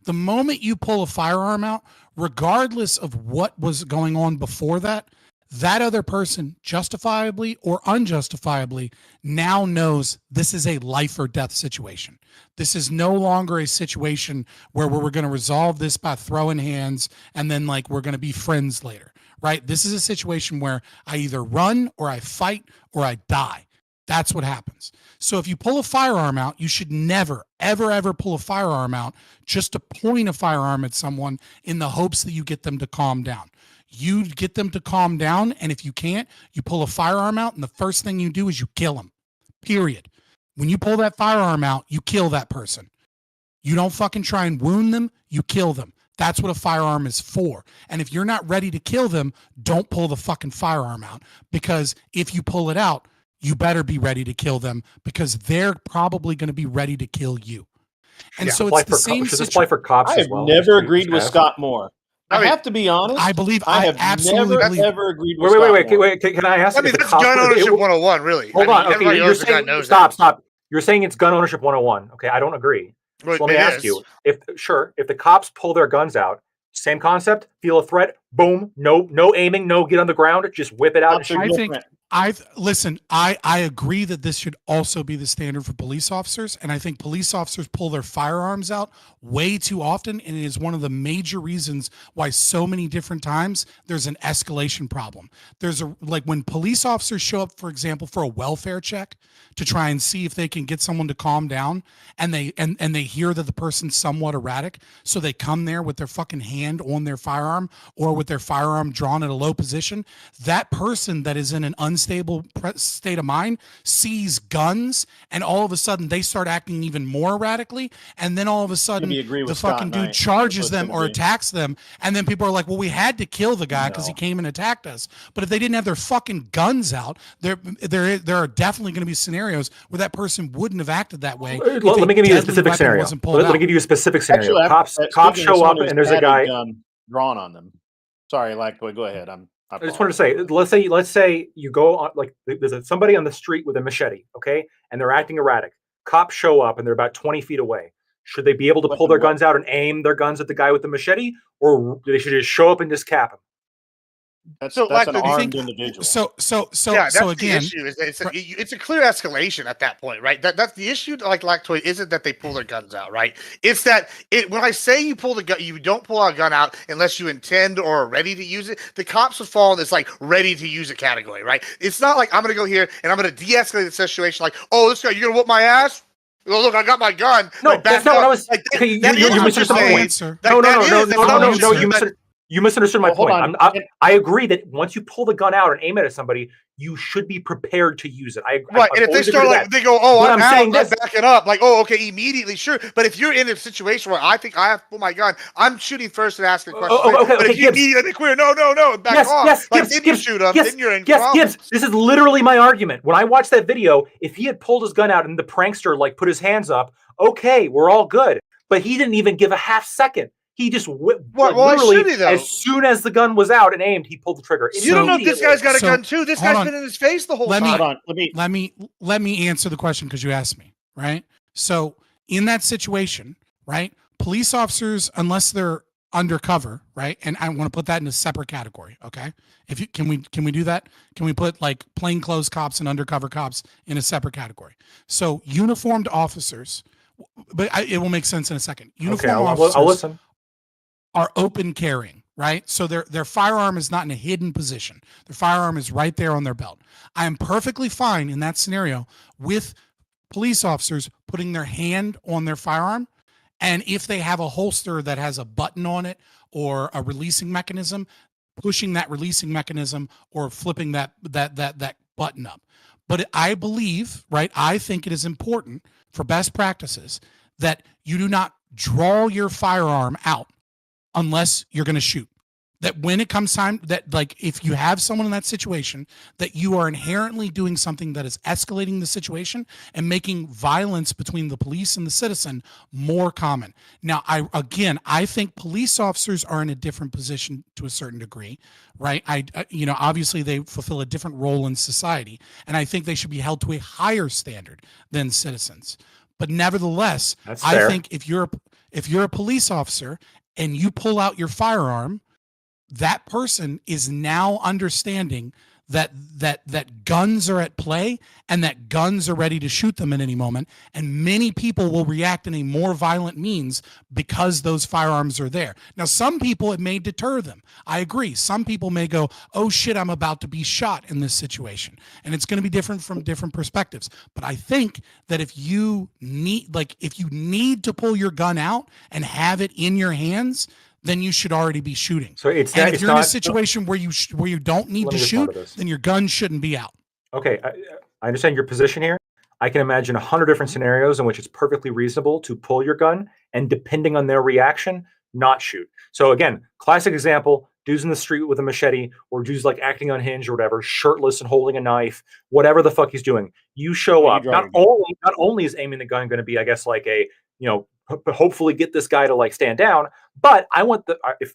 The moment you pull a firearm out, regardless of what was going on before that, that other person, justifiably or unjustifiably, now knows this is a life or death situation. This is no longer a situation where we're going to resolve this by throwing hands and then like we're going to be friends later, right? This is a situation where I either run or I fight or I die. That's what happens. So if you pull a firearm out, you should never, ever, ever pull a firearm out just to point a firearm at someone in the hopes that you get them to calm down. You get them to calm down, and if you can't, you pull a firearm out, and the first thing you do is you kill them, period. When you pull that firearm out, you kill that person. You don't fucking try and wound them, you kill them. That's what a firearm is for. And if you're not ready to kill them, don't pull the fucking firearm out, because if you pull it out, you better be ready to kill them, because they're probably going to be ready to kill you. And so it's the same situation. Should this apply for cops I as have well? never agreed with Scott Moore. I have to be honest. I believe I have absolutely never believe. ever agreed with Scott Moore. Wait. Can I ask? I mean, that's gun ownership 101, really. Hold on. Okay, everybody you're knows saying knows stop. You're saying it's gun ownership 101. Okay, I don't agree. Well, so let me ask you: if the cops pull their guns out, same concept, feel a threat, boom, no aiming, no get on the ground, just whip it out. And shoot. I agree that this should also be the standard for police officers, and I think police officers pull their firearms out way too often, and it is one of the major reasons why so many different times there's an escalation problem. There's when police officers show up, for example, for a welfare check to try and see if they can get someone to calm down, and they hear that the person's somewhat erratic, so they come there with their fucking hand on their firearm or with their firearm drawn at a low position. That person that is in an unstable state of mind sees guns, and all of a sudden they start acting even more erratically, and then all of a sudden the fucking dude charges them or attacks them, and then people are like, well, we had to kill the guy because he came and attacked us. But if they didn't have their fucking guns out, there are definitely going to be scenarios where that person wouldn't have acted that way. Let me give you a specific scenario. Let me give you a specific scenario. Actually, cops show up and there's a guy drawn on them. Sorry, go ahead. I just wanted to say, let's say you go on, like there's somebody on the street with a machete, okay, and they're acting erratic. Cops show up and they're about 20 feet away. Should they be able to pull their guns out and aim their guns at the guy with the machete, or they should just show up and just cap him? That's an armed individual. That's the issue. It's a clear escalation at that point, right? That's the issue. Like Lactoid isn't that they pull their guns out, right? It's that when I say you pull the gun, you don't pull a gun out unless you intend or are ready to use it. The cops would fall in this like ready to use it category, right? It's not like I'm going to go here and I'm going to de-escalate the situation. Like, oh, this guy, you're going to whoop my ass? Oh, look, I got my gun. No, that's not what I was. Okay, you misunderstood my point. You misunderstood my point. I agree that once you pull the gun out and aim it at somebody, you should be prepared to use it. Right, and if they start they go, oh, I'm saying this, back it up, like, oh, okay, immediately, sure. But if you're in a situation where I think I have to pull my gun, I'm shooting first and asking a question. But if you immediately queer, no, back off. Then you shoot them, then you're in problems. Gibbs, this is literally my argument. When I watched that video, if he had pulled his gun out and the prankster put his hands up, okay, we're all good. But he didn't even give a half second. He just literally, as soon as the gun was out and aimed, he pulled the trigger. You don't know if this guy's got a gun too. This guy's been in his face the whole time. Let me answer the question because you asked me, right? So in that situation, right, police officers, unless they're undercover, right, and I want to put that in a separate category, okay? Can we do that? Can we put like plainclothes cops and undercover cops in a separate category? So uniformed officers, but it will make sense in a second. Uniformed officers, I'll listen. Are open carrying, right? So their firearm is not in a hidden position. Their firearm is right there on their belt. I am perfectly fine in that scenario with police officers putting their hand on their firearm, and if they have a holster that has a button on it or a releasing mechanism, pushing that releasing mechanism or flipping that button up. But I believe, right, I think it is important for best practices that you do not draw your firearm out unless you're going to shoot. That when it comes time, that like if you have someone in that situation, that you are inherently doing something that is escalating the situation and making violence between the police and the citizen more common. Now, I think police officers are in a different position to a certain degree, right? Obviously they fulfill a different role in society, and I think they should be held to a higher standard than citizens. But nevertheless, I think if you're a police officer and you pull out your firearm, that person is now understanding that guns are at play and that guns are ready to shoot them at any moment, and many people will react in a more violent means because those firearms are there. Now, some people, it may deter them. I agree. Some people may go, oh shit, I'm about to be shot in this situation, and it's going to be different from different perspectives. But I think that if you need to pull your gun out and have it in your hands, then you should already be shooting. So if you're in a situation where you don't need to shoot, then your gun shouldn't be out. Okay, I understand your position here. I can imagine 100 different scenarios in which it's perfectly reasonable to pull your gun and, depending on their reaction, not shoot. So again, classic example: dudes in the street with a machete, or dudes like acting unhinged or whatever, shirtless and holding a knife, whatever the fuck he's doing. You show up. Not only is aiming the gun going to be, I guess, like a, hopefully get this guy to like stand down, but I want if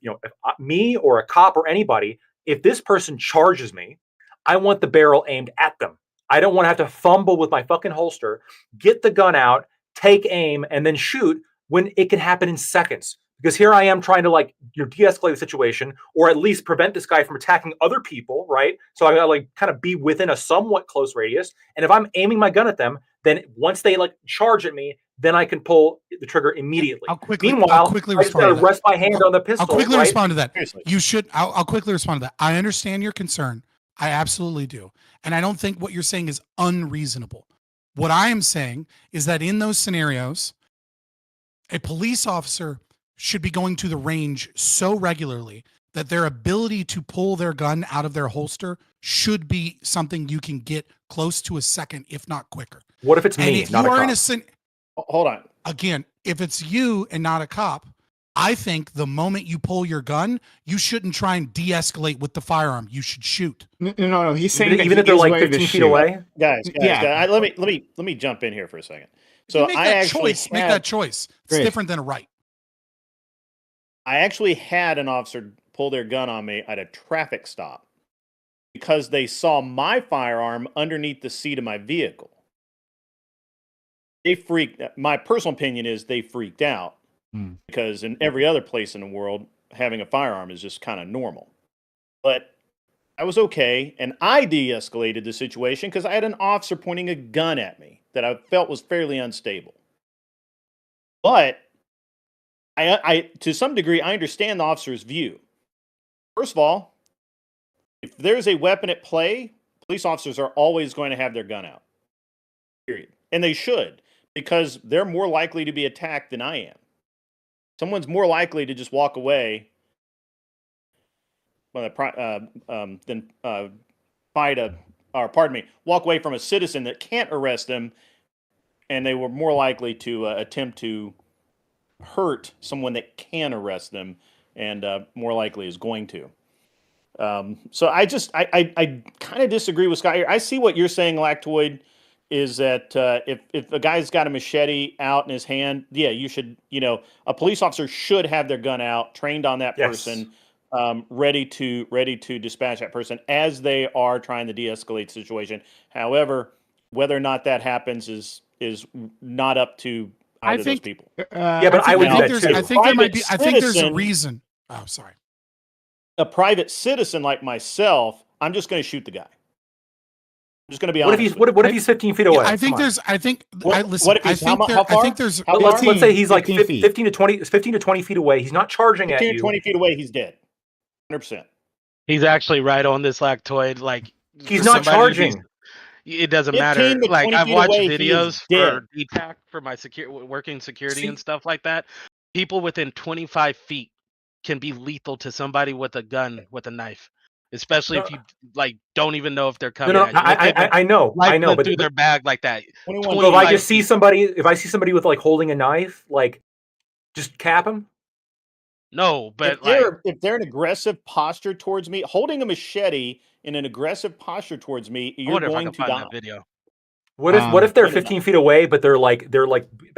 me or a cop or anybody, if this person charges me, I want the barrel aimed at them. I don't want to have to fumble with my fucking holster, get the gun out, take aim, and then shoot when it can happen in seconds. Because here I am trying to de-escalate the situation, or at least prevent this guy from attacking other people, right? So I gotta kind of be within a somewhat close radius. And if I'm aiming my gun at them, then once they charge at me, then I can pull the trigger immediately. Meanwhile, I'll quickly I just gotta rest my hand on the pistol. I'll quickly right? respond to that. I'll quickly respond to that. I understand your concern. I absolutely do. And I don't think what you're saying is unreasonable. What I am saying is that in those scenarios, a police officer should be going to the range so regularly that their ability to pull their gun out of their holster should be something you can get close to a second, if not quicker. What if it's me, not a cop? Hold on. Again, if it's you and not a cop, I think the moment you pull your gun, you shouldn't try and de-escalate with the firearm. You should shoot. No. He's saying even if they're like 15 feet away. Guys, let me jump in here for a second. So make that choice. It's different than a right. I actually had an officer pull their gun on me at a traffic stop because they saw my firearm underneath the seat of my vehicle. My personal opinion is they freaked out because in every other place in the world, having a firearm is just kind of normal. But I was okay, and I de-escalated the situation because I had an officer pointing a gun at me that I felt was fairly unstable. But I to some degree, I understand the officer's view. First of all, if there's a weapon at play, police officers are always going to have their gun out. Period. And they should, because they're more likely to be attacked than I am. Someone's more likely to just walk away than walk away from a citizen that can't arrest them, and they were more likely to attempt to hurt someone that can arrest them, and more likely is going to. So I kind of disagree with Scott here. I see what you're saying, Lactoid, is that if a guy's got a machete out in his hand, yeah, you should, a police officer should have their gun out, trained on that person, ready to dispatch that person as they are trying to de-escalate the situation. However, whether or not that happens is not up to either of those people. But I would do that too. I think there might be. I think there's a reason. Oh, sorry. A private citizen like myself, I'm just going to shoot the guy. I'm just going to be honest. What if he's 15 feet away? Yeah, I think there's. I think. Listen. I think there's. Let's say he's like 15 to 20 feet away. He's not charging at you. 15 to 20 feet away, he's dead. 100%. He's actually right on this, Lactoid. Like, he's not charging. It doesn't matter. Like, I've watched videos for DTAC for my working security and stuff like that. People within 25 feet can be lethal to somebody with a gun, with a knife, especially if you don't even know if they're coming. I know, but through their bag like that. So if I just see somebody, with holding a knife, just cap him. No, but if they're an aggressive posture towards me, holding a machete in an aggressive posture towards me, you're going to die. Video. What if they're 15 feet away, but they're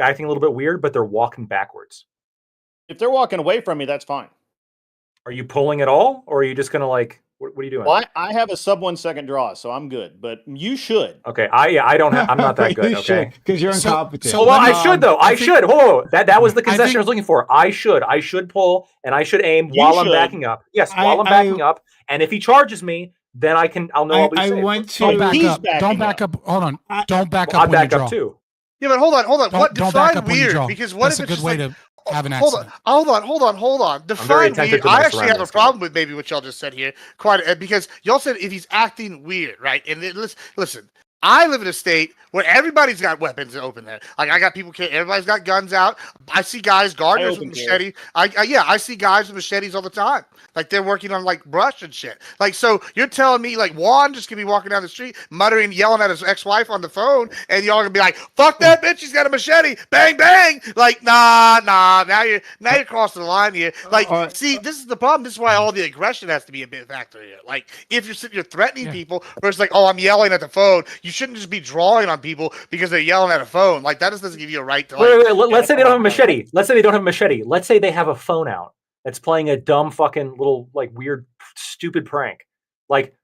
acting a little bit weird, but they're walking backwards? If they're walking away from me, that's fine. Are you pulling at all, or are you just gonna What are you doing? Well, I have a sub 1 second draw, so I'm good. But you should. Okay, I don't have. I'm not that good. Okay, because you're incompetent. Well, I should though. I should. Whoa, that was the concession I was looking for. I should pull and I should aim while I'm backing up. Yes, while I'm backing up. And if he charges me, then I'll know I'll be safe. Want to don't back up. Don't back up. Hold on. Don't back up. I back up too. Yeah, but hold on. What don't back define up when you weird? draw. Because what That's if a it's good way like, to have an hold accident? on. Define weird. I actually have a problem with maybe what y'all just said here, because y'all said if he's acting weird, right? And listen, I live in a state where everybody's got weapons open there. Like I got people, everybody's got guns out. I see guys, gardeners with machetes. I see guys with machetes all the time. Like they're working on like brush and shit. Like, so you're telling me like Juan just gonna be walking down the street muttering, yelling at his ex-wife on the phone, and y'all gonna be like, "Fuck that bitch, she's got a machete, bang bang!" Like, nah. Now you're crossing the line here. Like, see, this is the problem. This is why all the aggression has to be a big factor here. Like, if you're threatening people versus like, "Oh, I'm yelling at the phone," you shouldn't just be drawing on people because they're yelling at a phone. Like that just doesn't give you a right to. Like, wait. Let's say they don't have a machete. Let's say they don't have a machete. Let's say they have a phone out that's playing a dumb fucking little like weird stupid prank. Like,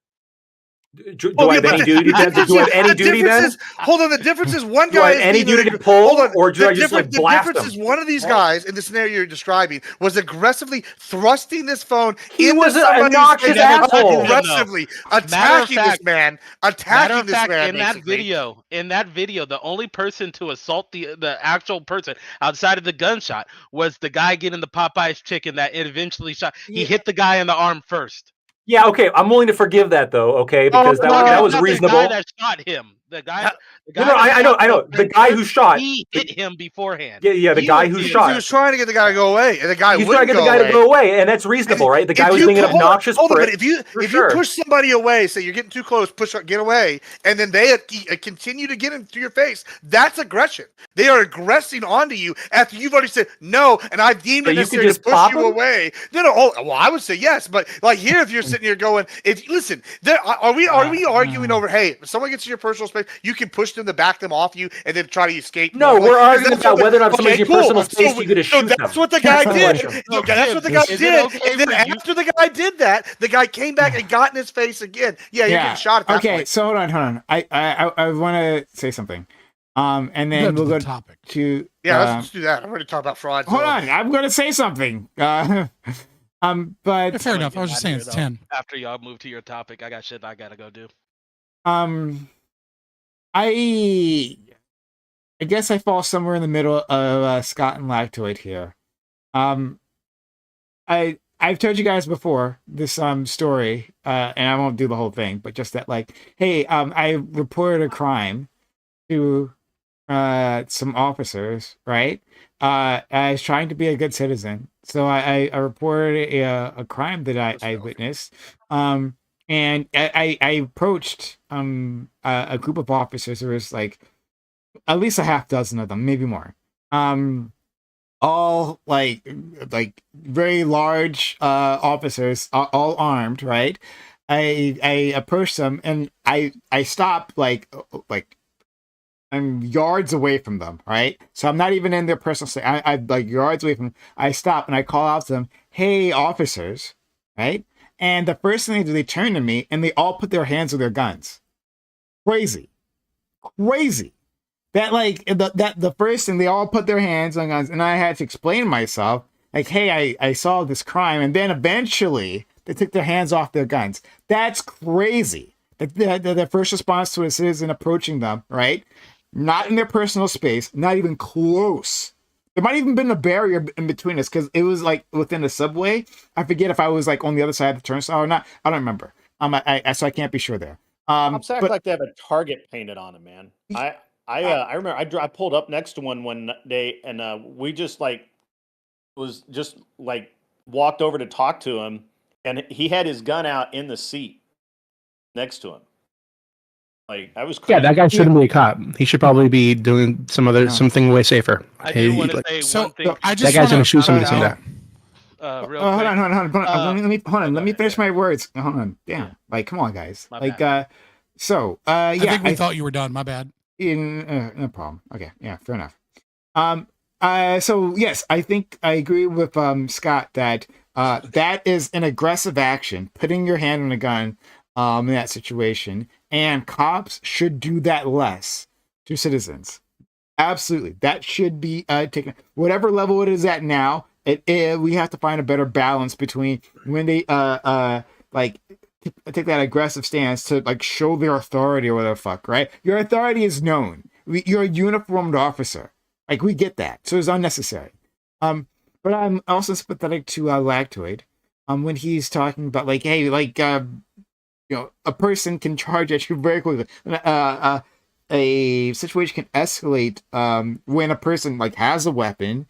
do I have any duty? Do I have any duty then? Hold on, the difference is one guy has any duty to pull, or do I just like blast them? The difference is one of these guys in the scenario you're describing was aggressively thrusting this phone. He was an obnoxious asshole. Aggressively attacking this man. Attacking this man. In that video, the only person to assault the actual person outside of the gunshot was the guy getting the Popeyes chicken that eventually shot. He hit the guy in the arm first. Yeah, okay. I'm willing to forgive that though, okay, because that was reasonable. The guy that shot him. The guy. I know. The guy who shot. He hit him beforehand. Yeah. The guy who shot. He was trying to get the guy to go away, and the guy was trying to get the guy to go away, and that's reasonable, right? The guy was being an obnoxious prick. But if you push somebody away, say you're getting too close, get away, and then they continue to get into your face, that's aggression. They are aggressing onto you after you've already said no, and I've deemed it necessary to push you away. No. Well, I would say yes, but like here, if you're sitting here going, are we arguing over? Hey, if someone gets in your personal space, you can push them to back them off you and then try to escape. No, we're arguing about whether or not somebody's in your personal space, you could shoot them. That's what the guy did. That's what the guy did. And then after the guy did that, the guy came back and got in his face again. Yeah, you're getting shot at that point. So hold on. I want to say something. And then we'll go topic to let's do that. I'm ready to talk about fraud. Hold on, I'm going to say something. But fair enough. I was just saying it's 10. After y'all move to your topic, I got shit I gotta go do. I guess I fall somewhere in the middle of Scott and Lactoid here. I've told you guys before this story, and I won't do the whole thing, but just that like, hey, I reported a crime to some officers, right? I was trying to be a good citizen, so I reported a crime that I witnessed. And I approached a group of officers. There was like at least a half dozen of them, maybe more. All like very large officers, all armed, right? I approached them and I stopped like I'm yards away from them, right? So I'm not even in their personal space. I'm like yards away from them. I stop and I call out to them, "Hey, officers," right? And the first thing they turn to me and they all put their hands on their guns. Crazy. That like the first thing they all put their hands on guns, and I had to explain myself, like, hey, I saw this crime, and then eventually they took their hands off their guns. That's crazy. The first response to a citizen approaching them, right? Not in their personal space, not even close. There might even been a barrier in between us because it was like within the subway. I forget if I was like on the other side of the turnstile or not. I don't remember. So I can't be sure there. Cops act like they have a target painted on them, man. I remember I pulled up next to one day and we just like walked over to talk to him, and he had his gun out in the seat next to him. Like I was crazy. Yeah, that guy shouldn't be a cop. He should probably be doing something way safer. I do want to say one thing. That guy's gonna shoot somebody someday. Real quick. Hold on. Let me finish my words. Hold on. Damn. Like, come on, guys. I think we thought you were done. My bad. No problem. Okay. Yeah. Fair enough. So yes, I think I agree with Scott that That is an aggressive action, putting your hand on a gun in that situation, and cops should do that less to citizens. Absolutely, that should be taken. Whatever level it is at now, we have to find a better balance between when they like take that aggressive stance to like show their authority or whatever the fuck, right? Your authority is known. You're a uniformed officer. Like, we get that, so it's unnecessary. But I'm also sympathetic to Lactoid when he's talking about like, hey, like a person can charge at you very quickly. A situation can escalate when a person like has a weapon,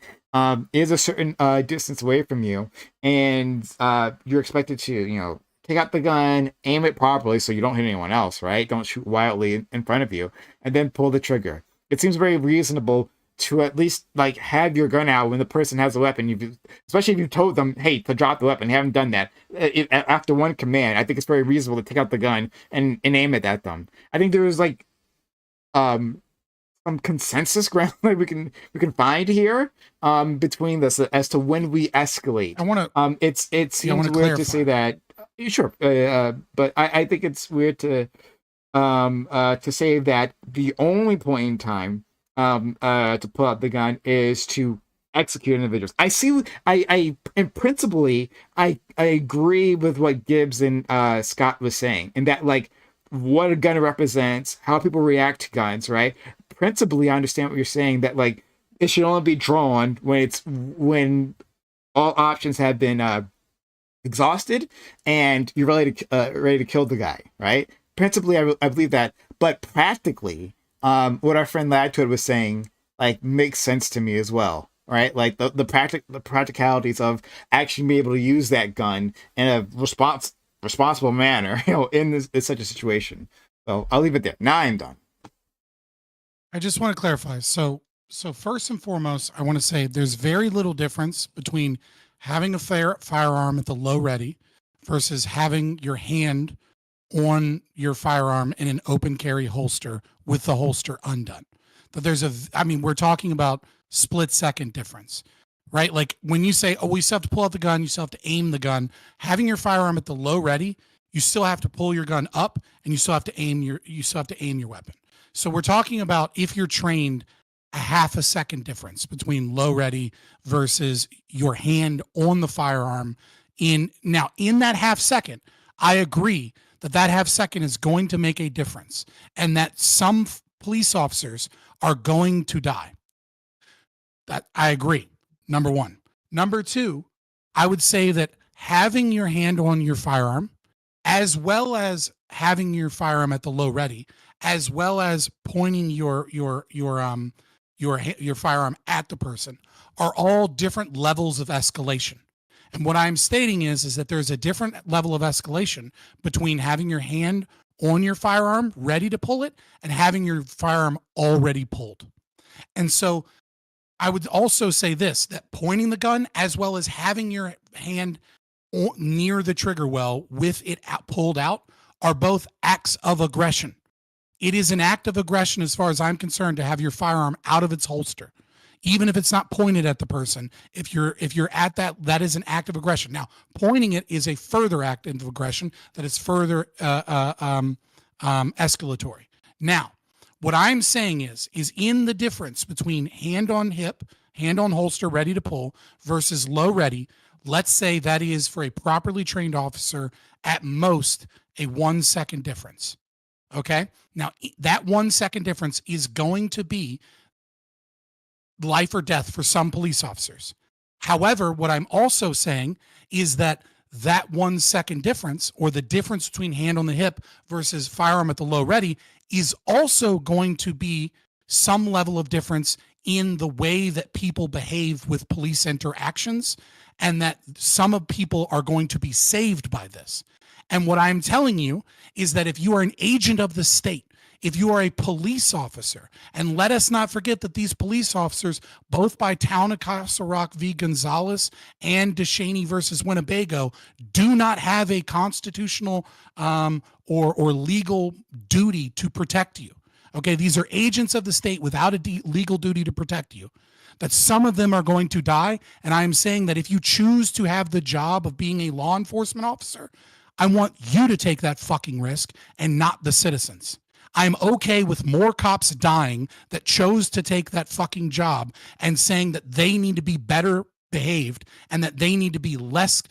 is a certain distance away from you, and you're expected to take out the gun, aim it properly so you don't hit anyone else, right? Don't shoot wildly in front of you, and then pull the trigger. It seems very reasonable to at least like have your gun out when the person has a weapon. Especially if you told them, hey, to drop the weapon. You haven't done that. After one command, I think it's very reasonable to take out the gun and aim it at them. I think there was like some consensus ground like we can find here between this as to when we escalate. I want to. It seems weird to say that. Sure, but I think it's weird to say that the only point in time to pull out the gun is to execute individuals. And principally, I agree with what Gibbs and Scott was saying, and that like what a gun represents, how people react to guns, right? Principally, I understand what you're saying, that like it should only be drawn when all options have been exhausted and you're ready to kill the guy, right? Principally, I believe that, but practically, what our friend Ladtoid was saying like makes sense to me as well, right? Like the practicalities of actually being able to use that gun in a responsible manner, in such a situation. So I'll leave it there. Now I'm done. I just want to clarify. So first and foremost, I want to say there's very little difference between having a firearm at the low ready versus having your hand on your firearm in an open carry holster with the holster undone. But we're talking about split second difference, right? Like when you say, oh, you still have to pull out the gun, you still have to aim the gun, having your firearm at the low ready, you still have to pull your gun up and you still have to aim your weapon. So we're talking about, if you're trained, a half a second difference between low ready versus your hand on the firearm. In that half second, I agree that half second is going to make a difference, and that some police officers are going to die. That I agree. Number one. Number two, I would say that having your hand on your firearm, as well as having your firearm at the low ready, as well as pointing your firearm at the person, are all different levels of escalation. And what I'm stating is that there's a different level of escalation between having your hand on your firearm ready to pull it and having your firearm already pulled. And so I would also say this, that pointing the gun as well as having your hand near the trigger well with it pulled out are both acts of aggression. It is an act of aggression as far as I'm concerned to have your firearm out of its holster. Even if it's not pointed at the person, if you're at that is an act of aggression. Now, pointing it is a further act of aggression that is further escalatory. Now, what I'm saying is in the difference between hand on hip, hand on holster, ready to pull, versus low ready, let's say that is for a properly trained officer at most a 1 second difference. Okay? Now, that 1 second difference is going to be life or death for some police officers. However, what I'm also saying is that 1 second difference, or the difference between hand on the hip versus firearm at the low ready, is also going to be some level of difference in the way that people behave with police interactions, and that some of people are going to be saved by this. And what I'm telling you is that if you are an agent of the state, if you are a police officer, and let us not forget that these police officers, both by Town of Castle Rock v. Gonzalez and DeShaney versus Winnebago, do not have a constitutional or legal duty to protect you. Okay, these are agents of the state without a legal duty to protect you. that some of them are going to die. And I am saying that if you choose to have the job of being a law enforcement officer, I want you to take that fucking risk and not the citizens. I'm okay with more cops dying that chose to take that fucking job and saying that they need to be better behaved and that they need to be less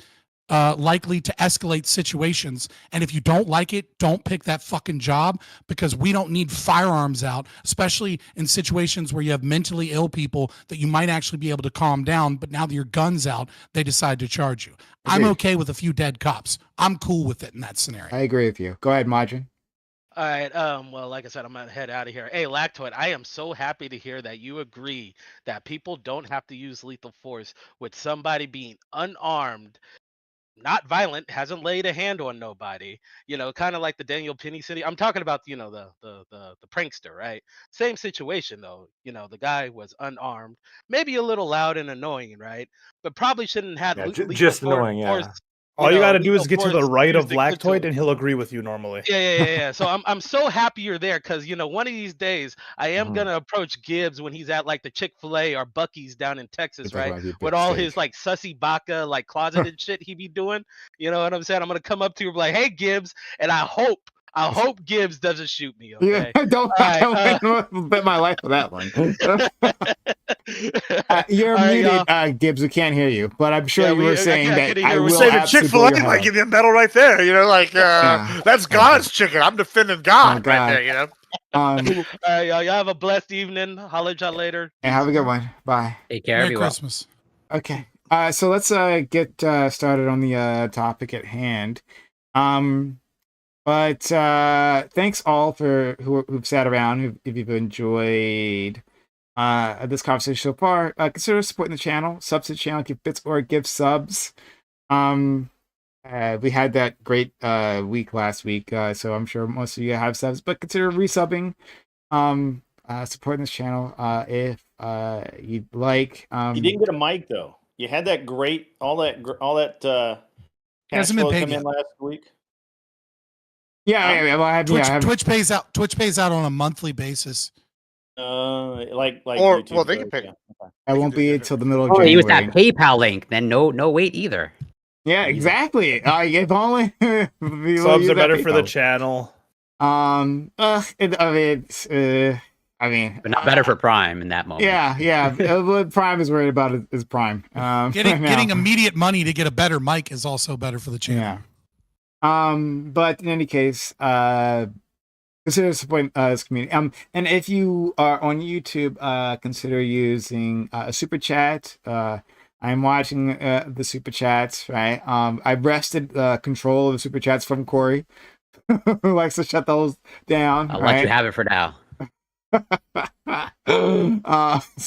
likely to escalate situations. And if you don't like it, don't pick that fucking job, because we don't need firearms out, especially in situations where you have mentally ill people that you might actually be able to calm down. But now that your gun's out, they decide to charge you. I'm okay with a few dead cops. I'm cool with it in that scenario. I agree with you. Go ahead, Marjorie. All right. Well, like I said, I'm gonna head out of here. Hey, Lactoid, I am so happy to hear that you agree that people don't have to use lethal force with somebody being unarmed, not violent, hasn't laid a hand on nobody. You know, kind of like the Daniel Penny City. I'm talking about, you know, the prankster, right? Same situation though. You know, the guy was unarmed, maybe a little loud and annoying, right? But probably shouldn't have lethal just annoying. force. All you got to do is get to the right of used against Lactoid, and he'll agree with you normally. Yeah. So I'm so happy you're there, because you know one of these days I am gonna approach Gibbs when he's at like the Chick-fil-A or Buc-ee's down in Texas, right? With all his like sussy baka like closeted shit he be doing. You know what I'm saying? I'm gonna come up to you and be like, "Hey Gibbs," and I hope Gibbs doesn't shoot me. Okay. Yeah, don't bet my life for that one. You're muted, Gibbs. We can't hear you, but I'm sure you were saying that I will Chick-fil-A might give you a medal right there. You know, like that's God's chicken. I'm defending God right there. You know. All right, y'all have a blessed evening. Holler at y'all later. And have a good one. Bye. Take care. Merry Christmas. Okay. So let's get started on the topic at hand. But thanks all for who've sat around, if you've enjoyed this conversation so far. Consider supporting the channel, sub to the channel, give bits or give subs. We had that great week last week, so I'm sure most of you have subs, but consider resubbing, supporting this channel if you'd like. You didn't get a mic though. You had that great all that cash flow come in last week. Yeah, Twitch pays out. Twitch pays out on a monthly basis. Like or YouTube well, they can pay. Yeah. Okay. I won't be until the middle of January. Use that PayPal link, then no wait either. Yeah, exactly. If only subs are better for the channel. I mean, but not better for Prime in that moment. Yeah. What Prime is worried about is Prime. Getting immediate money to get a better mic is also better for the channel. Yeah. But in any case, consider supporting this community. And if you are on YouTube, consider using a super chat. I'm watching the super chats, right? I wrested control of the super chats from Corey, who likes to shut those down. I'll let you have it for now.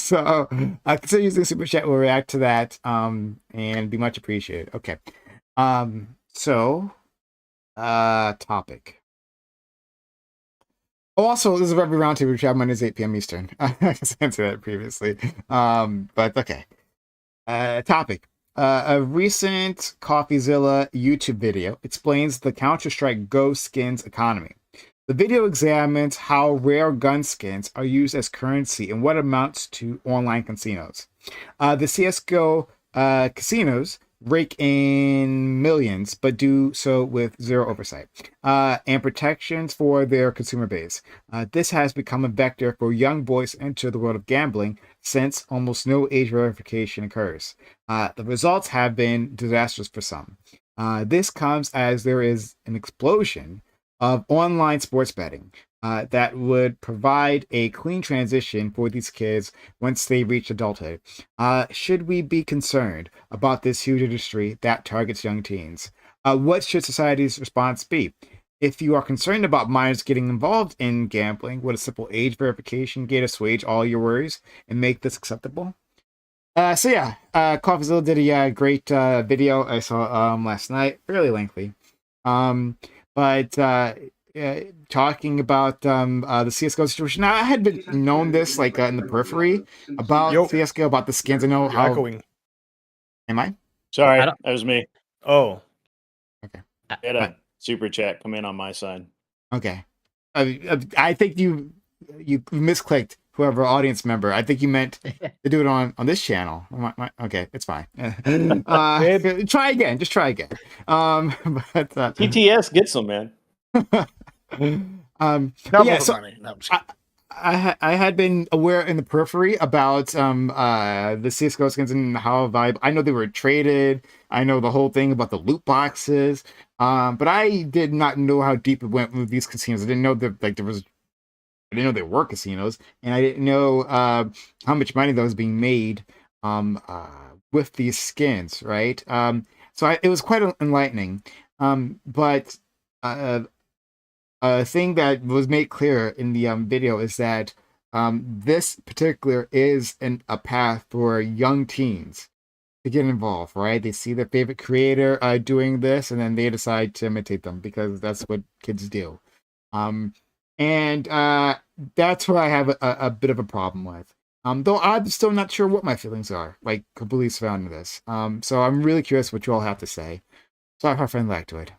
So consider using super chat. We'll react to that and be much appreciated. Okay. Topic. Also, this is a Reverie Roundtable chat. Mondays 8 p.m. Eastern. I answered that previously. But okay. Topic. A recent CoffeeZilla YouTube video explains the Counter-Strike Go skins economy. The video examines how rare gun skins are used as currency and what amounts to online casinos. The CSGO casinos rake in millions, but do so with zero oversight and protections for their consumer base. This has become a vector for young boys to enter the world of gambling, since almost no age verification occurs. The results have been disastrous for some. This comes as there is an explosion of online sports betting that would provide a clean transition for these kids once they reach adulthood. Should we be concerned about this huge industry that targets young teens? What should society's response be? If you are concerned about minors getting involved in gambling, would a simple age verification gate assuage all your worries and make this acceptable? CoffeeZilla did a great video I saw last night, fairly lengthy. But talking about the CSGO situation. Now, I had been known this like in the periphery about CSGO, about the skins. I know how. Echoing. Am I? Sorry, that was me. Oh, okay. Had a super chat come in on my side. Okay, I think you misclicked. whoever audience member. I think you meant to do it on this channel. Okay, it's fine. Try again. Just try again. But TTS gets them, man. Yeah. So money. No, I had been aware in the periphery about the CS:GO skins and how valuable. I know they were traded. I know the whole thing about the loot boxes. But I did not know how deep it went with these casinos. I didn't know that I didn't know there were casinos, and I didn't know how much money that was being made with these skins, right? So it was quite enlightening. But a thing that was made clear in the video is that this particular is a path for young teens to get involved, right? They see their favorite creator doing this, and then they decide to imitate them because that's what kids do. And that's what I have a bit of a problem with. Though I'm still not sure what my feelings are, like completely surrounding this. So I'm really curious what you all have to say. Sorry if I find lag to it.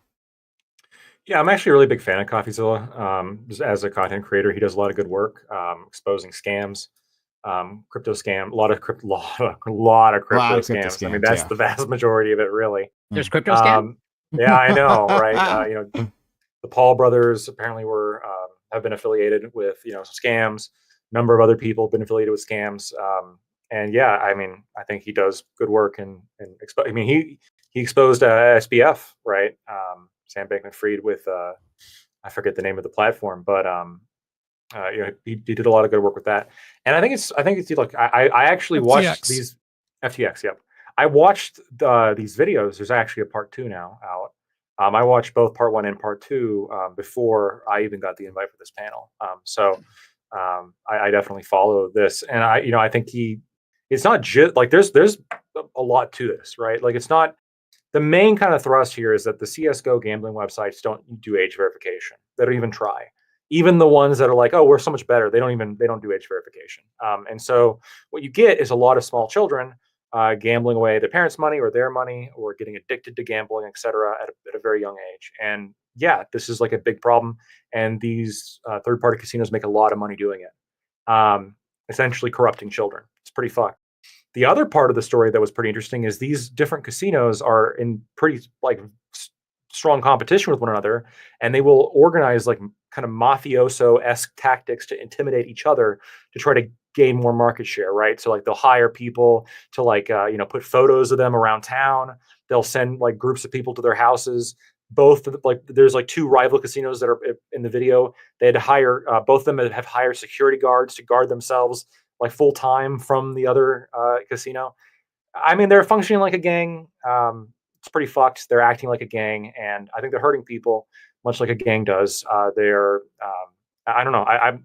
Yeah, I'm actually a really big fan of CoffeeZilla. Just as a content creator, he does a lot of good work exposing scams, crypto scam, a lot of crypto scams. I mean, that's the vast majority of it, really. There's crypto scam. Yeah, I know, right? The Paul brothers apparently have been affiliated with scams. A number of other people have been affiliated with scams. And yeah, I mean, I think he does good work and I mean, he exposed SBF, right? Sam Bankman-Fried with I forget the name of the platform, but he did a lot of good work with that. And I think it's like I actually FTX. Watched these FTX. Yep, I watched these videos. There's actually a part 2 now out. I watched both part 1 and part 2 before I even got the invite for this panel. So I definitely follow this, and I think it's not just like there's a lot to this, right? Like it's not. The main kind of thrust here is that the CS:GO gambling websites don't do age verification. They don't even try. Even the ones that are like, oh, we're so much better, they don't do age verification. And so what you get is a lot of small children gambling away their parents' money or their money, or getting addicted to gambling, etc., at a very young age. And yeah, this is like a big problem. And these third-party casinos make a lot of money doing it, essentially corrupting children. It's pretty fucked. The other part of the story that was pretty interesting is these different casinos are in pretty strong competition with one another, and they will organize like kind of mafioso-esque tactics to intimidate each other to try to gain more market share, right? So like they'll hire people to put photos of them around town. They'll send like groups of people to their houses. There's like 2 rival casinos that are in the video. They had to hire both of them have hired security guards to guard themselves like full time from the other casino. I mean, they're functioning like a gang. It's pretty fucked. They're acting like a gang, and I think they're hurting people much like a gang does. I don't know.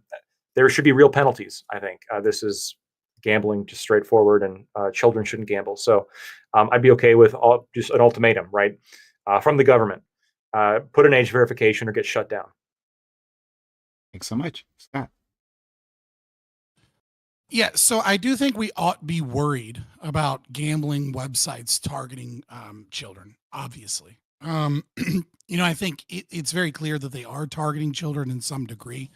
There should be real penalties. I think this is gambling, just straightforward, and children shouldn't gamble. So I'd be okay with just an ultimatum, right, from the government. Put an age verification or get shut down. Thanks so much, Scott. Yeah, so I do think we ought to be worried about gambling websites targeting children, obviously. I think it's very clear that they are targeting children in some degree,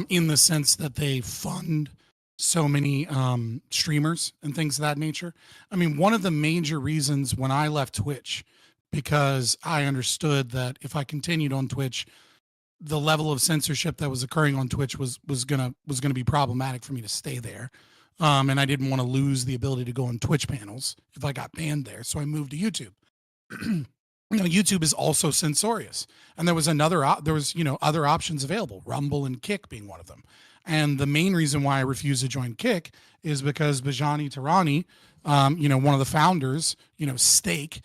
in the sense that they fund so many streamers and things of that nature. I mean, one of the major reasons when I left Twitch, because I understood that if I continued on Twitch, the level of censorship that was occurring on Twitch was gonna be problematic for me to stay there, and I didn't want to lose the ability to go on Twitch panels if I got banned there. So I moved to YouTube. YouTube is also censorious, and there was other options available, Rumble and Kick being one of them. And the main reason why I refused to join Kick is because Bajani Tarani, one of the founders, Stake,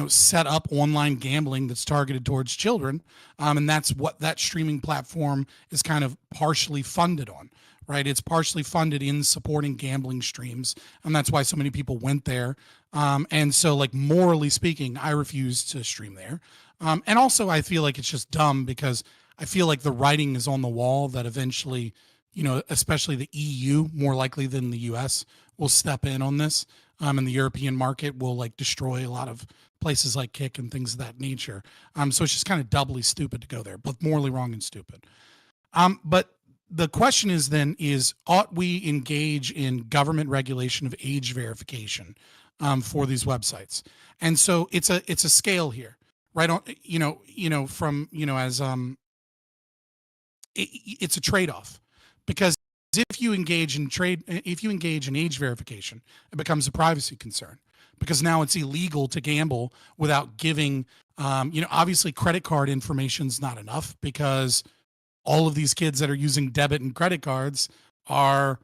set up online gambling that's targeted towards children. And that's what that streaming platform is kind of partially funded on, right? It's partially funded in supporting gambling streams. And that's why so many people went there. And so, like, morally speaking, I refuse to stream there. And also I feel like it's just dumb because I feel like the writing is on the wall that eventually, especially the EU, more likely than the US, will step in on this. And the European market will like destroy a lot of places like Kick and things of that nature. So it's just kind of doubly stupid to go there, both morally wrong and stupid. But the question is then ought we engage in government regulation of age verification for these websites? And so it's a scale here, right? On from as it's a trade-off, because if you engage in age verification, it becomes a privacy concern, because now it's illegal to gamble without giving obviously credit card information is not enough, because all of these kids that are using debit and credit cards are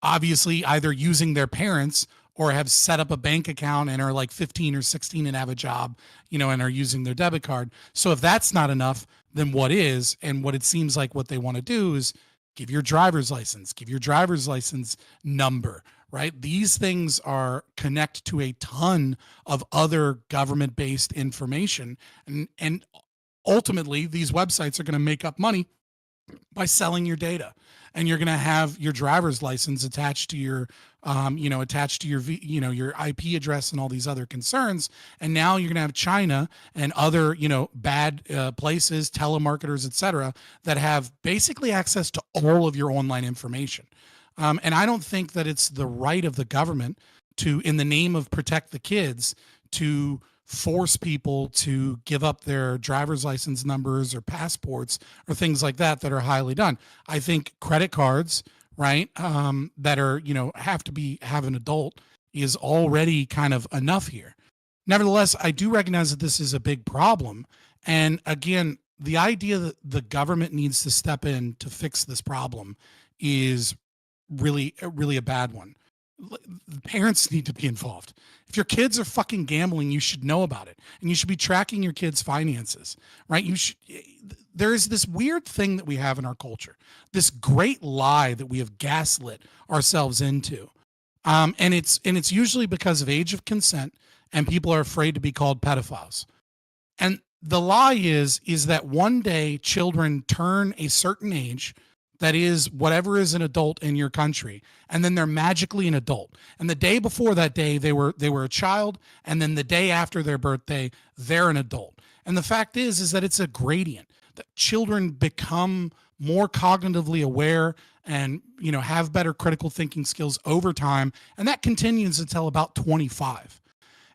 obviously either using their parents or have set up a bank account and are like 15 or 16 and have a job, and are using their debit card. So if that's not enough, then what is? And what it seems like what they want to do is give your driver's license number, right? These things connect to a ton of other government-based information. And ultimately, these websites are going to make up money by selling your data, and you're going to have your driver's license attached to your your IP address and all these other concerns. And now you're going to have China and other bad places, telemarketers, etc., that have basically access to all of your online information. And I don't think that it's the right of the government to, in the name of protect the kids, to force people to give up their driver's license numbers or passports or things like that are highly done. I think credit cards, right, that are, have an adult is already kind of enough here. Nevertheless, I do recognize that this is a big problem. And again, the idea that the government needs to step in to fix this problem is really, really a bad one. The parents need to be involved. If your kids are fucking gambling, you should know about it, and you should be tracking your kids' finances, right? There is this weird thing that we have in our culture, this great lie that we have gaslit ourselves into, and it's usually because of age of consent, and people are afraid to be called pedophiles. And the lie is that one day children turn a certain age, that is whatever is an adult in your country, and then they're magically an adult. And the day before that day, they were a child, and then the day after their birthday, they're an adult. And the fact is that it's a gradient, that children become more cognitively aware and have better critical thinking skills over time, and that continues until about 25.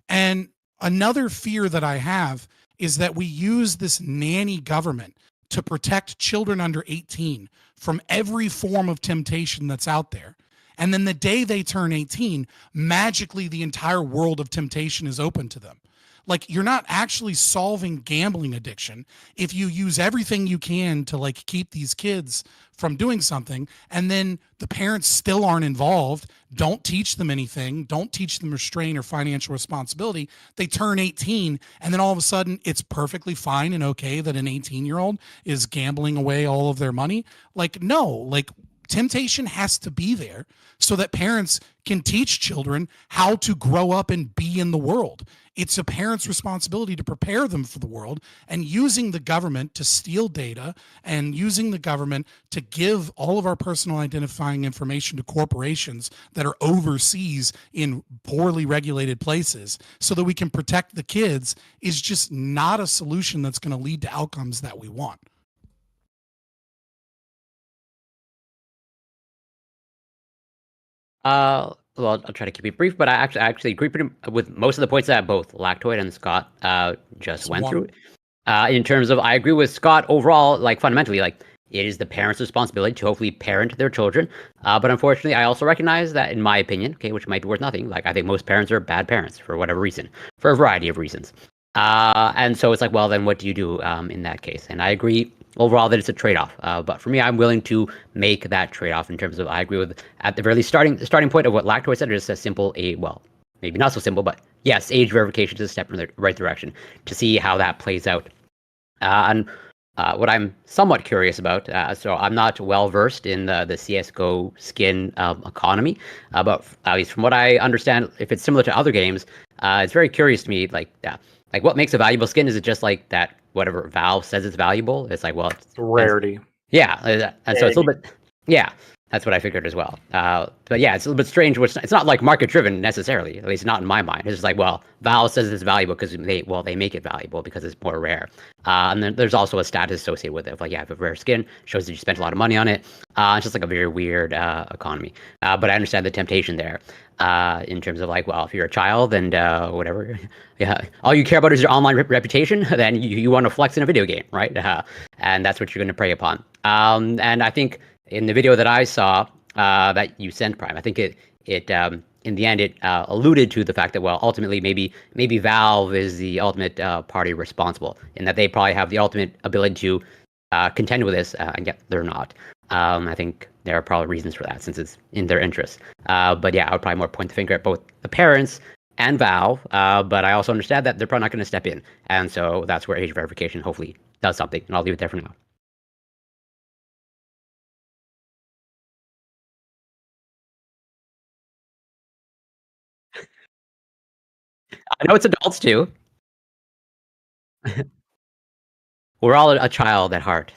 And another fear that I have is that we use this nanny government to protect children under 18 from every form of temptation that's out there. And then the day they turn 18, magically the entire world of temptation is open to them. Like, you're not actually solving gambling addiction if you use everything you can to keep these kids from doing something, and then the parents still aren't involved, don't teach them anything, don't teach them restraint or financial responsibility. They turn 18, and then all of a sudden it's perfectly fine and okay that an 18-year-old is gambling away all of their money. No, temptation has to be there so that parents can teach children how to grow up and be in the world. It's a parent's responsibility to prepare them for the world, and using the government to steal data and using the government to give all of our personal identifying information to corporations that are overseas in poorly regulated places so that we can protect the kids is just not a solution that's going to lead to outcomes that we want. Well, I'll try to keep it brief, but I actually agree with most of the points that both Lactoid and Scott just went through. In terms of, I agree with Scott overall, fundamentally, it is the parents' responsibility to hopefully parent their children. But unfortunately, I also recognize that, in my opinion, which might be worth nothing, I think most parents are bad parents for whatever reason, for a variety of reasons. And so it's well, then what do you do in that case? And I agree overall that it's a trade-off. But for me, I'm willing to make that trade-off in terms of, I agree with, at the very least, starting point of what Lactoid said, is a simple, maybe not so simple, but yes, age verification is a step in the right direction to see how that plays out. And what I'm somewhat curious about, so I'm not well-versed in the CSGO skin economy, but at least from what I understand, if it's similar to other games, it's very curious to me, what makes a valuable skin? Is it just that whatever Valve says it's valuable? It's it's rarity. Yeah, and so it's a little bit, yeah. That's what I figured as well. But yeah, it's a little bit strange. It's not like market driven necessarily, at least not in my mind. It's just like, well, Valve says it's valuable because they make it valuable because it's more rare. And then there's also a status associated with it. Like, yeah, if a rare skin shows that you spent a lot of money on it. It's just like a very weird economy. But I understand the temptation there in terms of like, well, if you're a child and whatever, yeah, all you care about is your online reputation, then you want to flex in a video game, right? And that's what you're going to prey upon. And I think in the video that I saw that you sent, Prime, I think it in the end it alluded to the fact that, well, ultimately maybe Valve is the ultimate party responsible, in that they probably have the ultimate ability to contend with this, and yet they're not. I think there are probably reasons for that, since it's in their interest. But yeah, I would probably more point the finger at both the parents and Valve. But I also understand that they're probably not going to step in, and so that's where age verification hopefully does something. And I'll leave it there for now. I know it's adults too. We're all a child at heart.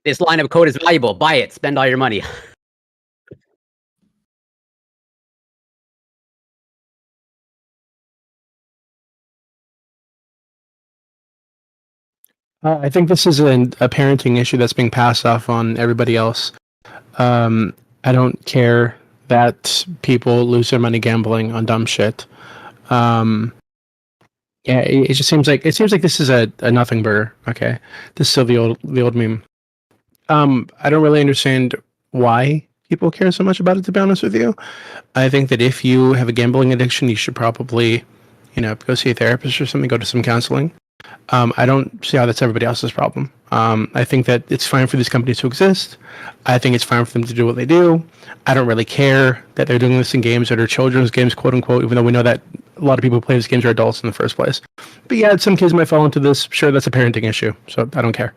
This line of code is valuable. Buy it. Spend all your money. I think this is a parenting issue that's being passed off on everybody else. I don't care that people lose their money gambling on dumb shit. Yeah, it just seems like this is a nothing burger. Okay, this is still the old meme. I don't really understand why people care so much about it, to be honest with you. I think that if you have a gambling addiction, you should probably, go see a therapist or something, go to some counseling. I don't see how that's everybody else's problem. I think that it's fine for these companies to exist. I think it's fine for them to do what they do. I don't really care that they're doing this in games that are children's games, quote unquote, even though we know that a lot of people who play these games are adults in the first place. But yeah, some kids might fall into this. Sure, that's a parenting issue, so I don't care.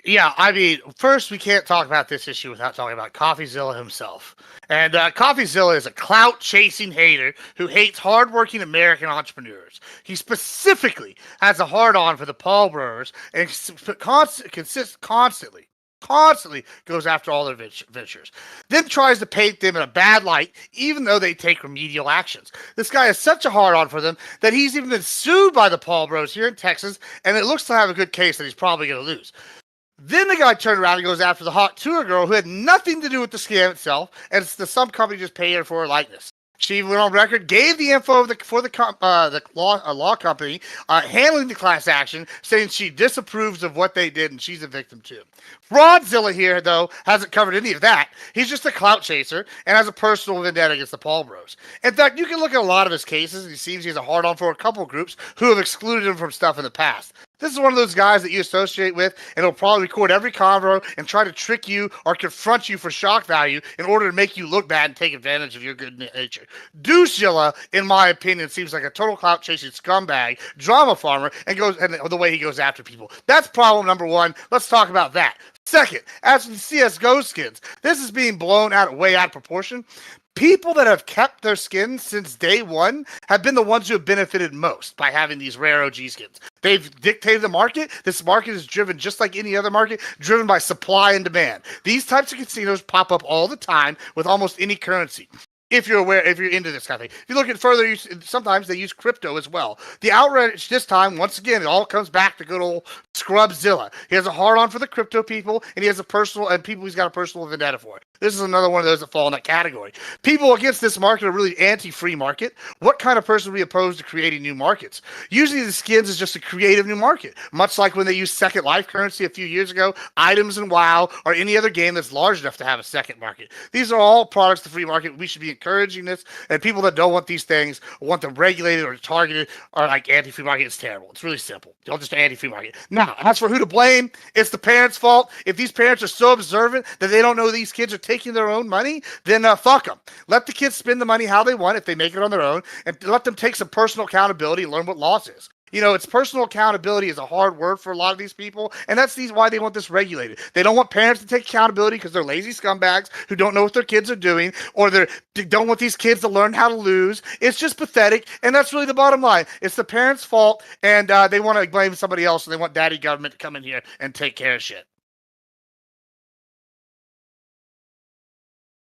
Yeah, I mean, first we can't talk about this issue without talking about CoffeeZilla himself. And CoffeeZilla is a clout-chasing hater who hates hardworking American entrepreneurs. He specifically has a hard-on for the Paul brothers and constantly goes after all their ventures. Then tries to paint them in a bad light, even though they take remedial actions. This guy has such a hard-on for them that he's even been sued by the Paul bros here in Texas, and it looks to have a good case that he's probably going to lose. Then the guy turned around and goes after the hot tour girl who had nothing to do with the scam itself, and it's some company just paid her for her likeness. She went on record, gave the info for the law company handling the class action, saying she disapproves of what they did and she's a victim too. Fraudzilla here, though, hasn't covered any of that. He's just a clout chaser and has a personal vendetta against the Paul bros. In fact, you can look at a lot of his cases, and he seems he has a hard-on for a couple groups who have excluded him from stuff in the past. This is one of those guys that you associate with, and he'll probably record every convo and try to trick you or confront you for shock value in order to make you look bad and take advantage of your good nature. Douchezilla, in my opinion, seems like a total clout-chasing scumbag, drama farmer, and the way he goes after people. That's problem number one. Let's talk about that. Second, as for the CSGO skins, this is being blown way out of proportion. People that have kept their skins since day one have been the ones who have benefited most by having these rare OG skins. They've dictated the market. This market is driven just like any other market, driven by supply and demand. These types of casinos pop up all the time with almost any currency. If you're aware, if you're into this kind of thing. If you look at further, sometimes they use crypto as well. The outrage this time, once again, it all comes back to good old Scrubzilla. He has a hard-on for the crypto people, and he has people he's got a personal vendetta for. This is another one of those that fall in that category. People against this market are really anti-free market. What kind of person would be opposed to creating new markets? Usually the skins is just a creative new market, much like when they used Second Life currency a few years ago, items in WoW, or any other game that's large enough to have a second market. These are all products of the free market. We should be encouraging this, and people that don't want these things, want them regulated or targeted, are like anti-free market. It's terrible. It's really simple. Don't just anti-free market. Now, as for who to blame, it's the parents' fault. If these parents are so observant that they don't know these kids are taking their own money, then fuck them. Let the kids spend the money how they want if they make it on their own, and let them take some personal accountability and learn what loss is. It's personal accountability is a hard word for a lot of these people, and that's why they want this regulated. They don't want parents to take accountability because they're lazy scumbags who don't know what their kids are doing, or they don't want these kids to learn how to lose. It's just pathetic, and that's really the bottom line. It's the parents' fault, and they want to blame somebody else, and they want daddy government to come in here and take care of shit.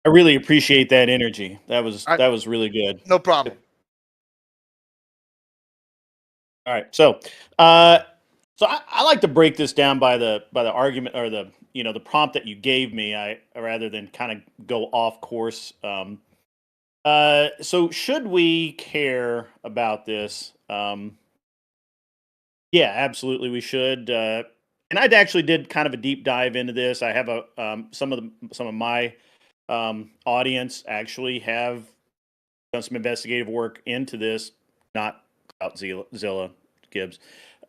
I really appreciate that energy. That was really good. No problem. All right, so I like to break this down by the argument or the prompt that you gave me. Rather than kind of go off course. So should we care about this? Yeah, absolutely, we should. And I actually did kind of a deep dive into this. I have some of my audience actually have done some investigative work into this, not about Zilla Gibbs,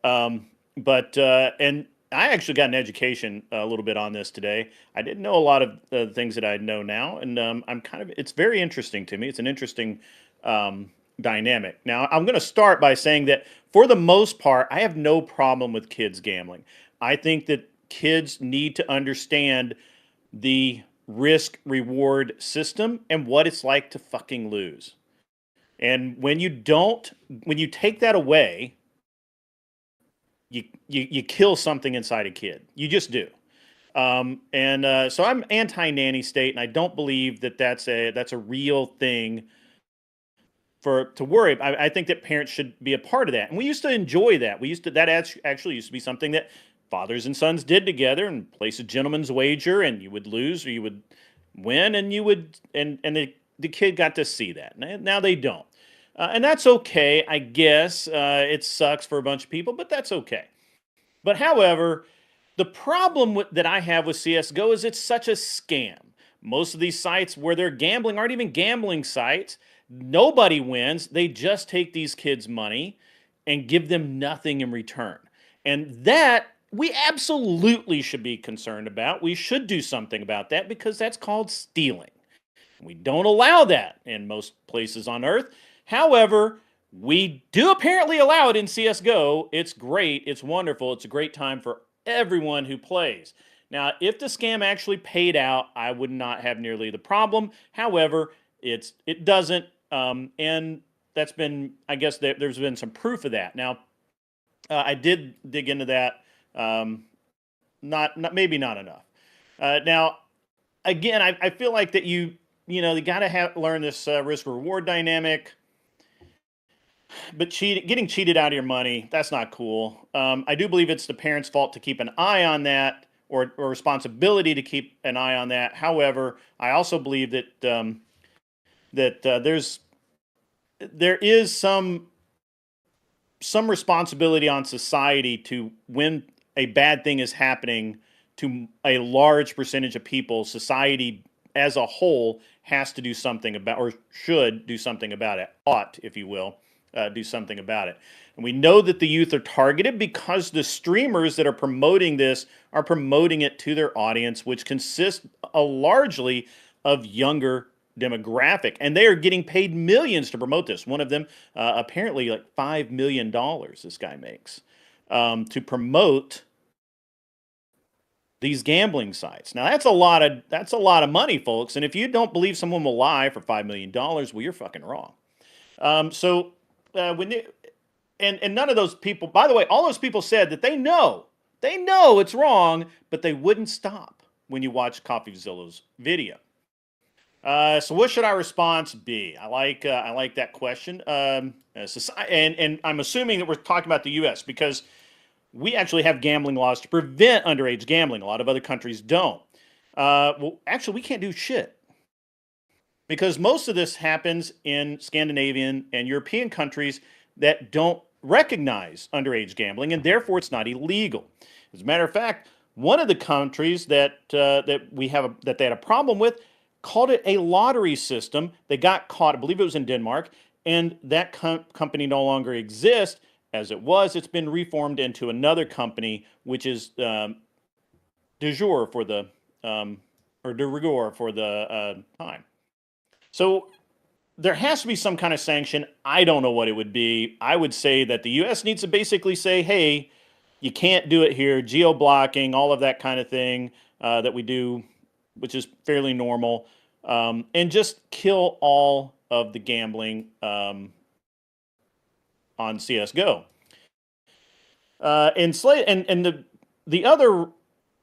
but and I actually got an education a little bit on this today. I didn't know a lot of the things that I know now, and it's very interesting to me. It's an interesting dynamic. Now, I'm going to start by saying that for the most part, I have no problem with kids gambling. I think that kids need to understand the risk reward system and what it's like to fucking lose. And when you take that away, you kill something inside a kid. You just do. So I'm anti-nanny state, and I don't believe that that's a real thing to worry. I think that parents should be a part of that, and we used to enjoy that. Actually used to be something that fathers and sons did together, and place a gentleman's wager, and you would lose or you would win, and the kid got to see that. Now they don't. And that's okay, I guess. It sucks for a bunch of people, but that's okay. But however, the problem that I have with CSGO is it's such a scam. Most of these sites where they're gambling aren't even gambling sites. Nobody wins. They just take these kids' money and give them nothing in return. And that we absolutely should be concerned about. We should do something about that because that's called stealing. We don't allow that in most places on Earth. However, we do apparently allow it in CSGO. It's great. It's wonderful. It's a great time for everyone who plays. Now, if the scam actually paid out, I would not have nearly the problem. However, it doesn't. And that's been, I guess there's been some proof of that. Now, I did dig into that. Maybe not enough. Now, again, I feel like that you got to learn this risk reward dynamic. But getting cheated out of your money, that's not cool. I do believe it's the parents' fault to keep an eye on that, or responsibility to keep an eye on that. However, I also believe that there is some responsibility on society to, when a bad thing is happening to a large percentage of people, society as a whole has to do something about, or should do something about it, ought, if you will. Do something about it. And we know that the youth are targeted because the streamers that are promoting this are promoting it to their audience, which consists largely of younger demographic. And they are getting paid millions to promote this. One of them, apparently like $5 million this guy makes to promote these gambling sites. Now that's a lot of money, folks. And if you don't believe someone will lie for $5 million, well, you're fucking wrong. And none of those people, by the way, all those people said that they know it's wrong, but they wouldn't stop when you watch CoffeeZilla's video. So what should our response be? I like that question. And I'm assuming that we're talking about the U.S. because we actually have gambling laws to prevent underage gambling. A lot of other countries don't. Well, actually, we can't do shit. Because most of this happens in Scandinavian and European countries that don't recognize underage gambling, and therefore it's not illegal. As a matter of fact, one of the countries that they had a problem with called it a lottery system. They got caught, I believe it was in Denmark, and that company no longer exists as it was. It's been reformed into another company, which is de jure for the or de rigueur for the time. So there has to be some kind of sanction. I don't know what it would be. I would say that the U.S. needs to basically say, hey, you can't do it here, geo-blocking, all of that kind of thing that we do, which is fairly normal, and just kill all of the gambling on CS:GO. And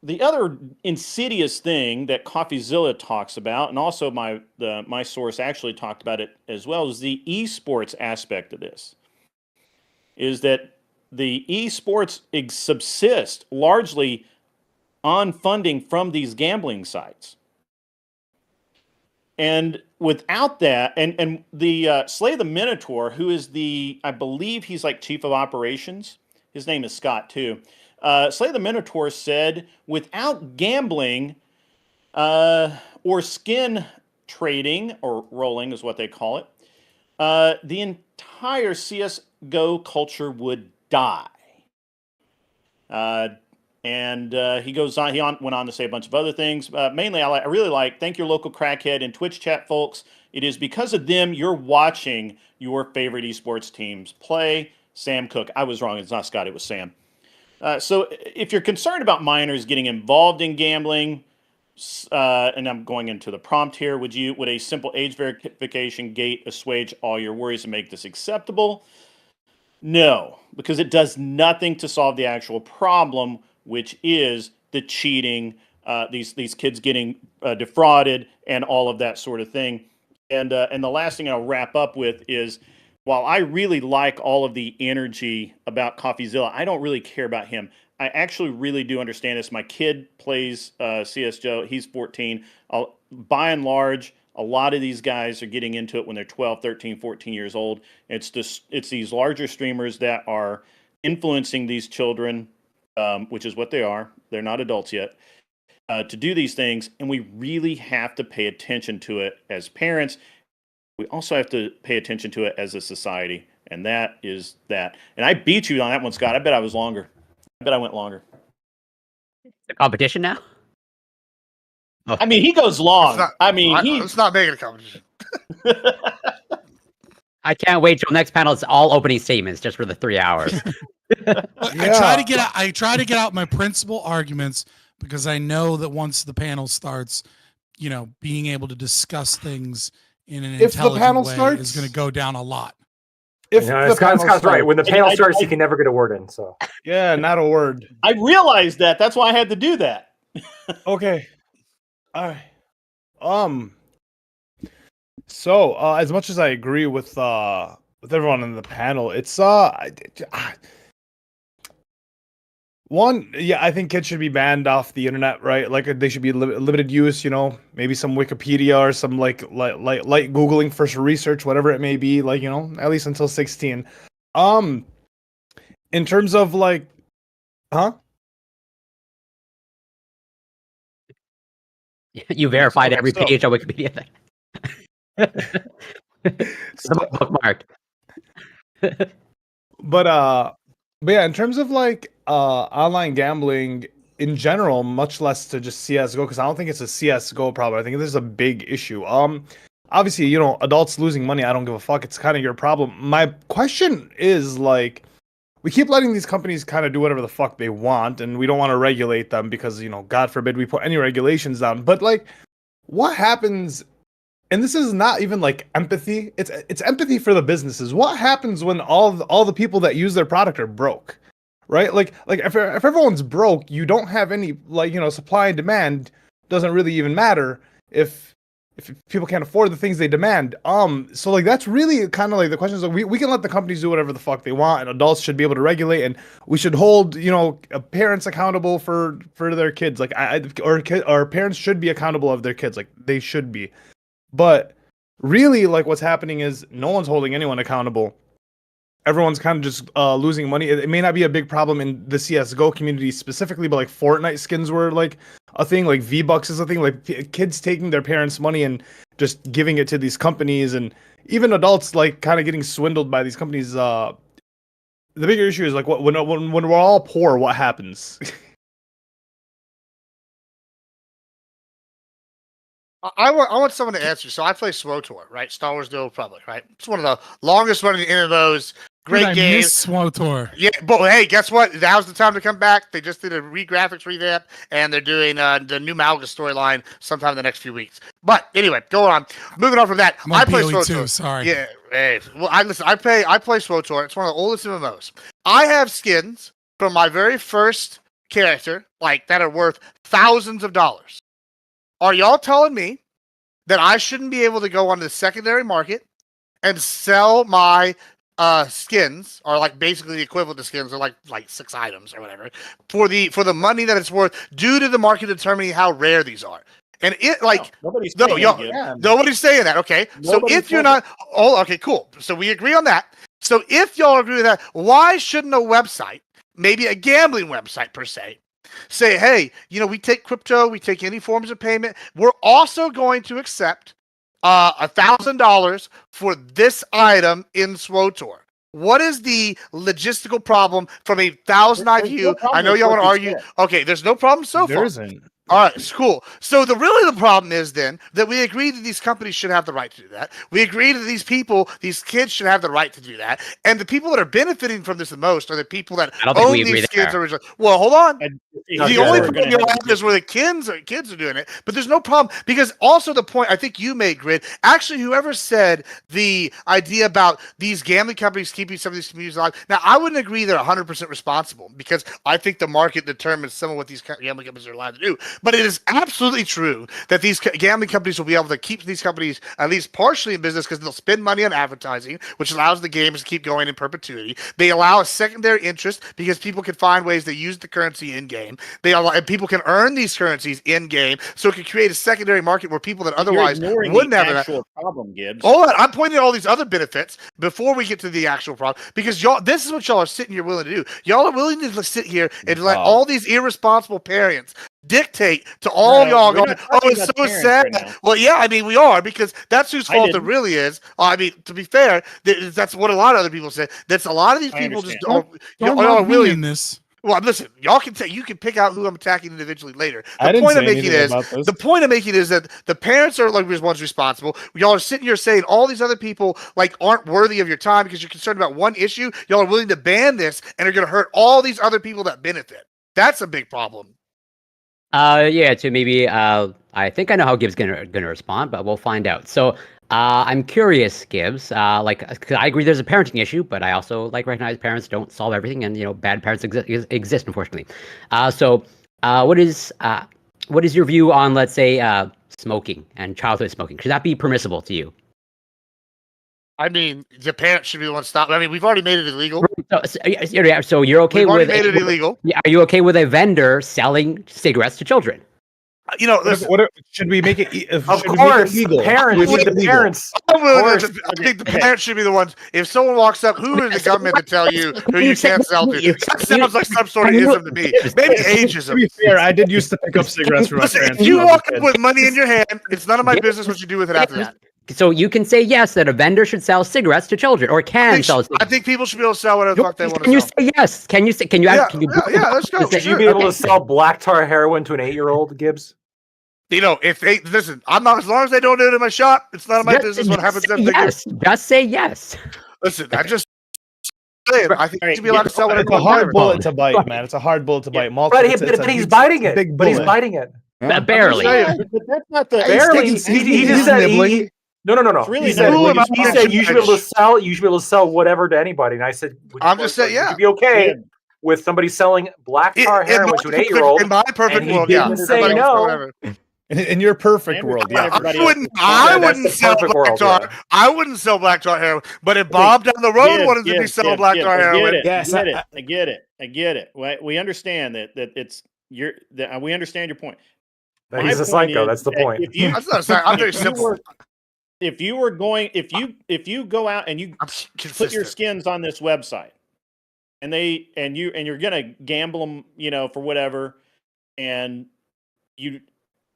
the other insidious thing that CoffeeZilla talks about, and also my source actually talked about it as well, is the esports aspect of this. Is that the esports subsist largely on funding from these gambling sites. And without that, and the Slay the Minotaur, who is I believe he's like chief of operations. His name is Scott too. Slay the Minotaur said, without gambling or skin trading, or rolling is what they call it, the entire CSGO culture would die. And he goes on. He went on to say a bunch of other things. Mainly, I really like thank your local crackhead in Twitch chat, folks. It is because of them you're watching your favorite esports teams play. Sam Cook. I was wrong. It's not Scott. It was Sam. So if you're concerned about minors getting involved in gambling, and I'm going into the prompt here, would a simple age verification gate assuage all your worries and make this acceptable? No, because it does nothing to solve the actual problem, which is the cheating, these kids getting defrauded, and all of that sort of thing. And the last thing I'll wrap up with is, while I really like all of the energy about CoffeeZilla, I don't really care about him. I actually really do understand this. My kid plays CSGO. He's 14. By and large, a lot of these guys are getting into it when they're 12, 13, 14 years old. It's these larger streamers that are influencing these children, which is what they are. They're not adults yet, to do these things. And we really have to pay attention to it as parents. We also have to pay attention to it as a society. And that is that. And I beat you on that one, Scott. I bet I was longer. I bet I went longer. The competition now? Oh. I mean, he goes long. It's not making a competition. I can't wait till next panel. It's all opening statements just for the 3 hours. Yeah. I try to get out my principal arguments, because I know that once the panel starts, being able to discuss things in an intelligent way is going to go down a lot. Scott's right. When the panel starts, he can never get a word in. So yeah, not a word. I realized that. That's why I had to do that. Okay. All right. So as much as I agree with everyone in the panel, it's one, yeah, I think kids should be banned off the internet, right? Like they should be limited use, maybe some Wikipedia or some like Googling for research, whatever it may be, at least until 16. In terms of You verified every page on Wikipedia. Bookmarked. But yeah, in terms of online gambling in general, much less to just CS:GO, because I don't think it's a CS:GO problem. I think this is a big issue. Obviously, adults losing money, I don't give a fuck. It's kind of your problem. My question is we keep letting these companies kind of do whatever the fuck they want, and we don't want to regulate them because, God forbid we put any regulations down. But what happens? And this is not even empathy. It's empathy for the businesses. What happens when all the people that use their product are broke, right? If everyone's broke, you don't have any supply and demand. Doesn't really even matter if people can't afford the things they demand. So that's really kind of the question is we can let the companies do whatever the fuck they want, and adults should be able to regulate, and we should hold parents accountable for their kids. Or parents should be accountable of their kids. They should be. But really, what's happening is no one's holding anyone accountable. Everyone's kind of just losing money. It may not be a big problem in the CS:GO community specifically, but Fortnite skins were a thing. V-Bucks is a thing. Kids taking their parents' money and just giving it to these companies, and even adults kind of getting swindled by these companies. The bigger issue is when we're all poor, what happens? I want someone to answer. So I play SWTOR, right? Star Wars: The Old Republic, right? It's one of the longest running MMOs. Great game. I miss SWTOR. Yeah, but hey, guess what? Now's the time to come back. They just did a graphics revamp, and they're doing the new Malgus storyline sometime in the next few weeks. But anyway, go on. Moving on from that, I play SWTOR too. Sorry. Yeah. Hey, well, I play SWTOR. It's one of the oldest MMOs. I have skins from my very first character, like that are worth thousands of dollars. Are y'all telling me that I shouldn't be able to go onto the secondary market and sell my skins, or like basically the equivalent to skins, or like 6 items or whatever, for the money that it's worth, due to the market determining how rare these are? And it nobody's saying that. Okay, so if you're not, okay, cool. So we agree on that. So if y'all agree with that, why shouldn't a website, maybe a gambling website per se, say, hey, we take crypto, we take any forms of payment. We're also going to accept $1,000 for this item in SWTOR. What is the logistical problem from a 1,000-eye view? I know y'all want to argue. Okay, there's no problem so far. There isn't. All right, it's cool. So the problem is then that we agree that these companies should have the right to do that. We agree that these kids should have the right to do that. And the people that are benefiting from this the most are the people that own these skins originally. Well, hold on. The only problem you have is where the kids are doing it. But there's no problem, because also the point I think you made, Grid, actually whoever said the idea about these gambling companies keeping some of these communities alive, now I wouldn't agree they're 100% responsible, because I think the market determines some of what these gambling companies are allowed to do. But it is absolutely true that these gambling companies will be able to keep these companies at least partially in business, because they'll spend money on advertising, which allows the games to keep going in perpetuity. They allow a secondary interest because people can find ways to use the currency in game. And people can earn these currencies in game, so it can create a secondary market where people that otherwise wouldn't have an actual problem, Gibbs. Hold on, I'm pointing at all these other benefits before we get to the actual problem, because this is what y'all are sitting here willing to do. Y'all are willing to sit here and let all these irresponsible parents dictate to all y'all going, oh, it's so sad. Right, well, yeah, I mean, we are, because that's whose fault it really is. I mean, to be fair, that's what a lot of other people say. That's a lot of these people just don't really in this. Well, listen, you can pick out who I'm attacking individually later. The point I'm making is that the parents are like the ones responsible. Y'all are sitting here saying all these other people aren't worthy of your time because you're concerned about one issue. Y'all are willing to ban this and are going to hurt all these other people that benefit. That's a big problem. Yeah, so maybe I think I know how Gibbs gonna respond, but we'll find out. So I'm curious, Gibbs. 'Cause I agree there's a parenting issue, but I also recognize parents don't solve everything, and bad parents exist, unfortunately. So what is your view on, let's say, smoking and childhood smoking? Should that be permissible to you? I mean, the parents should be the one to stop. I mean, we've already made it illegal. So you're okay with made it illegal? Are you okay with a vendor selling cigarettes to children? Should we make it? Of course, legal? Parents. I think the parents should be the ones. If someone walks up, who is the government to tell you who you can't sell to? That sounds like some sort of ism to me. Maybe ageism. To be fair, I did used to pick up cigarettes from my parents. If you walk up with money in your hand, it's none of my business what you do with it after that. So you can say yes that a vendor should sell cigarettes to children, or sell cigarettes. I think people should be able to sell whatever the fuck they want to sell. Can you say yes? Can you say? Can you? Yeah, let's go. Should you be able to sell black tar heroin to an 8-year-old, Gibbs? If they listen, I'm not, as long as they don't do it in my shop, it's none of my business what happens. Yes, just say yes. Listen, I just saying, I think you should be allowed to sell it. It's a hard bullet to bite, man. It's a hard bullet to bite. But he's biting it. But he's biting it. Barely. But that's not the barely. He just said No. Really he said you should be able to sell. You should be able to sell whatever to anybody. And I said, I'm just saying, Would you be okay with somebody selling black tar heroin to an 8-year-old? In my perfect world, yeah. Say no. In your perfect world, yeah. I wouldn't sell black tar. I wouldn't sell black tar heroin. But if Bob down the road wanted to be selling black tar heroin, I get it. We understand that it's we understand your point. He's a psycho. That's the point. I'm very simple. If you go out and you put your skins on this website, and you're gonna gamble them, for whatever, and you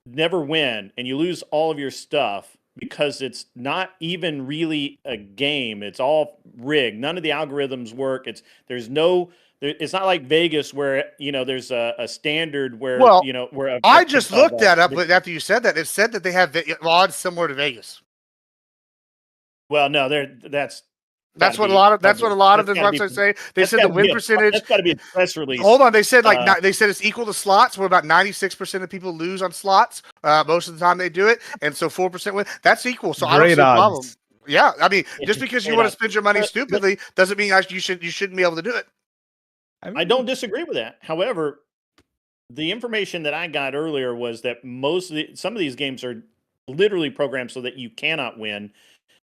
never win, and you lose all of your stuff because it's not even really a game. It's all rigged. None of the algorithms work. There's no It's not like Vegas where there's a standard where where I just looked that up, but after you said that, it said that they have odds similar to Vegas. Well, no, that's what a lot of the websites say. They said the win percentage. That's got to be a press release. Hold on, they said they said it's equal to slots, where about 96% of people lose on slots most of the time they do it, and so 4% win. That's equal. So I don't see a problem. Yeah, I mean, just because you want to spend your money stupidly doesn't mean you shouldn't be able to do it. I don't disagree with that. However, the information that I got earlier was that some of these games are literally programmed so that you cannot win.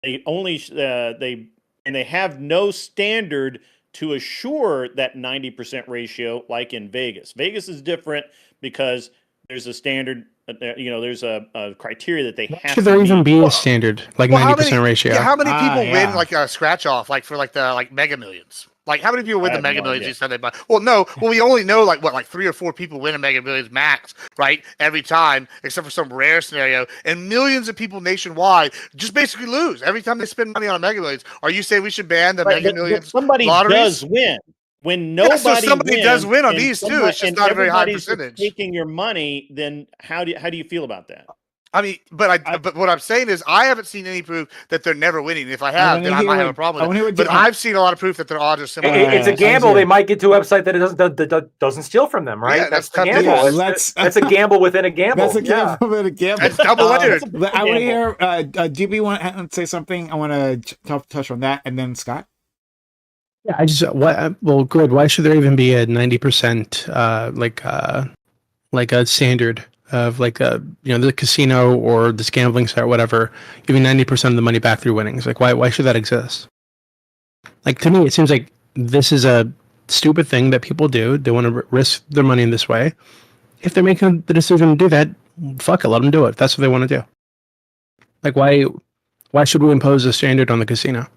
They only they have no standard to assure that 90% ratio like in Vegas. Vegas is different because there's a standard. There's a criteria that they have. Should there even be a standard like 90% ratio? Yeah, how many people win like a scratch off for the Mega Millions? Like, how many people win the Mega Millions each time they buy? Well, no. Well, we only know like 3 or 4 people win a Mega Millions max, right? Every time, except for some rare scenario. And millions of people nationwide just basically lose every time they spend money on a Mega Millions. Are you saying we should ban the Mega Millions somebody lotteries? Does win. When nobody somebody does win on these too. It's just not a very high percentage. Taking your money, then how do you feel about that? I mean, but what I'm saying is I haven't seen any proof that they're never winning. If I have, then I might have a problem with it. But I've seen a lot of proof that their odds are similar. It's a gamble. They might get to a website that doesn't steal from them, right? Yeah, that's the gamble. That's a gamble within a gamble. That's a gamble within a gamble. It's double-edged. I want to hear. GB want to say something? I want to touch on that, and then Scott. Yeah, good. Why should there even be a 90% like a standard of the casino or this gambling site or whatever giving 90% of the money back through winnings? Like, why should that exist? Like, to me, it seems like this is a stupid thing that people do. They want to risk their money in this way. If they're making the decision to do that, fuck it, let them do it. If that's what they want to do. Like, why should we impose a standard on the casino?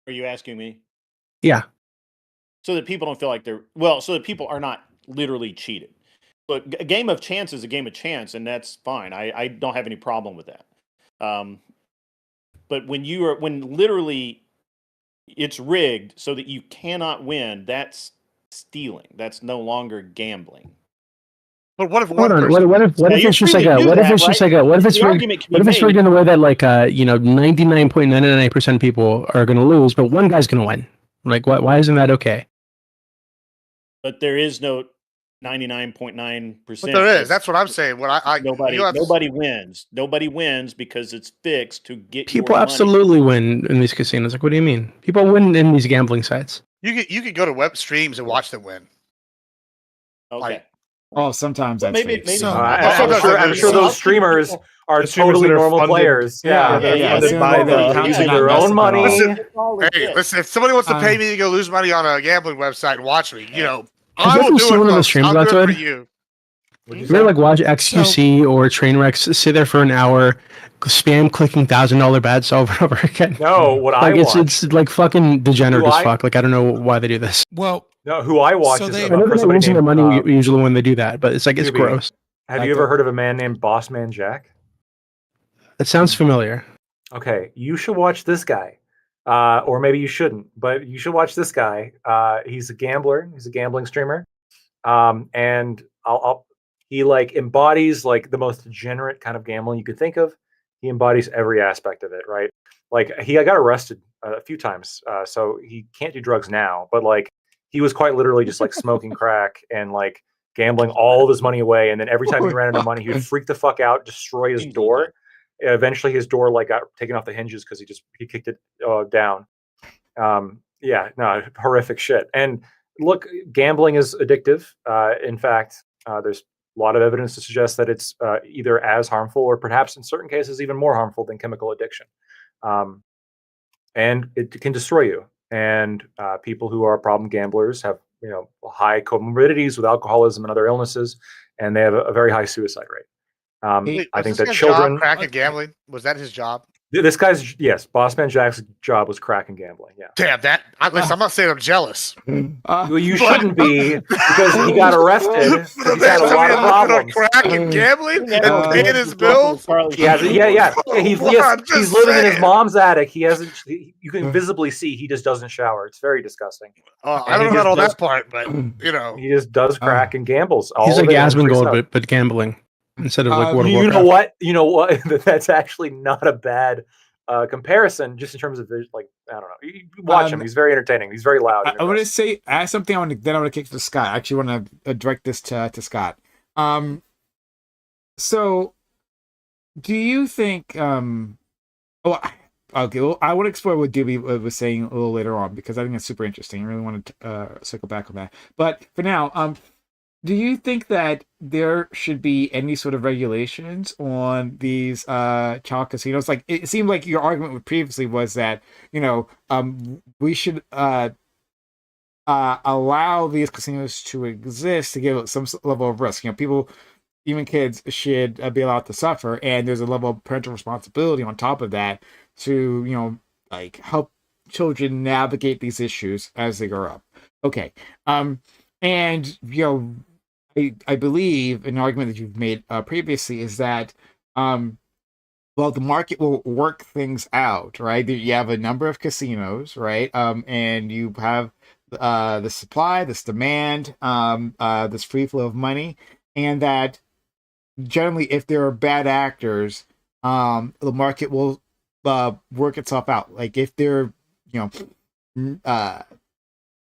Are you asking me? Yeah. So that people don't feel like so that people are not literally cheated. Look, a game of chance is a game of chance, and that's fine. I don't have any problem with that. But when literally it's rigged so that you cannot win, that's stealing. That's no longer gambling. But what if what if it's just like what if it's rigged in the way that 99.99% of people are going to lose, but one guy's going to win? Like, why isn't that okay? But there is no 99.9%. But there is. That's what I'm saying. Nobody wins. Nobody wins because it's fixed to get people absolutely win in these casinos. Like, what do you mean? People win in these gambling sites. You could go to web streams and watch them win. Okay. Sometimes that's maybe. I'm sure those streamers are totally normal players. Yeah. Using their own money. Listen, if somebody wants to pay me to go lose money on a gambling website and watch me, I will do it. One of the streams I'll do it for you. Remember, watch XQC or Trainwrecks, sit there for an hour, spam clicking $1,000 bets over and over again. No, it's like fucking degenerate as fuck. Like, I don't know why they do this. Well, no, who I watch I know they're losing their money usually when they do that, but it's like it's gross. Have you ever heard of a man named Bossman Jack? It sounds familiar. Okay, you should watch this guy. Or maybe you shouldn't, but you should watch this guy. He's a gambler. He's a gambling streamer. And he embodies the most degenerate kind of gambling you could think of. He embodies every aspect of it, right? Like, he got arrested a few times, so he can't do drugs now. But he was quite literally just smoking crack and gambling all of his money away. And then every time he ran out of money, he would freak the fuck out, destroy his door. Eventually, his door got taken off the hinges because he kicked it down. Horrific shit. And look, gambling is addictive. In fact, there's a lot of evidence to suggest that it's either as harmful or perhaps in certain cases even more harmful than chemical addiction. And it can destroy you. And people who are problem gamblers have high comorbidities with alcoholism and other illnesses, and they have a very high suicide rate. I think that children crack at gambling, was that his job? This guy's Boss Man Jack's job was cracking gambling. Yeah. Damn that! I'm not saying I'm jealous. Well, you shouldn't be because he got arrested. He had a lot of problems. Crack and gambling and paying his bills. Yeah. He's living in his mom's attic. He hasn't. You can visibly see he just doesn't shower. It's very disgusting. I don't know about all that part, but he just does crack and gambles. He's like Asmongold, but gambling instead of like World of Warcraft. You know what? That's actually not a bad comparison, just in terms of like, I don't know. You watch him; he's very entertaining. He's very loud. I want to say add something. I want to kick to Scott. I actually want to direct this to Scott. So, do you think? Okay. Well, I want to explore what Doobie was saying a little later on because I think it's super interesting. I really want to circle back on that. But for now, do you think that there should be any sort of regulations on these child casinos? Like, it seemed like your argument previously was that, we should allow these casinos to exist to give some level of risk. People, even kids, should be allowed to suffer, and there's a level of parental responsibility on top of that to, help children navigate these issues as they grow up. Okay. And, I believe an argument that you've made previously is that, the market will work things out, right? You have a number of casinos, right? And you have the supply, this demand, this free flow of money, and that generally, if there are bad actors, the market will work itself out. Like if they're,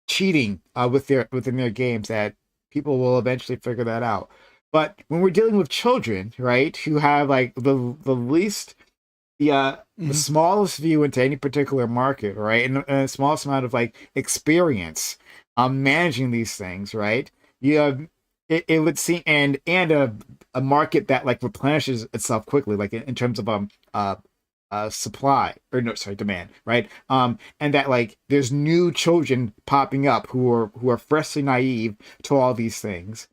cheating within their games, that people will eventually figure that out. But when we're dealing with children, right, who have like the least, the smallest view into any particular market, right, and the smallest amount of like experience managing these things, right, you have it would seem, and a market that like replenishes itself quickly, like in terms of demand, right? And that like there's new children popping up who are freshly naive to all these things.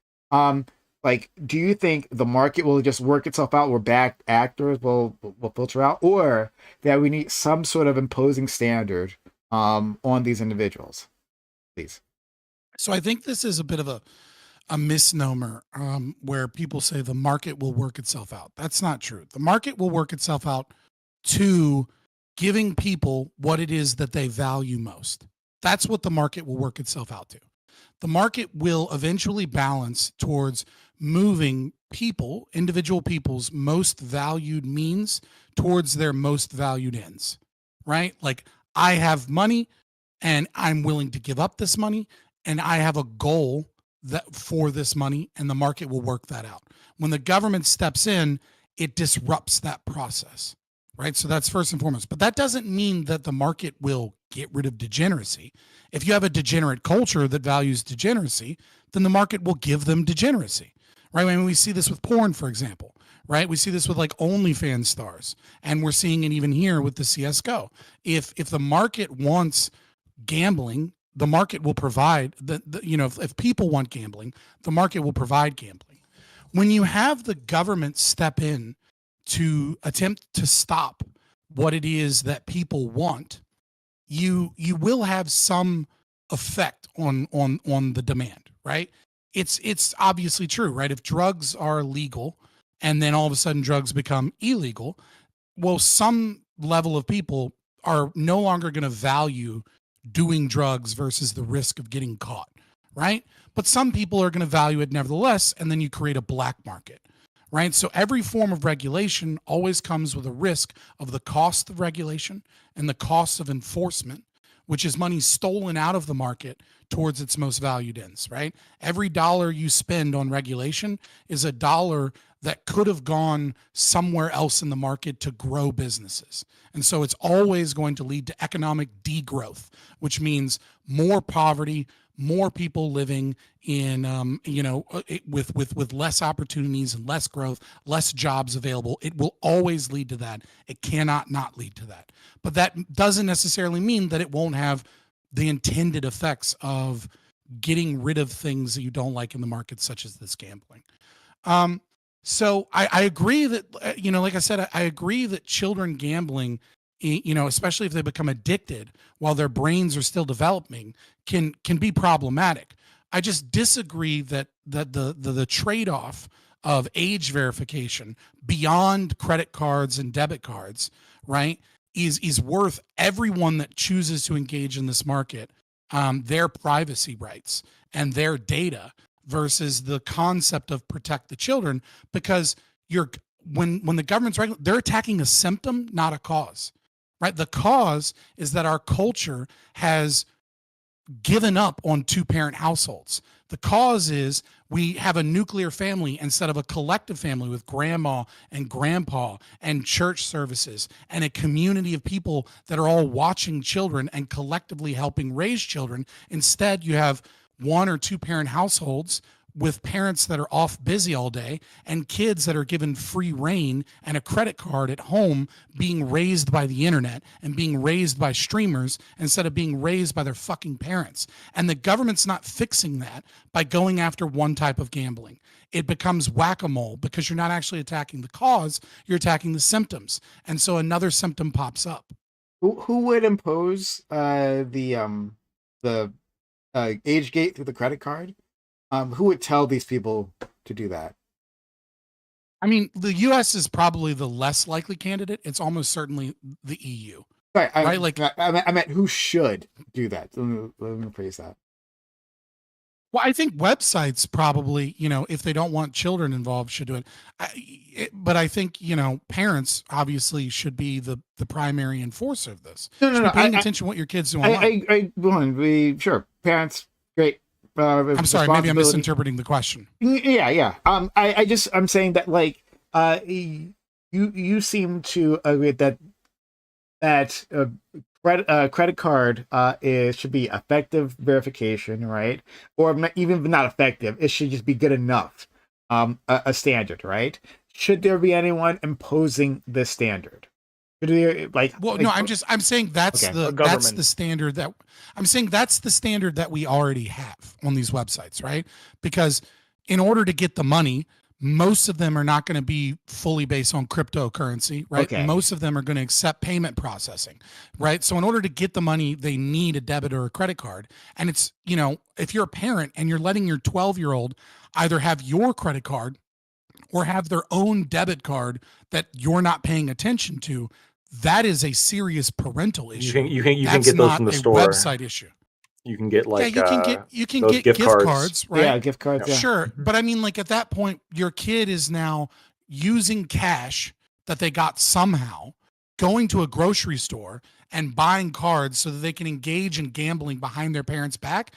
Like, do you think the market will just work itself out, where bad actors will filter out, or that we need some sort of imposing standard on these individuals, please? So I think this is a bit of a misnomer where people say the market will work itself out. That's not true. The market will work itself out to giving people what it is that they value most. That's what the market will work itself out to. The market will eventually balance towards moving individual people's most valued means towards their most valued ends, right? Like, I have money and I'm willing to give up this money, and I have a goal for this money, and the market will work that out. When the government steps in, it disrupts that process. Right. So that's first and foremost. But that doesn't mean that the market will get rid of degeneracy. If you have a degenerate culture that values degeneracy, then the market will give them degeneracy. Right. I mean, we see this with porn, for example. Right. We see this with like OnlyFans stars. And we're seeing it even here with the CSGO. If the market wants gambling, the market will provide if people want gambling, the market will provide gambling. When you have the government step in to attempt to stop what it is that people want, you will have some effect on the demand, right? It's obviously true, right? If drugs are legal and then all of a sudden drugs become illegal, well, some level of people are no longer going to value doing drugs versus the risk of getting caught, right? But some people are going to value it nevertheless, and then you create a black market. Right. So every form of regulation always comes with a risk of the cost of regulation and the cost of enforcement, which is money stolen out of the market towards its most valued ends. Right. Every dollar you spend on regulation is a dollar that could have gone somewhere else in the market to grow businesses. And so it's always going to lead to economic degrowth, which means more poverty, more people living in, with less opportunities and less growth, less jobs available. It will always lead to that. It cannot not lead to that. But that doesn't necessarily mean that it won't have the intended effects of getting rid of things that you don't like in the market, such as this gambling. So I agree that, like I said, I agree that children gambling, especially if they become addicted while their brains are still developing, can be problematic. I just disagree that the trade-off of age verification beyond credit cards and debit cards, right, is worth everyone that chooses to engage in this market their privacy rights and their data versus the concept of protect the children, because when the government's they're attacking a symptom, not a cause, right? The cause is that our culture has given up on two-parent households. The cause is we have a nuclear family instead of a collective family with grandma and grandpa and church services and a community of people that are all watching children and collectively helping raise children. Instead, you have one or two parent households with parents that are off busy all day and kids that are given free reign and a credit card at home, being raised by the internet and being raised by streamers instead of being raised by their fucking parents. And the government's not fixing that by going after one type of gambling. It becomes whack-a-mole because you're not actually attacking the cause, you're attacking the symptoms. And so another symptom pops up. Who would impose the age gate through the credit card? Who would tell these people to do that? I mean, the U.S. is probably the less likely candidate. It's almost certainly the EU. Right. I meant who should do that. Let me phrase that. Well, I think websites probably, if they don't want children involved, should do it. But I think, parents obviously should be the primary enforcer of this. No. Paying attention to what your kids do online. I want to be sure. Parents, great. I'm sorry, maybe I'm misinterpreting the question. Yeah. I'm saying that you seem to agree that credit card should be effective verification, right? Or even not effective, it should just be good enough, a standard, right? Should there be anyone imposing this standard? I'm saying that's the standard that we already have on these websites, right? Because in order to get the money, most of them are not going to be fully based on cryptocurrency, right? Okay. Most of them are going to accept payment processing, right? So in order to get the money, they need a debit or a credit card. And it's, if you're a parent and you're letting your 12-year-old either have your credit card or have their own debit card that you're not paying attention to, that is a serious parental issue. You can get those from the store. Website issue. You can get you can get gift cards, right? Yeah, gift cards. Yeah. Sure, but I mean, at that point, your kid is now using cash that they got somehow, going to a grocery store and buying cards so that they can engage in gambling behind their parents' back.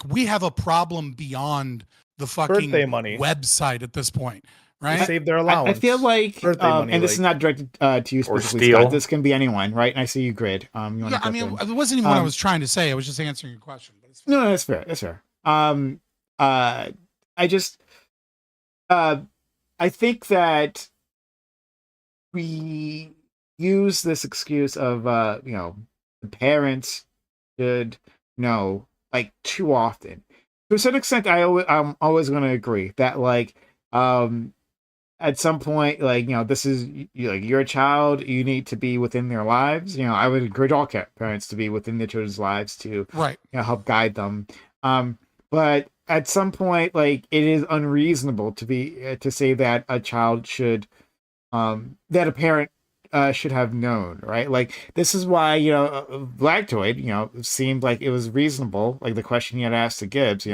We have a problem beyond the fucking birthday money website at this point. Right? They save their allowance. I feel like, money, and this is not directed to you specifically, Scott. This can be anyone, right? And I see you grid. It wasn't even what I was trying to say. I was just answering your question. But it's no, that's fair. That's fair. I think that we use this excuse of, the parents should know, too often. To a certain extent, I'm always going to agree that, at some point, this is you're a child, you need to be within their lives. I would encourage all parents to be within their children's lives to help guide them. But at some point, it is unreasonable to say that a child should, that a parent should have known, right? This is why Blacktoid, seemed like it was reasonable. The question he had asked to Gibbs,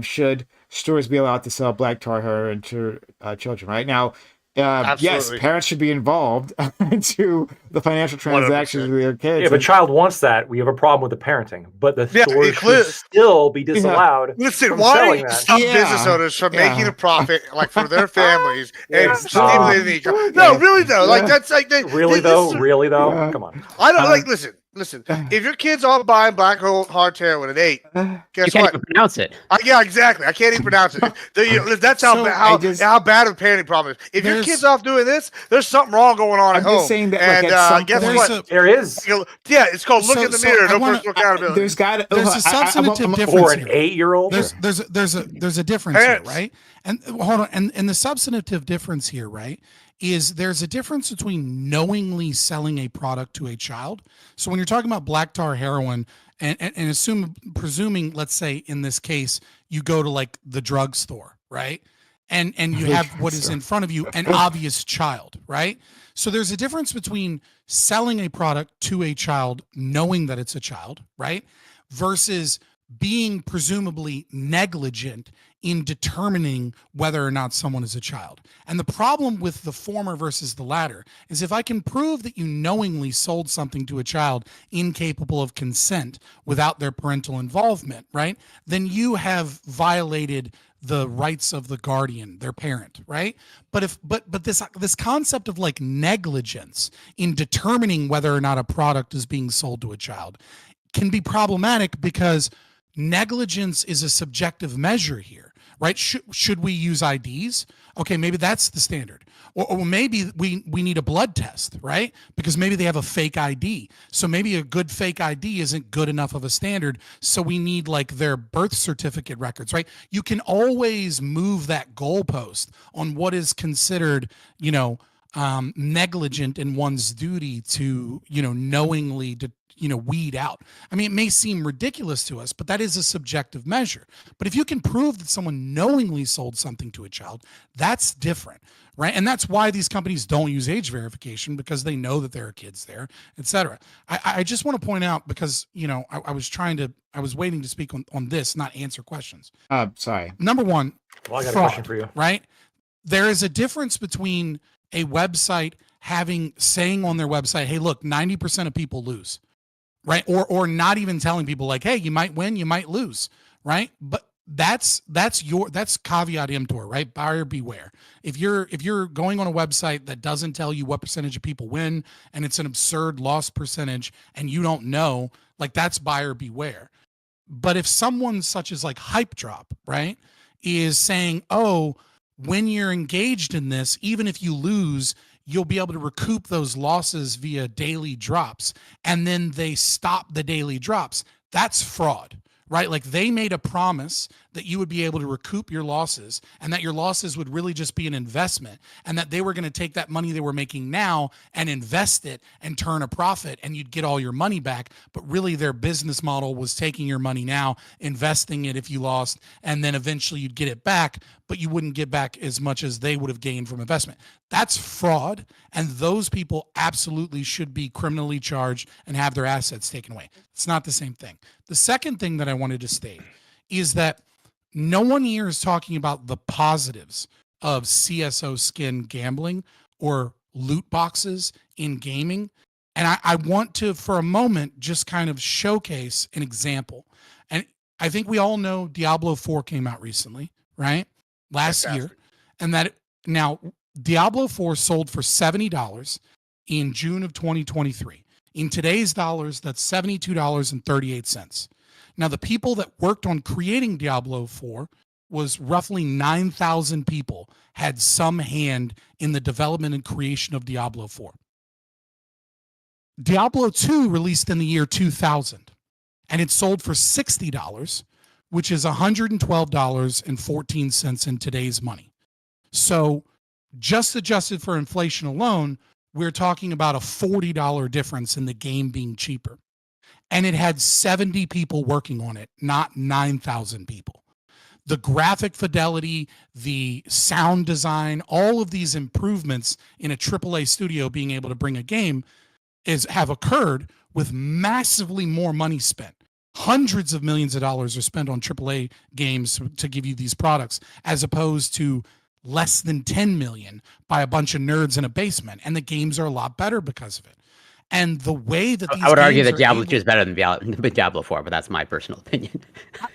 should stores be allowed to sell black tar heroin to children? Right now, yes, parents should be involved into the financial transactions 100%. With their kids. If a child wants that, we have a problem with the parenting. But the stores should still be disallowed. Listen, why stop business owners from making a profit, for their families and stimulating the economy? No, really though, that's really though. Come on. I don't listen. Listen, if your kid's all buying black hole hardware with an 8, guess you can't what? even pronounce it. Yeah, exactly. I can't even pronounce it. That's how bad of a parenting problem is. If your kid's off doing this, there's something wrong going on at home. I'm just saying that, and guess what? There is. Yeah, it's called look in the mirror. No personal accountability. There's a substantive difference for an 8-year-old. There's a difference here, right? And hold on, and the substantive difference here, right, is there's a difference between knowingly selling a product to a child. So when you're talking about black tar heroin, and presuming, let's say in this case, you go to like the drugstore, right? And you have what is in front of you, an obvious child, right? So there's a difference between selling a product to a child, knowing that it's a child, right? Versus being presumably negligent in determining whether or not someone is a child. And the problem with the former versus the latter is if I can prove that you knowingly sold something to a child incapable of consent without their parental involvement, right? Then you have violated the rights of the guardian, their parent, right? But this concept of like negligence in determining whether or not a product is being sold to a child can be problematic because negligence is a subjective measure here, right? Should we use IDs? Okay, maybe that's the standard. Or maybe we need a blood test, right? Because maybe they have a fake ID. So maybe a good fake ID isn't good enough of a standard. So we need like their birth certificate records, right? You can always move that goalpost on what is considered, negligent in one's duty to, knowingly weed out. I mean, it may seem ridiculous to us, but that is a subjective measure. But if you can prove that someone knowingly sold something to a child, that's different, right? And that's why these companies don't use age verification, because they know that there are kids there, et cetera. I just want to point out, because, I was waiting to speak on this, not answer questions. Sorry. Number one, well, I got fraud, a question for you. Right? There is a difference between a website saying on their website, hey, look, 90% of people lose. Right. Or not even telling people like, hey, you might win, you might lose. Right. But that's caveat emptor, right? Buyer beware. If you're going on a website that doesn't tell you what percentage of people win and it's an absurd loss percentage and you don't know, like, that's buyer beware. But if someone such as like Hype Drop, right, is saying, oh, when you're engaged in this, even if you lose, you'll be able to recoup those losses via daily drops, and then they stop the daily drops, that's fraud, right? Like, they made a promise that you would be able to recoup your losses and that your losses would really just be an investment, and that they were going to take that money they were making now and invest it and turn a profit and you'd get all your money back. But really their business model was taking your money now, investing it if you lost, and then eventually you'd get it back, but you wouldn't get back as much as they would have gained from investment. That's fraud. And those people absolutely should be criminally charged and have their assets taken away. It's not the same thing. The second thing that I wanted to state is that no one here is talking about the positives of CSO skin gambling or loot boxes in gaming. And I want to, for a moment, just kind of showcase an example. And I think we all know Diablo 4 came out recently, right? Last year. And that now Diablo 4 sold for $70 in June of 2023. In today's dollars, that's $72.38. Now, the people that worked on creating Diablo 4 was roughly 9,000 people had some hand in the development and creation of Diablo 4. Diablo 2 released in the year 2000, and it sold for $60, which is $112.14 in today's money. So just adjusted for inflation alone, we're talking about a $40 difference in the game being cheaper. And it had 70 people working on it, not 9,000 people. The graphic fidelity, the sound design, all of these improvements in a AAA studio being able to bring a game have occurred with massively more money spent. Hundreds of millions of dollars are spent on AAA games to give you these products, as opposed to less than 10 million by a bunch of nerds in a basement. And the games are a lot better because of it. And the way that these I would argue games that Diablo are 2 is better than Diablo 4, but that's my personal opinion.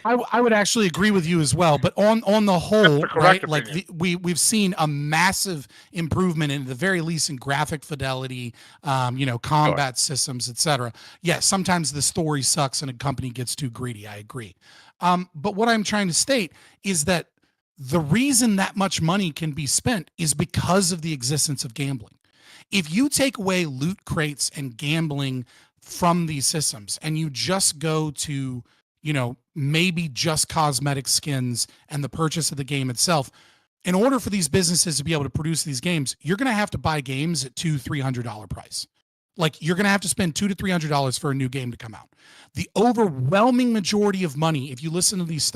I would actually agree with you as well. But on the whole, the right? correct Like opinion. we've seen a massive improvement in the very least in graphic fidelity, combat systems, etc. Yes, sometimes the story sucks and a company gets too greedy. I agree. But what I'm trying to state is that the reason that much money can be spent is because of the existence of gambling. If you take away loot crates and gambling from these systems and you just go to, maybe just cosmetic skins and the purchase of the game itself, in order for these businesses to be able to produce these games, you're going to have to buy games at $200-$300 price. Like you're going to have to spend $200 to $300 for a new game to come out. The overwhelming majority of money, if you listen to these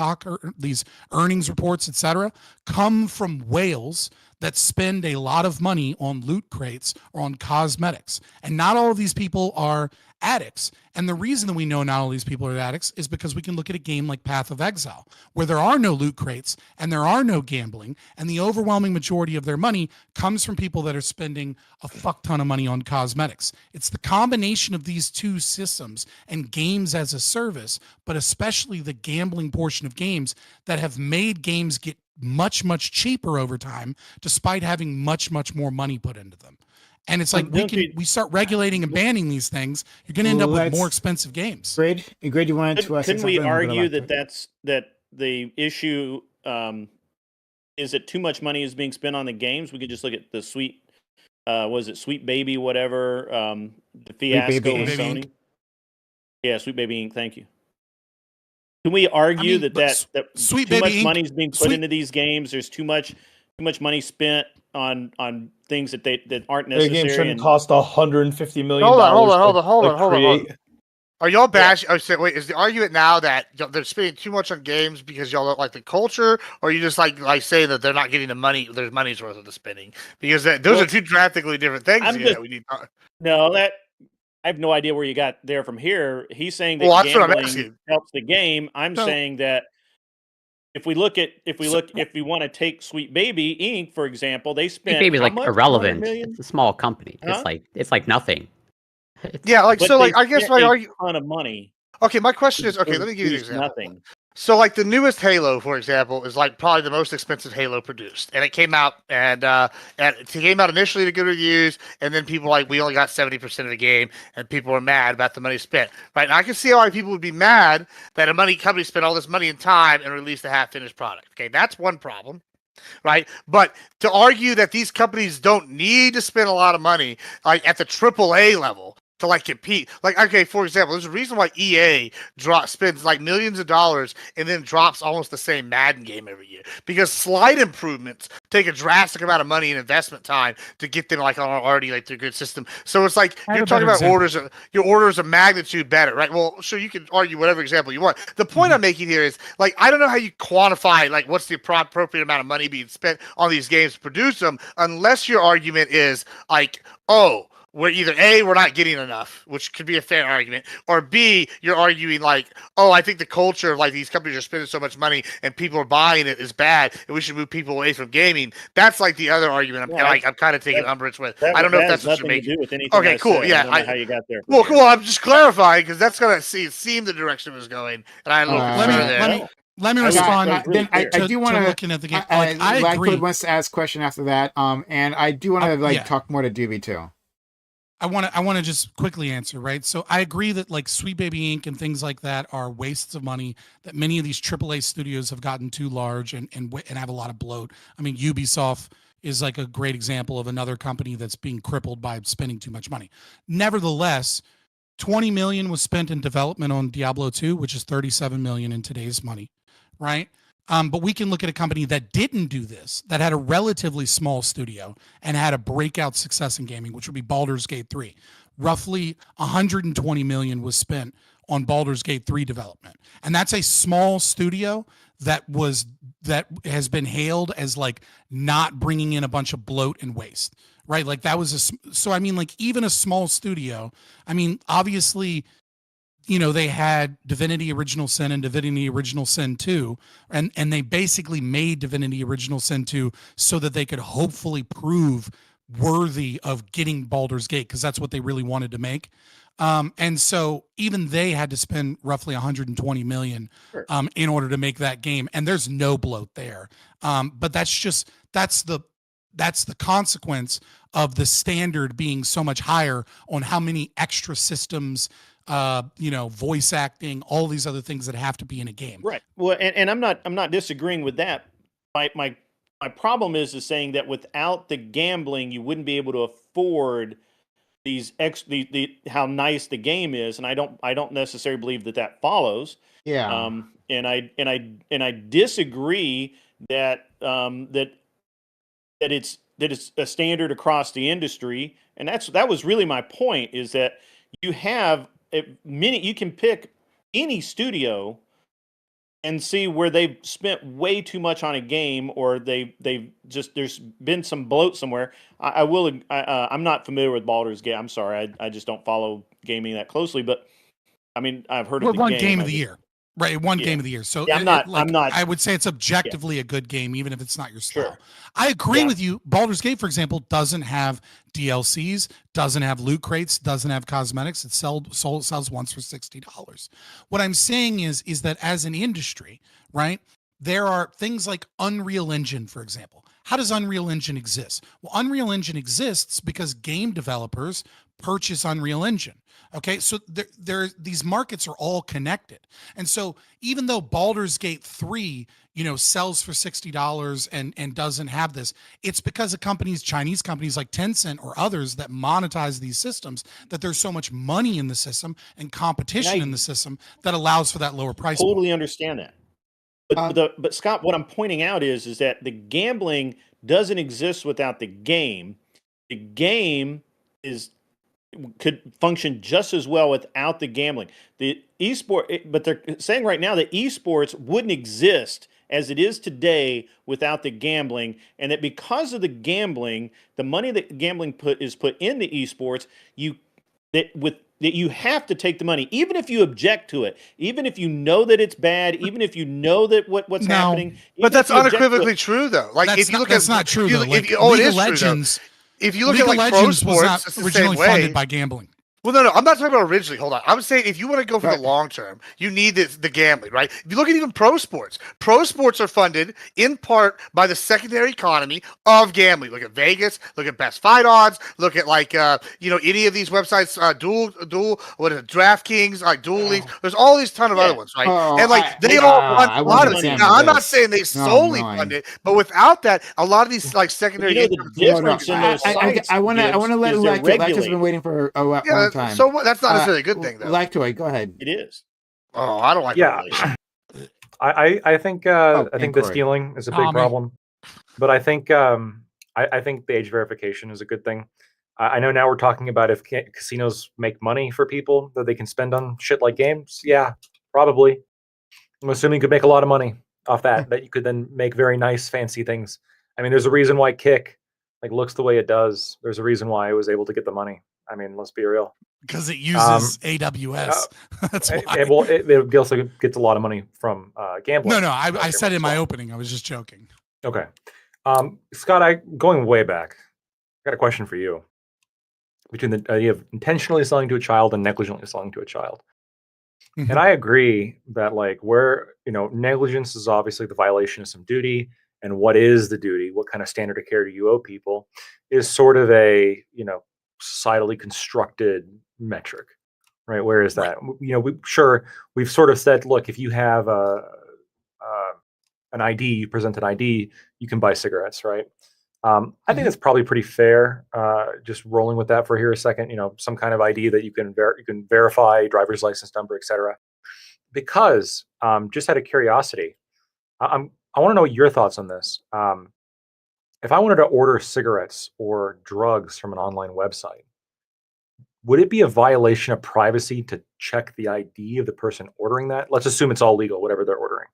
these earnings reports, etc., come from whales that spend a lot of money on loot crates or on cosmetics. And not all of these people are addicts. And the reason that we know not all these people are addicts is because we can look at a game like Path of Exile, where there are no loot crates and there are no gambling, and the overwhelming majority of their money comes from people that are spending a fuck ton of money on cosmetics. It's the combination of these two systems and games as a service, but especially the gambling portion of games, that have made games get much, much cheaper over time, despite having much, much more money put into them. And it's like we start regulating and banning these things, you're going to end up with more expensive games. Grade, you wanted to Couldn't we argue that the issue is that too much money is being spent on the games? We could just look at the Sweet Baby, whatever, the fiasco with Sony. Yeah, Sweet Baby Inc. Thank you. Can we argue that Sweet too Baby much Inc. money is being put into these games? There's too much money spent on things that aren't necessary. The game shouldn't cost $150 million. Hold on. Are y'all bashing? Yeah. Wait, is the argument now that they're spending too much on games because y'all don't like the culture, or you just like saying that they're not getting the money, their money's worth of the spending? Because those are two drastically different things. No, that I have no idea where you got there from here. He's saying that gambling helps the game. I'm saying that if we want to take Sweet Baby Inc. for example, they spent Sweet Baby is like irrelevant. It's a small company. Huh? It's like nothing. I guess my argument, a ton of money. Okay, my question is, let me give you an example. Nothing. So, like the newest Halo, for example, is like probably the most expensive Halo produced, and it came out and it came out initially to good reviews, and then people we only got 70% of the game, and people were mad about the money spent. Right, and I can see why people would be mad that a company spent all this money and time and released a half-finished product. Okay, that's one problem. Right, but to argue that these companies don't need to spend a lot of money, like at the AAA level, to compete, for example, there's a reason why EA spends millions of dollars and then drops almost the same Madden game every year, because slight improvements take a drastic amount of money and investment time to get them on already their good system. So it's you're talking about orders of magnitude better, right? Well, sure, you can argue whatever example you want. The point I'm making here is I don't know how you quantify what's the appropriate amount of money being spent on these games to produce them, unless your argument is we're either A, we're not getting enough, which could be a fair argument, or B, you're arguing I think the culture of these companies are spending so much money and people are buying it is bad, and we should move people away from gaming. That's the other argument I'm kind of taking umbrage with. I don't know if that's what you're making. Okay, cool. Yeah, I don't know how you got there. Well, I'm just clarifying because that's gonna seem the direction it was going, and I let me respond. I do want to looking at the game. I agree. Wants to ask a question after that. And I do want to talk more to Doobie too. I want to just quickly answer, right? So I agree that Sweet Baby Inc. and things like that are wastes of money, that many of these AAA studios have gotten too large and have a lot of bloat. I mean, Ubisoft is a great example of another company that's being crippled by spending too much money. Nevertheless, $20 million was spent in development on Diablo 2, which is $37 million in today's money, right? But we can look at a company that didn't do this, that had a relatively small studio and had a breakout success in gaming, which would be Baldur's Gate 3. Roughly $120 million was spent on Baldur's Gate 3 development. And that's a small studio that has been hailed as not bringing in a bunch of bloat and waste, right? That was even a small studio. I mean, obviously, they had Divinity Original Sin and Divinity Original Sin 2, and they basically made Divinity Original Sin 2 so that they could hopefully prove worthy of getting Baldur's Gate because that's what they really wanted to make. And so even they had to spend roughly 120 million in order to make that game, and there's no bloat there. But that's the consequence of the standard being so much higher on how many extra systems, voice acting, all these other things that have to be in a game. Right. Well, and I'm not disagreeing with that. My problem is saying that without the gambling, you wouldn't be able to afford how nice the game is, and I don't necessarily believe that follows. Yeah. And I disagree that it's a standard across the industry, and that was really my point. Is that you can pick any studio and see where they've spent way too much on a game, or there's been some bloat somewhere. I'm not familiar with Baldur's Gate. I'm sorry, I just don't follow gaming that closely. But I mean, I've heard of the game of the year, right? Game of the year. So I'm not. I would say it's objectively a good game, even if it's not your style. Sure. I agree with you. Baldur's Gate, for example, doesn't have DLCs, doesn't have loot crates, doesn't have cosmetics. It sells once for $60. What I'm saying is that as an industry, right, there are things like Unreal Engine, for example. How does Unreal Engine exist? Well, Unreal Engine exists because game developers purchase Unreal Engine. Okay, so these markets are all connected. And so even though Baldur's Gate 3, sells for $60 and doesn't have this, it's because of Chinese companies like Tencent or others that monetize these systems, that there's so much money in the system and competition in the system that allows for that lower price. Totally understand that. But Scott, what I'm pointing out is that the gambling doesn't exist without the game. The game could function just as well without the gambling. The but they're saying right now that esports wouldn't exist as it is today without the gambling, and that because of the gambling, the money that gambling is put into esports, that you have to take the money, even if you object to it, even if you know that it's bad, even if you know that what's happening. But that's unequivocally true, though. Like if you look at that's not true. Though. It is Legends, true. Though. If you look League at like Legends pro sports, was not originally funded by gambling. Well, no, I'm not talking about originally. Hold on. I'm saying if you want to go for the long term, you need the gambling, right? If you look at even pro sports are funded in part by the secondary economy of gambling. Look at Vegas, look at Best Fight Odds, look at like any of these websites, DraftKings, like Duel Leagues. There's all these ton of other ones, right? And they all fund a lot of it. Now, I'm not saying they solely fund it, but without that, a lot of these like secondary. The difference in those sites. I want to let Lacto's been waiting for a long time. So that's not necessarily a good thing, though. Lactoid, go ahead. It is. Oh, I don't like. Yeah, I think the stealing is a big problem, but I think the age verification is a good thing. I know now we're talking about if casinos make money for people that they can spend on shit like games. Yeah, probably. I'm assuming you could make a lot of money off that you could then make very nice, fancy things. I mean, there's a reason why Kick looks the way it does. There's a reason why it was able to get the money. I mean, let's be real. Because it uses AWS. That's why. It also gets a lot of money from gambling. No, I said in my opening. I was just joking. Okay. Scott, going way back, I got a question for you. Between the idea of intentionally selling to a child and negligently selling to a child. Mm-hmm. And I agree that where, negligence is obviously the violation of some duty, and what is the duty, what kind of standard of care do you owe people, is sort of a, societally constructed metric, right? Where is that? Right. We've sort of said, look, if you have an ID, you present an ID, you can buy cigarettes, right? I think that's probably pretty fair. Just rolling with that for here a second, some kind of ID that you can verify, driver's license number, etc. Because just out of curiosity, I want to know your thoughts on this. If I wanted to order cigarettes or drugs from an online website, would it be a violation of privacy to check the ID of the person ordering that? Let's assume it's all legal, whatever they're ordering.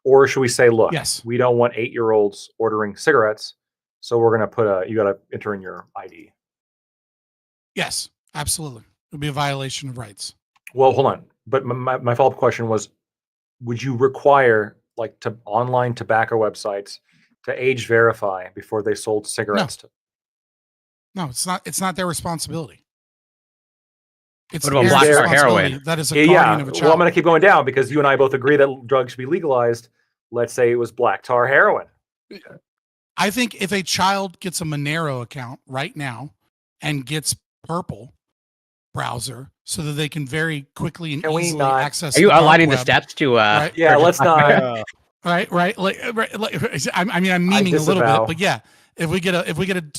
Or should we say, look, we don't want 8-year-olds ordering cigarettes, so we're going to you got to enter in your ID. Yes, absolutely. It would be a violation of rights. Well, hold on. But my follow-up question was, would you require online tobacco websites to age verify before they sold cigarettes? No, it's not. It's not their responsibility. It's what about black tar heroin? That is a guardian of a child. Well, I'm going to keep going down because you and I both agree that drugs should be legalized. Let's say it was black tar heroin. I think if a child gets a Monero account right now and gets Purple browser so that they can very quickly and easily access. Are you outlining the steps to? Right? Yeah, let's not. Right. Like, I mean, I'm meaning a little bit, but yeah. If we get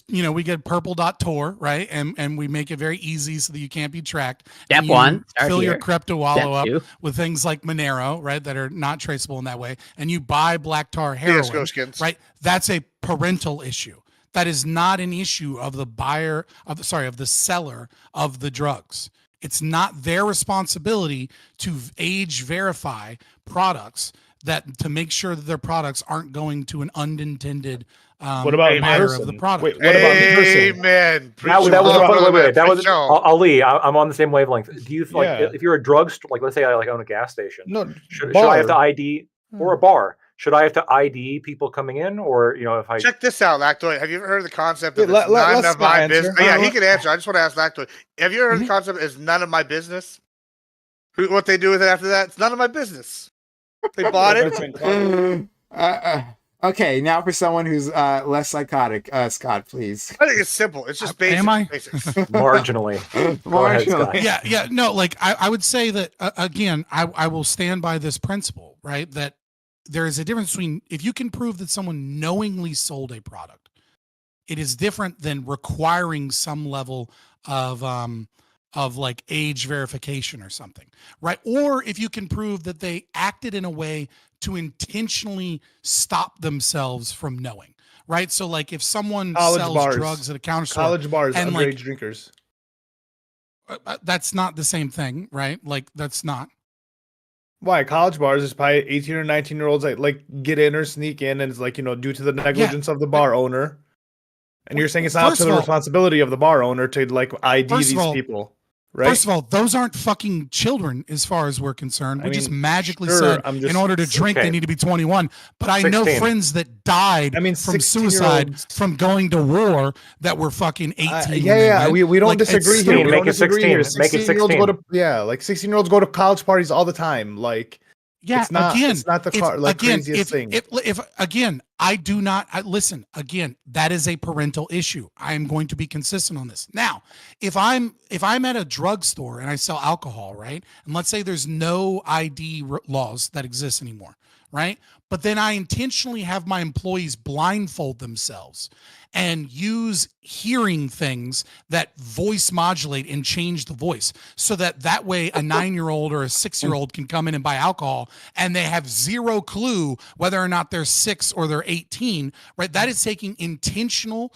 we get purple.tor, right? And we make it very easy so that you can't be tracked. Step one, fill your crypto wallow up with things like Monero, right? That are not traceable in that way. And you buy black tar heroin, right? That's a parental issue. That is not an issue of the buyer of the seller of the drugs. It's not their responsibility to age verify products to make sure that their products aren't going to an unintended what about buyer of the product. Wait, what about the person? Amen. That was Ali. I'm on the same wavelength. Do you if you're a drugstore, like let's say I own a gas station? No, should I have to ID or a bar? Should I have to ID people coming in, or if I check this out, Lactoid? Have you ever heard of the concept of it's none of my business? Yeah, he can answer. I just want to ask Lactoid. Have you ever heard the concept is none of my business? What they do with it after that? It's none of my business. They bought it. Okay, now for someone who's less psychotic, Scott, please. I think it's simple. It's just basics. Am I? Basics. Marginally. Marginally. Yeah. No, like I would say that again, I will stand by this principle, right? That there is a difference between if you can prove that someone knowingly sold a product, it is different than requiring some level of like age verification or something, right? Or if you can prove that they acted in a way to intentionally stop themselves from knowing, right? So like if someone sells drugs at a counter store, college bars, and underage drinkers, that's not the same thing, right? Like that's not. Why college bars is probably 18 or 19-year-olds that like get in or sneak in, and it's like due to the negligence of the bar owner. And you're saying it's not to the responsibility of the bar owner to like ID these people. Right? First of all, those aren't fucking children as far as we're concerned. We just magically said in order to drink, they need to be 21. But I 16. Know friends that died from suicide from going to war that were fucking 18. We don't disagree here. Make it 16. Make it 16. Go to 16-year-olds go to college parties all the time. Like it's not the craziest thing. If again, I do not listen. Again, that is a parental issue. I am going to be consistent on this. Now, if I'm at a drugstore and I sell alcohol, right? And let's say there's no ID laws that exist anymore, right? But then I intentionally have my employees blindfold themselves and use hearing things that voice modulate and change the voice so that way a 9-year-old or a 6-year-old can come in and buy alcohol and they have zero clue whether or not they're 6 or they're 18, right? That is taking intentional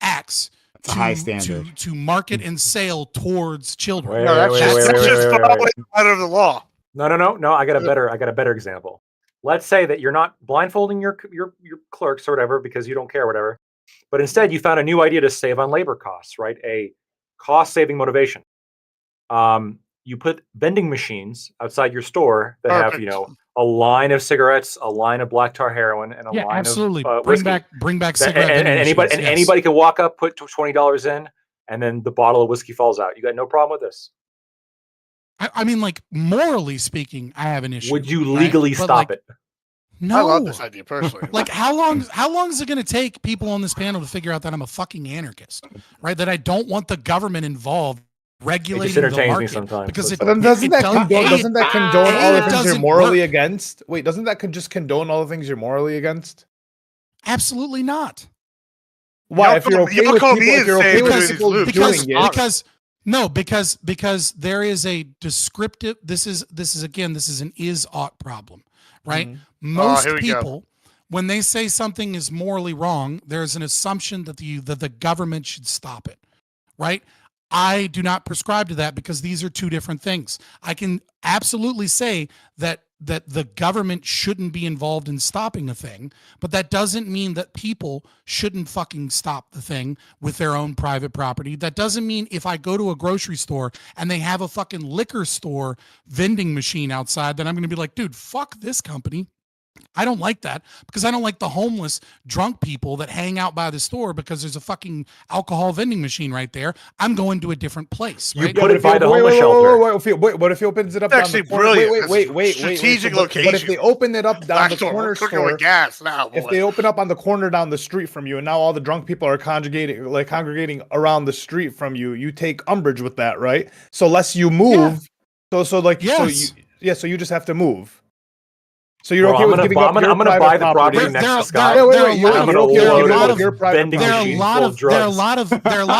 acts to market and sale towards children. That's just following out of the law. No. I got a better example. Let's say that you're not blindfolding your clerks or whatever because you don't care, whatever. But instead, you found a new idea to save on labor costs, right? A cost-saving motivation. You put vending machines outside your store that have, a line of cigarettes, a line of black tar heroin, and a line absolutely. Of bring back cigarette and anybody can walk up, put $20 in, and then the bottle of whiskey falls out. You got no problem with this. I mean, like morally speaking, I have an issue. Would you legally stop it? No. I love this idea personally. Like how long is it going to take people on this panel to figure out that I'm a fucking anarchist, right? That I don't want the government involved regulating the market. Me sometimes. Because doesn't that condone all the things you're morally against? Wait, doesn't that just condone all the things you're morally against? Absolutely not. Why? If you're okay with people doing it, because there is a descriptive. This is an is-ought problem. Right? Most people, when they say something is morally wrong, there's an assumption that the government should stop it. Right? I do not prescribe to that because these are two different things. I can absolutely say that the government shouldn't be involved in stopping a thing, but that doesn't mean that people shouldn't fucking stop the thing with their own private property. That doesn't mean if I go to a grocery store and they have a fucking liquor store vending machine outside, then I'm going to be like, dude, fuck this company. I don't like that because I don't like the homeless drunk people that hang out by the store because there's a fucking alcohol vending machine right there. I'm going to a different place. Right? You put it by the homeless shelter. What if he opens it up down the corner? Wait. Strategic location. But if they open it up down the corner store, gas now, if they open up on the corner down the street from you, and now all the drunk people are congregating around the street from you, you take umbrage with that, right? So less you move, so you just have to move. So you're okay with giving up your I'm gonna buy the property next to Scott. There are a lot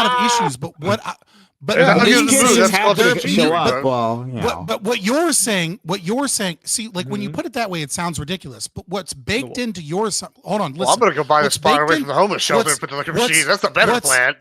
of issues, but what you're saying, see, like when you put it that way, it sounds ridiculous. But what's baked into your hold on, listen. Well, I'm gonna go buy the spot away from the homeless shelter and put the liquor machine. That's the better plan.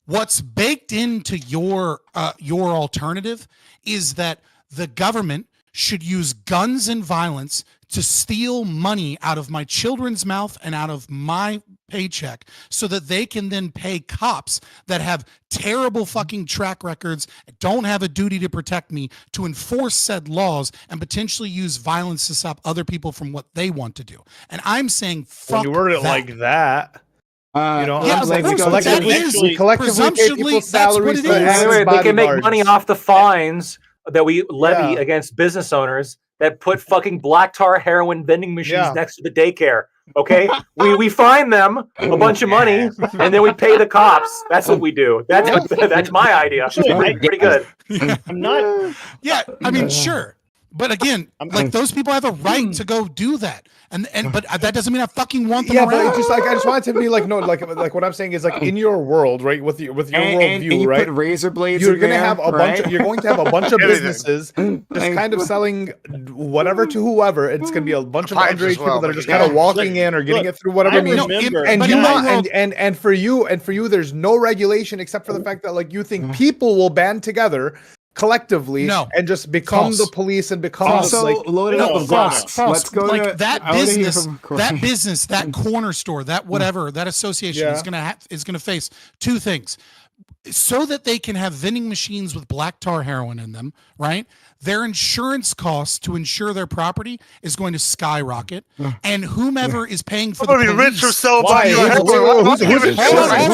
What's baked into your alternative is that the government should use guns and violence to steal money out of my children's mouth and out of my paycheck so that they can then pay cops that have terrible fucking track records, don't have a duty to protect me, to enforce said laws and potentially use violence to stop other people from what they want to do. And I'm saying, fuck when you word it that. like that. We collectively pay people salaries. Anyway, they can make money off the fines that we levy against business owners that put fucking black tar heroin vending machines next to the daycare. Okay, we fine them a bunch of money and then we pay the cops. That's what we do. That's my idea. Pretty good. I'm not. Yeah, I mean, sure. But again, like those people have a right to go do that, but that doesn't mean I fucking want them around. But just like I just want it to be like what I'm saying is like in your world, right? With your worldview, right? Put razor blades. You're going to have a bunch of businesses just kind of selling whatever to whoever. It's going to be a bunch of underage people that are just kind of walking in or getting it through whatever means. And for you, there's no regulation except for the fact that like you think people will band together collectively and just become the police and become loaded up with rocks. Let's go like that business, that corner store, that whatever, that association is gonna face two things. So that they can have vending machines with black tar heroin in them, right? Their insurance costs to insure their property is going to skyrocket, and whomever is paying for the police. Rich or so who's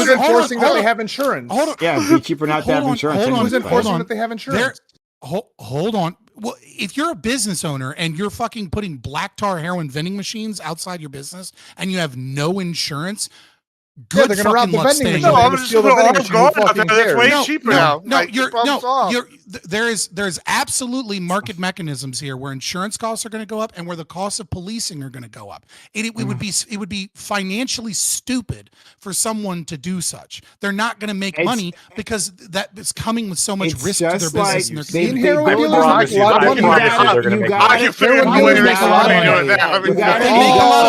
enforcing that they have insurance? Yeah, it'd be cheaper not to have insurance. Who's enforcing that they have insurance? Hold on. Well, if you're a business owner and you're fucking putting black tar heroin vending machines outside your business and you have no insurance, they're going to rob the vending machine. No, I'm just way cheaper now. There's absolutely market mechanisms here where insurance costs are going to go up and where the costs of policing are going to go up. It would be financially stupid for someone to do such. They're not going to make money because that is coming with so much risk to their business. And they make a lot of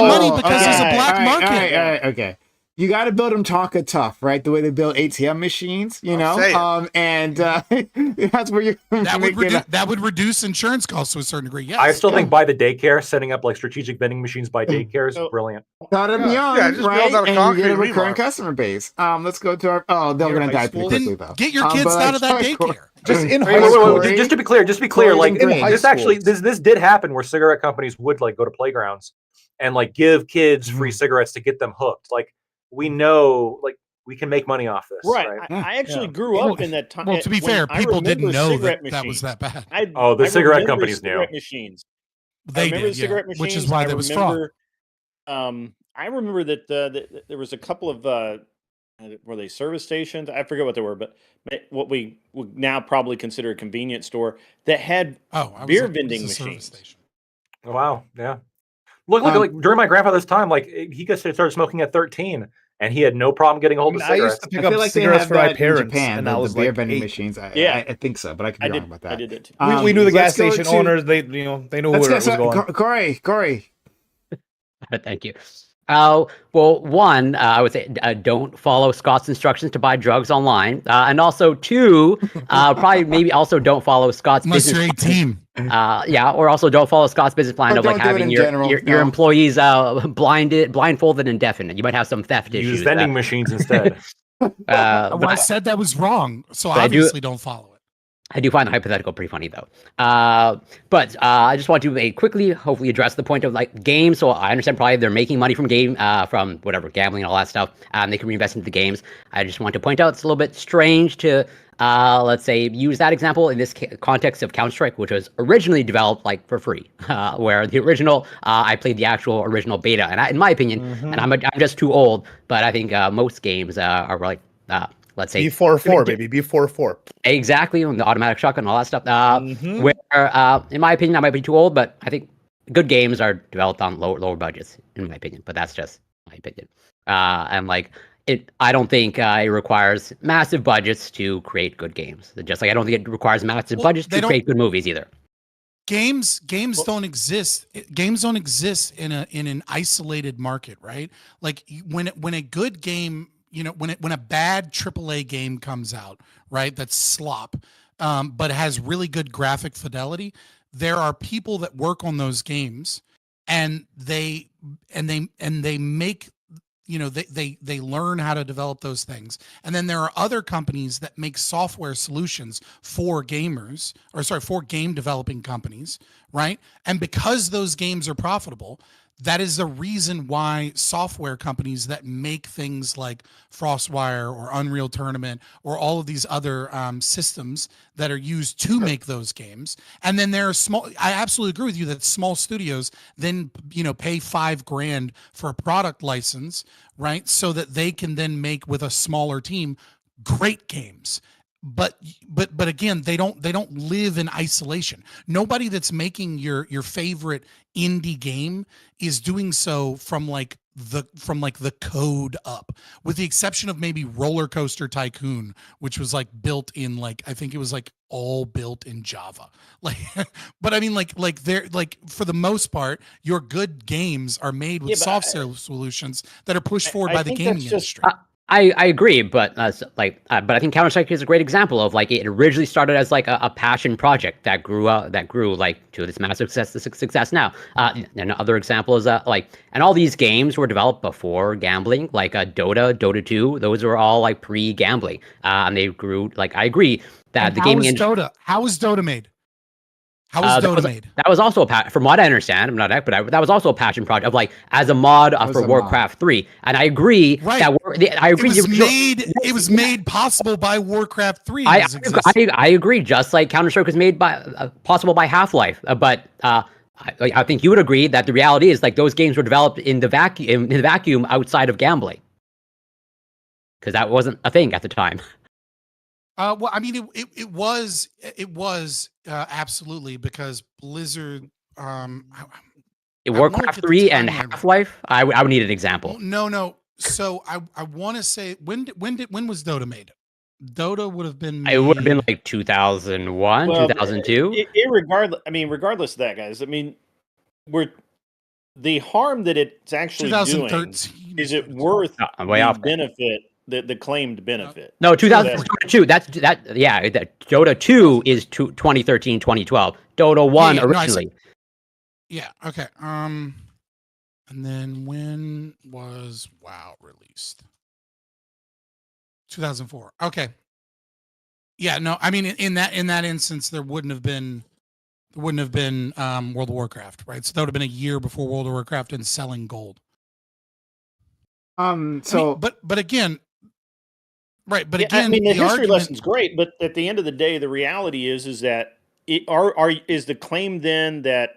money because there's a black market. Okay. You got to build them Tonka tough, right? The way they build ATM machines, you know, that's where you're. That would reduce insurance costs to a certain degree. Yes, I still think by the daycare, setting up like strategic vending machines by daycare is brilliant. Gotta be young, right? And you get a recurring customer base. Let's go to our. They're gonna die pretty quickly though. Get your kids out of that daycare. Just in high school. Just to be clear, like this did happen where cigarette companies would like go to playgrounds and like give kids free cigarettes to get them hooked, like. We know, like, we can make money off this. Right. I actually grew up in that time. Well, to be fair, people didn't know that was that bad. The cigarette companies knew. Machines. They did, cigarette machines, which is why there was fraud. I remember that there was a couple of, were they service stations? I forget what they were, but what we would now probably consider a convenience store that had beer vending machines. Oh, wow. Yeah. Look, like during my grandfather's time, like he started smoking at 13, and he had no problem getting a hold of cigarettes. I used to pick up cigarettes for my parents in Japan, and I was beer like vending machines. I think so, but I could be wrong about that. I did that too. We knew the gas station owners. They knew where it was going. Corey. Thank you. Well, one, I would say don't follow Scott's instructions to buy drugs online, and also two, probably maybe also don't follow Scott's business. Unless you're 18. Or also don't follow Scott's business plan of like having your employees blindfolded and deafened. You might have some theft issues. Use vending machines instead. I said that was wrong, so obviously don't follow it. I do find the hypothetical pretty funny though. But I just want to quickly, hopefully, address the point of like games. So I understand probably they're making money from from whatever gambling and all that stuff. They can reinvest into the games. I just want to point out it's a little bit strange to let's say use that example in this context of Counter-Strike, which was originally developed like for free, where the original I played the actual original beta, and in my opinion, and I'm just too old, but I think most games are like. Let's say B44, baby, B44. Exactly, the automatic shotgun, all that stuff. Where, in my opinion, I might be too old, but I think good games are developed on lower budgets, in my opinion. But that's just my opinion. And like I don't think it requires massive budgets to create good games. Just like I don't think it requires massive budgets to create good movies either. Games don't exist. Games don't exist in an isolated market, right? Like when a good game. When a bad AAA game comes out, right, that's slop, but has really good graphic fidelity, there are people that work on those games, and they make, they learn how to develop those things, and then there are other companies that make software solutions for gamers, for game developing companies, right? And because those games are profitable, that is the reason why software companies that make things like Frostwire or Unreal Tournament or all of these other systems that are used to make those games. And then there are I absolutely agree with you that small studios then, pay $5,000 for a product license, right? So that they can then make with a smaller team great games. But again, they don't live in isolation. Nobody that's making your favorite indie game is doing so from the code up, with the exception of maybe Roller Coaster Tycoon, which was like built in I think it was all built in Java. But I mean they're for the most part, your good games are made with software solutions that are pushed forward by the gaming industry. I agree, but but I think Counter-Strike is a great example of it originally started as a passion project that grew to this massive success now. Another example is and all these games were developed before gambling, Dota 2. Those were all pre-gambling, and they grew. I agree that the gaming industry. How was Dota made? How was Dota made? That was also from what I understand, I'm not an expert, that was also a passion project of as a mod for Warcraft 3. And I agree that I agree. It was made possible by Warcraft 3. I agree. Just like Counter-Strike was made possible by Half-Life, but I think you would agree that the reality is those games were developed in the vacuum outside of gambling, because that wasn't a thing at the time. Well, I mean, it was absolutely, because Blizzard. Warcraft 3 and Half-Life. I would need an example. No. So I want to say when was Dota made? Dota would have been made. It would have been 2001, 2002. Regardless of that, guys. I mean, the harm that it's actually doing, is it worth the benefit? The claimed benefit. No, 2002. Dota 2 is 2013, 2012. Dota 1 originally. Okay. And then when was WoW released? 2004. Okay. Yeah. No. I mean, in that instance, there wouldn't have been World of Warcraft, right? So that would have been a year before World of Warcraft and selling gold. But again. Right, but again, the history lesson's great, but at the end of the day, the reality is that is the claim then that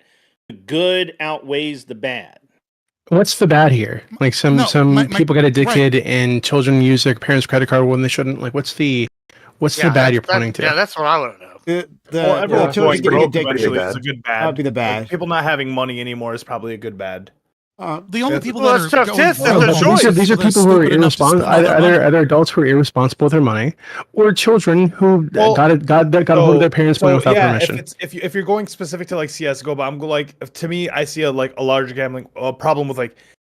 the good outweighs the bad? What's the bad here? Some people get addicted, and children use their parents' credit card when they shouldn't. What's the bad you're pointing to? Yeah, that's what I want to know. Everyone getting addicted is a good bad. That would be the bad. People not having money anymore is probably a good bad. The only people that are these are people who are irresponsible. Are there adults who are irresponsible with their money, or children who got a hold of their parents' money without permission? If you're going specific to CS:GO, but I'm to me, I see a large gambling problem with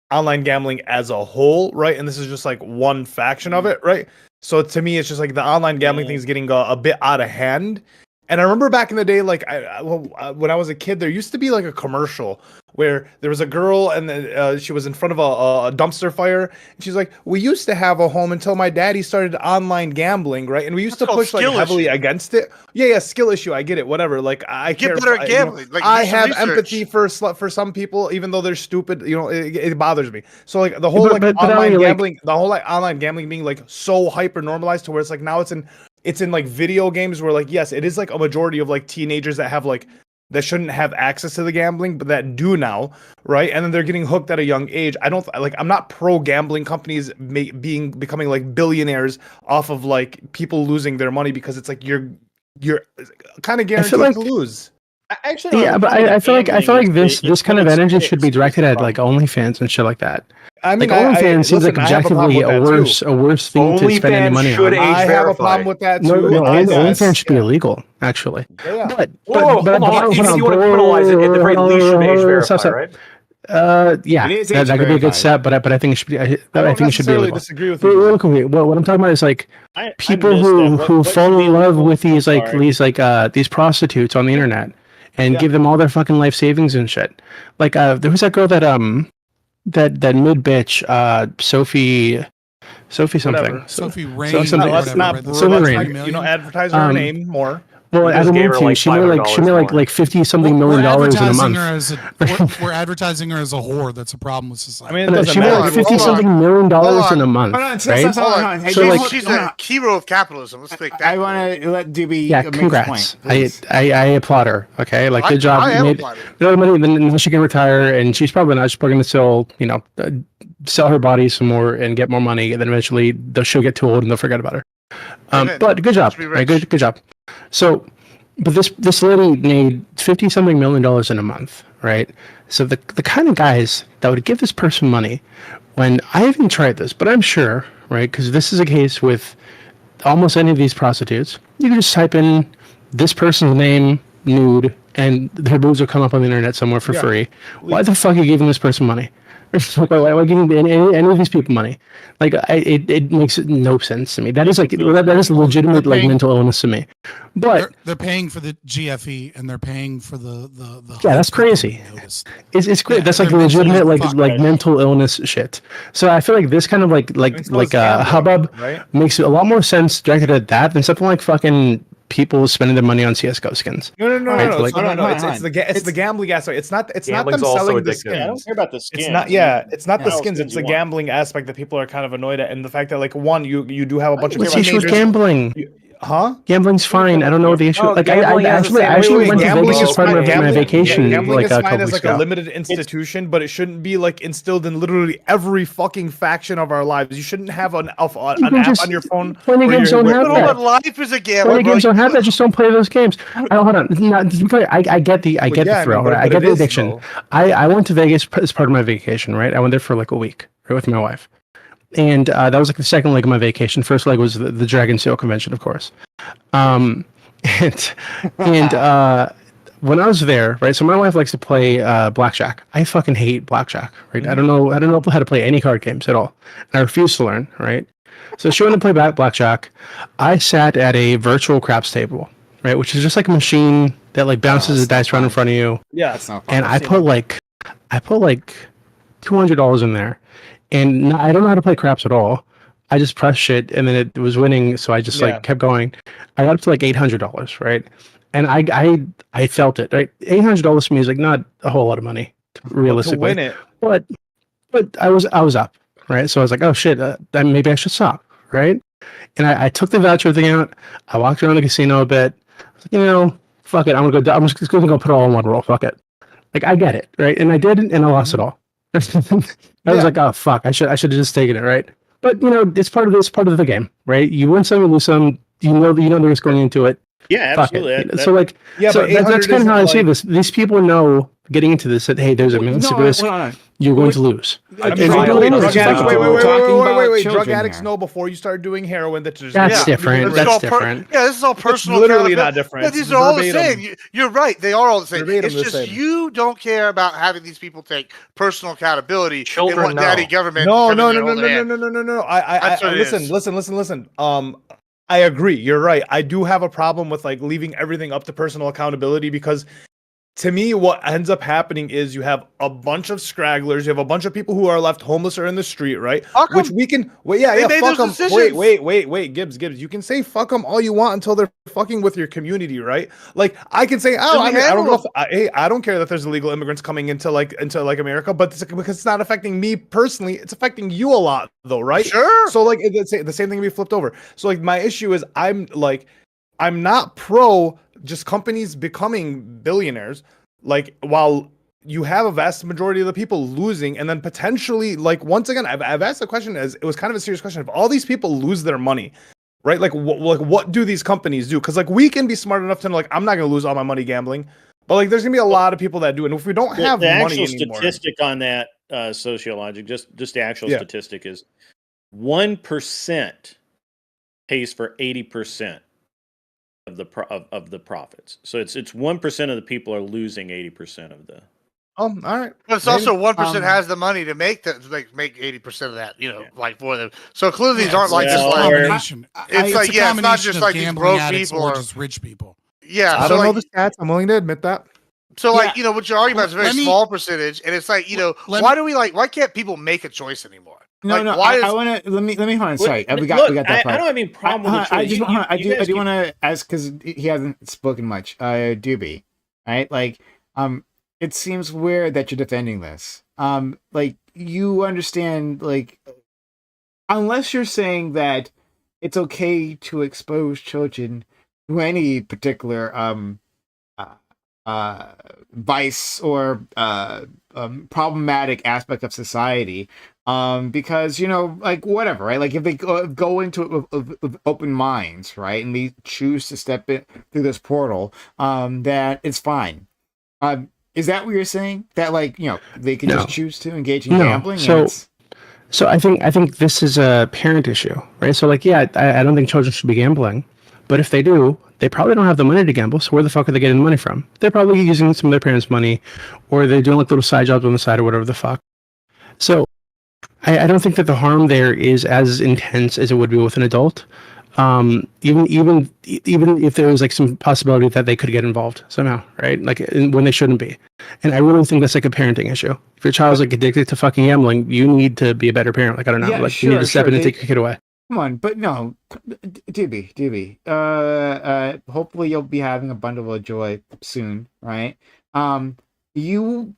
online gambling as a whole, right? And this is just one faction of it, right? So to me, it's just the online gambling thing is getting a bit out of hand. And I remember back in the day, like when I was a kid, there used to be like a commercial where there was a girl and she was in front of a dumpster fire. And she's like, "We used to have a home until my daddy started online gambling, right? And we used to push like heavily against it. Yeah, skill issue. I get it. Whatever. Like I get better at gambling. Like, I have empathy for some people, even though they're stupid. You know, it bothers me. So like the whole online gambling, the whole like online gambling being like so hyper normalized to where it's like now it's in like video games where like yes, it is like a majority of like teenagers that have like that shouldn't have access to the gambling, but that do now, right? And then they're getting hooked at a young age. I'm not pro gambling companies becoming like billionaires off of like people losing their money because it's like you're kind of guaranteed to lose. Actually, yeah, but I feel like this kind of energy should be directed at like OnlyFans and shit like that. I mean, like OnlyFans seems like objectively a worse thing to spend any money on. I have a problem with that too. No, OnlyFans should be illegal, actually. Yeah. But hold on. If you want to criminalize it, at the very least, should age verify, right? Yeah, that could be a good step, but I think it should be. I think it should be illegal. Disagree with you. What I'm talking about is like people who fall in love with these prostitutes on the internet and give them all their fucking life savings and shit. Like there was that girl that mid bitch Sophie something. Sophie Rain. Let's not advertise her name more. Well, I don't need to. She made like $50-something million in a month. We're advertising her as a whore. That's a problem with society. I mean, she made like $50-something million in a month. Right? So like, she's a hero of capitalism. Let's take that. I want to let Doobie. Yeah, congrats. I applaud her. Okay, like good job. Then she can retire, and she's probably going to sell her body some more and get more money, and then eventually she'll get too old and they'll forget about her. But good job. Right, good job. So, but this lady made $50-something million in a month, right? So the kind of guys that would give this person money, when I haven't tried this, but I'm sure, right? Because this is a case with almost any of these prostitutes. You can just type in this person's name, nude, and their boobs will come up on the internet somewhere for free. Why the fuck are you giving this person money? Why giving any of these people money? Like, it makes no sense to me. That is legitimate like mental illness to me. But they're paying for the GFE and they're paying for the yeah, that's crazy. It's great. Yeah, that's like legitimate like mental illness shit. So I feel like this kind of like hubbub makes a lot more sense directed at that than something like fucking people spending their money on CS:GO skins. No. It's the gambling aspect. It's not them selling the skins. I don't care about the skins. It's not the skins. It's the gambling aspect that people are kind of annoyed at, and the fact that like one, you do have a bunch of people. What's the issue with gambling? Huh? Gambling's fine. I don't know what the issue. Like I actually went to Vegas as part of my vacation. Gambling is fine as like a limited institution, but it shouldn't be like instilled in literally every fucking faction of our lives. You shouldn't have an app on your phone. Plenty games don't have that. Life is a gamble. Plenty games don't have that. Just don't play those games. Hold on. I get the thrill. Right? I get the addiction. I went to Vegas as part of my vacation. Right. I went there for like a week with my wife. And that was like the second leg of my vacation. First leg was the Dragon Seal convention, of course. And when I was there, right? So my wife likes to play blackjack. I fucking hate blackjack, right? I don't know how to play any card games at all. And I refuse to learn, right? So she wanted to play blackjack. I sat at a virtual craps table, right? Which is just like a machine that like bounces the dice around in front of you. Yeah, it's not fun. And I put like $200 in there. And I don't know how to play craps at all. I just pressed shit, and then it was winning, so I just like kept going. I got up to like $800, right? And I felt it. Right, $800 to me is like not a whole lot of money, realistically. To win it, but I was up, right? So I was like, oh shit, then maybe I should stop, right? And I took the voucher thing out. I walked around the casino a bit. I was like, fuck it, I'm just gonna go put it all in one roll. Fuck it. Like I get it, right? And I did, and I lost it all. I was like, oh fuck, I should have just taken it, right? But it's part of the game, right? You win some, you lose some. You know the risk going into it. Yeah, absolutely. So like, that's kind of how I see this. These people know getting into this that hey, there's a massive risk. You're going to lose. Wait. Drug addicts know before you start doing heroin that that's different. That's different. This is all personal. It's literally not different. These are all the same. You're right. They are all the same. It's just you don't care about having these people take personal accountability. Children and what daddy government. No. I listen. I agree. You're right. I do have a problem with like leaving everything up to personal accountability because to me, what ends up happening is you have a bunch of scragglers, you have a bunch of people who are left homeless or in the street, right? Which we can, fuck them. Wait, Gibbs, you can say fuck them all you want until they're fucking with your community, right? Like I can say, I don't know, I don't care that there's illegal immigrants coming into America, but because it's not affecting me personally, it's affecting you a lot, though, right? Sure. So like the same thing can be flipped over. So like my issue is I'm not pro just companies becoming billionaires, like while you have a vast majority of the people losing, and then potentially, like once again, I've asked the question as it was kind of a serious question. If all these people lose their money, right? Like what do these companies do? Because like we can be smart enough to know, like I'm not going to lose all my money gambling, but like there's gonna be a lot of people that do, and if we don't have the money actual anymore, statistic on that sociologic, just the actual statistic is 1% pays for 80% of the profits. So it's 1% of the people are losing 80% of the. Oh, all right. But it's also 1% has the money to make 80% of that, like for them. So clearly these aren't like just like it's not just like these broke people or just rich people. Yeah, I don't know the stats. I'm willing to admit that. So like what you're arguing about is a very small percentage, and it's like why can't people make a choice anymore? No, like, no. Why I want to let me hold on. Sorry, we got that part. I don't have any problem with the choice. I do want to ask because he hasn't spoken much. Doobie, right? Like, it seems weird that you're defending this. Like you understand, like, unless you're saying that it's okay to expose children to any particular vice or problematic aspect of society, because like whatever, right? Like if they go into it with open minds, right, and they choose to step in through this portal, that it's fine. Is that what you're saying? That like they can just choose to engage in gambling? So I think this is a parent issue, right? So like I don't think children should be gambling, but if they do, they probably don't have the money to gamble. So where the fuck are they getting the money from? They're probably using some of their parents' money, or they're doing like little side jobs on the side or whatever the fuck. So I don't think that the harm there is as intense as it would be with an adult. Even if there was like some possibility that they could get involved somehow, right? Like when they shouldn't be. And I really think that's like a parenting issue. If your child's like addicted to fucking gambling, you need to be a better parent. Like I don't know, you need to step in and take your kid away. Come on, but no, Doobie. Hopefully you'll be having a bundle of joy soon, right? You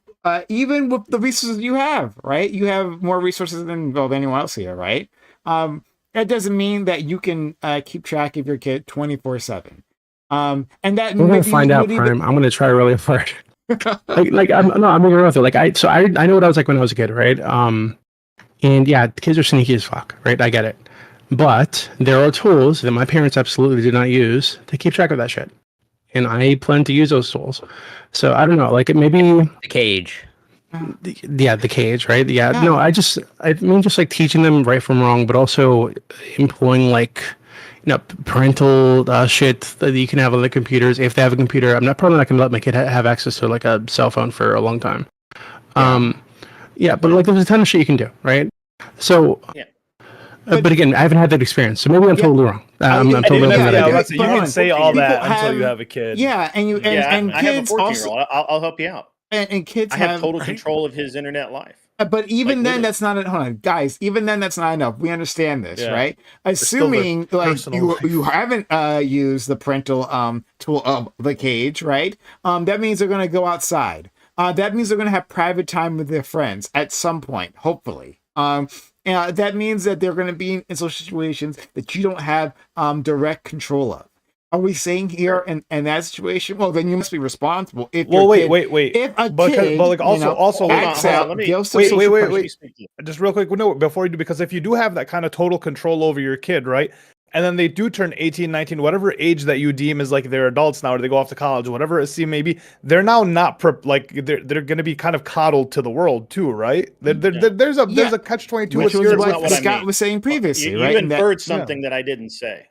even with the resources you have, right? You have more resources than anyone else here, right? That doesn't mean that you can keep track of your kid 24/7. And that we're gonna find out, Prime. I'm gonna try really hard. I'm being real with you. Like I know what I was like when I was a kid, right? And yeah, kids are sneaky as fuck, right? I get it. But there are tools that my parents absolutely did not use to keep track of that shit. And I plan to use those tools. So I don't know, like maybe the cage. The cage, right? Yeah. No, I mean just like teaching them right from wrong, but also employing like parental shit that you can have on the computers. If they have a computer, I'm probably not gonna let my kid have access to like a cell phone for a long time. But like there's a ton of shit you can do, right? So but again, I haven't had that experience, so maybe I'm totally wrong. I'm totally open that idea. You can say all that until you have a kid. Yeah, and I have a 14-year-old. I'll help you out. And kids have total control of his internet life. But even then, that's not hold on, guys. Even then, that's not enough. We understand this, right? Assuming like you haven't used the parental tool of the cage, right? That means they're going to go outside. That means they're going to have private time with their friends at some point, hopefully. That means that they're going to be in social situations that you don't have direct control of. Are we saying here in that situation? Well, then you must be responsible. If wait. If a kid, but like also, wait. Just real quick, no, before you do, because if you do have that kind of total control over your kid, right? And then they do turn 18, 19, whatever age that you deem is like they're adults now, or they go off to college, whatever it seems maybe, they're now not they're going to be kind of coddled to the world too, right? There's a catch-22. Which was what Scott was saying previously, right? You inferred something that I didn't say.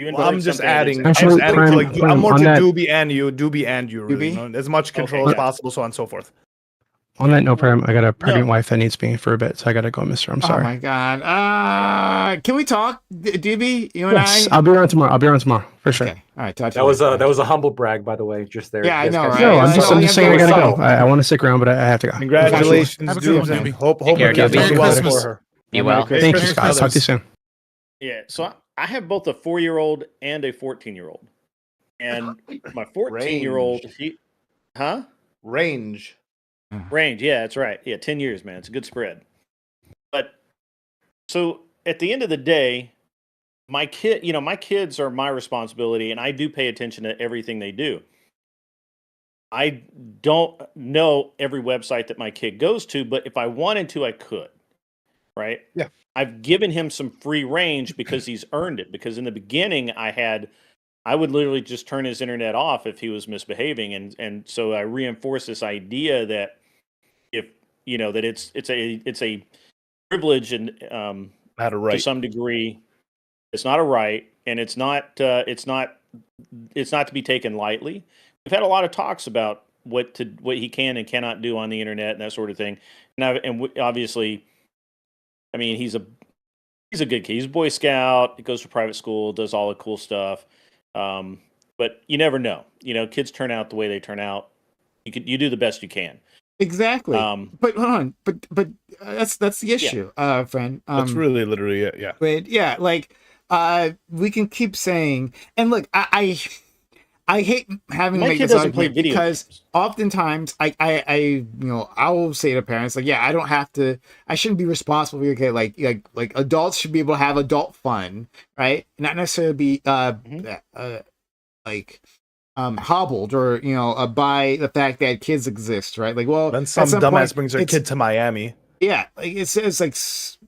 I'm just adding. Actually, I'm more to Doobie and you, really, as much control as possible, so on and so forth. On that note, Prime, I got a pregnant wife that needs me for a bit, so I gotta go, Mister. I'm sorry. Oh my God. Can we talk, DB? You and I? I'll be around tomorrow for sure. Okay. All right. That was a humble brag, by the way. Just there. Yeah, I know, right? No, I'm just saying I gotta go. I want to stick around, but I have to go. Congratulations, have a good one, and baby. hope Merry Christmas. for her. Be well. Thank you, Scott. Talk to you soon. Yeah, so I have both a 4-year-old and a 14-year-old, and my 14-year-old, Range. Range, yeah, that's right. Yeah, 10 years, man. It's a good spread. But so at the end of the day, my kids are my responsibility, and I do pay attention to everything they do. I don't know every website that my kid goes to, but if I wanted to, I could. Right? Yeah. I've given him some free range because he's earned it. Because in the beginning, I would literally just turn his internet off if he was misbehaving, and so I reinforce this idea that if that it's a privilege and not a right to some degree. It's not a right, and it's not to be taken lightly. We've had a lot of talks about what he can and cannot do on the internet and that sort of thing. Obviously, I mean, he's a good kid. He's a Boy Scout. He goes to private school, does all the cool stuff. But you never know. Kids turn out the way they turn out. You do the best you can. Exactly. But hold on. But that's the issue, friend. That's really literally it. Yeah. But yeah, like we can keep saying, and look, I hate having to make this argument because oftentimes I will say to parents like, yeah, I shouldn't be responsible for your kid. Like adults should be able to have adult fun, right? Not necessarily be hobbled or by the fact that kids exist, right? Like, well, then some dumbass brings their kid to Miami. Yeah, like it says like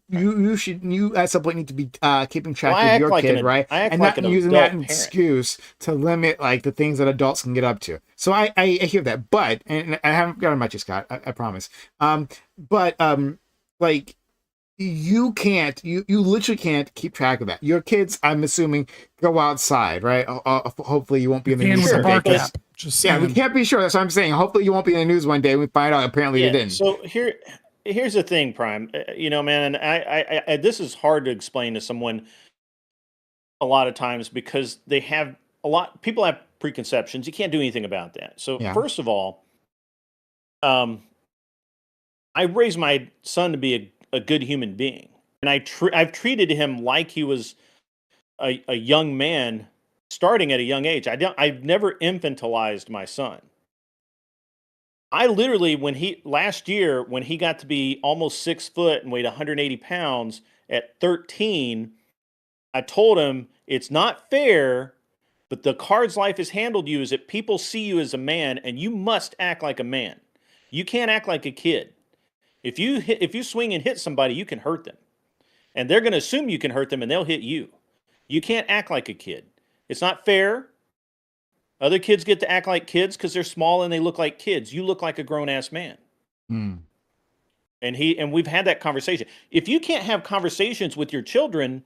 you at some point need to be keeping track of your kid, right? And not using that as an excuse to limit like the things that adults can get up to. So I hear that, but and I haven't got much, Scott. I promise. Like you literally can't keep track of that. Your kids, I'm assuming, go outside, right? Hopefully you won't be in the news someday. We can't be sure. That's what I'm saying. Hopefully you won't be in the news one day and we find out apparently you didn't. So here's the thing, Prime. Man, I this is hard to explain to someone a lot of times because people have preconceptions. You can't do anything about that. So first of all, I raised my son to be a good human being, and I've treated him like he was a young man starting at a young age. I've never infantilized my son. I literally, last year, when he got to be almost 6 foot and weighed 180 pounds at 13, I told him it's not fair, but the cards life has handled you is that people see you as a man and you must act like a man. You can't act like a kid. If you swing and hit somebody, you can hurt them. And they're going to assume you can hurt them and they'll hit you. You can't act like a kid. It's not fair. Other kids get to act like kids because they're small and they look like kids. You look like a grown-ass man. Mm. And we've had that conversation. If you can't have conversations with your children,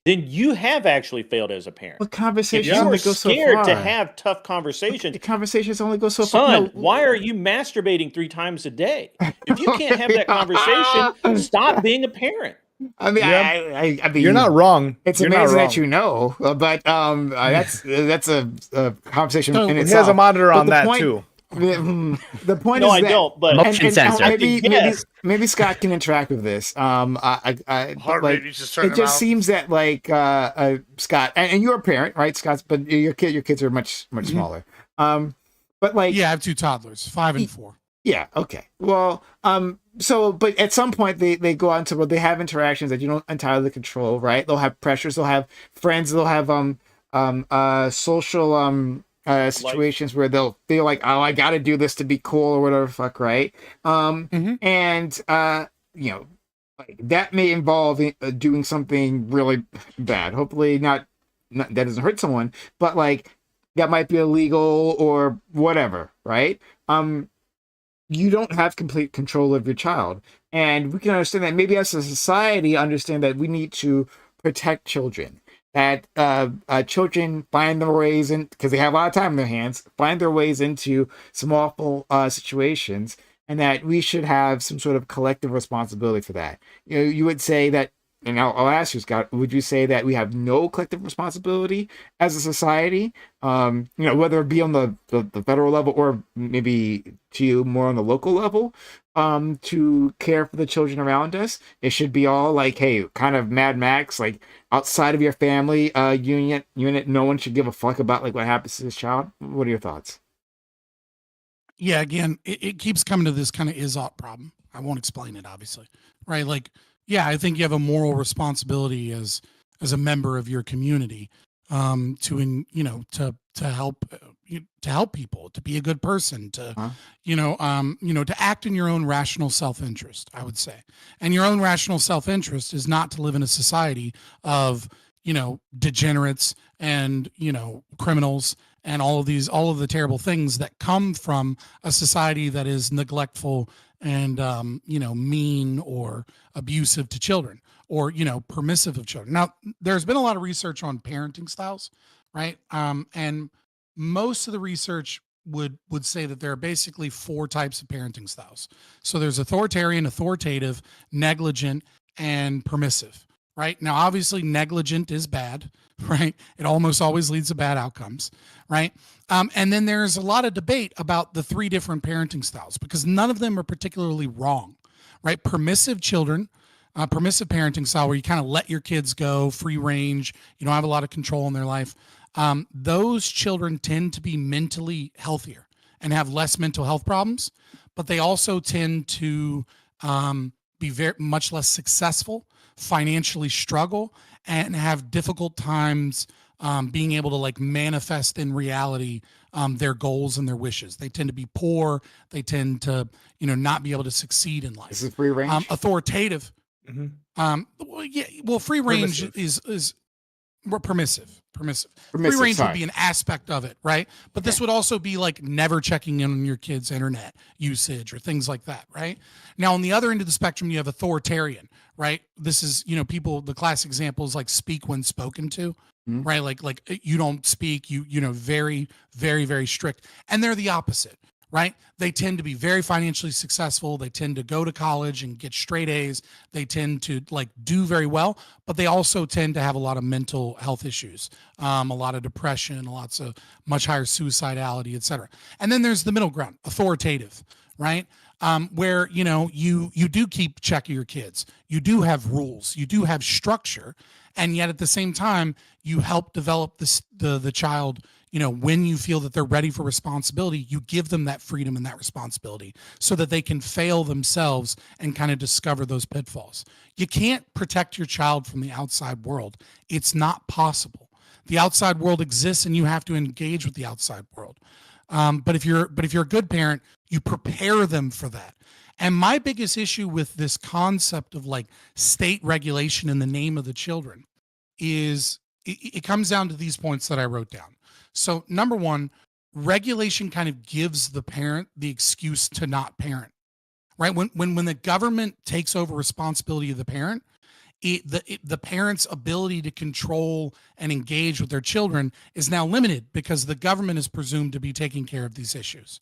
then you have actually failed as a parent. But conversations only go so far. You're scared to have tough conversations. The conversations only go so far. Son, why are you masturbating 3 times a day? If you can't have that conversation, stop being a parent. I mean, I mean, you're not wrong. It's you're amazing that but that's a conversation. No, in he itself. has a monitor on that too. The point no, is I that, don't. But maybe Scott can interact with this. It just seems that Scott and you're a parent, right, Scott? But your kids are much smaller. But I have 2 toddlers, 5 and 4. Yeah. Okay. Well, but at some point they go on to where they have interactions that you don't entirely control, right? They'll have pressures. They'll have friends. They'll have social situations where they'll feel like, oh, I got to do this to be cool or whatever the fuck, right? And that may involve doing something really bad. Hopefully not that doesn't hurt someone, but that might be illegal or whatever, right? You don't have complete control of your child. And we can understand that maybe as a society understand that we need to protect children. That children find their ways in, because they have a lot of time in their hands, find their ways into some awful situations. and that we should have some sort of collective responsibility for that. You would say that, and I'll ask you, Scott, would you say that we have no collective responsibility as a society? Whether it be on the federal level or maybe to you more on the local level, to care for the children around us. It should be all like, hey, kind of Mad Max, like outside of your family unit, no one should give a fuck about like what happens to this child. What are your thoughts? Yeah, again, it keeps coming to this kind of is-ought problem. I won't explain it, obviously, right? Like, yeah, I think you have a moral responsibility as a member of your community, to help people, to be a good person, to to act in your own rational self-interest, I would say. And your own rational self-interest is not to live in a society of degenerates and criminals and all of the terrible things that come from a society that is neglectful and mean or abusive to children, or permissive of children. Now, there's been a lot of research on parenting styles, right? And most of the research would say that there are basically 4 types of parenting styles. So there's authoritarian, authoritative, negligent, and permissive. Right now, obviously, negligent is bad, right? It almost always leads to bad outcomes, right? And then there's a lot of debate about the 3 different parenting styles, because none of them are particularly wrong, right? Permissive parenting style, where you kind of let your kids go free range, you don't have a lot of control in their life. Those children tend to be mentally healthier and have less mental health problems, but they also tend to be very much less successful, financially struggle, and have difficult times being able to like manifest in reality their goals and their wishes. They tend to be poor. They tend to not be able to succeed in life. This is free range. Authoritative. Free range is more permissive. Free range would be an aspect of it, right? But this would also be like never checking in on your kids' internet usage or things like that, right? Now, on the other end of the spectrum, you have authoritarian, right? This is, the classic examples like speak when spoken to, right? Like you don't speak, very, very, very strict. And they're the opposite, right? They tend to be very financially successful. They tend to go to college and get straight A's. They tend to like do very well, but they also tend to have a lot of mental health issues, a lot of depression, lots of much higher suicidality, etc. And then there's the middle ground, authoritative, right? Where, you do keep check of your kids. You do have rules, you do have structure. And yet at the same time, you help develop the child. When you feel that they're ready for responsibility, you give them that freedom and that responsibility so that they can fail themselves and kind of discover those pitfalls. You can't protect your child from the outside world. It's not possible. The outside world exists and you have to engage with the outside world. But if you're a good parent, you prepare them for that. And my biggest issue with this concept of like state regulation in the name of the children is it comes down to these points that I wrote down. So number 1, regulation kind of gives the parent the excuse to not parent, right? When the government takes over responsibility of the parent, the parent's ability to control and engage with their children is now limited because the government is presumed to be taking care of these issues.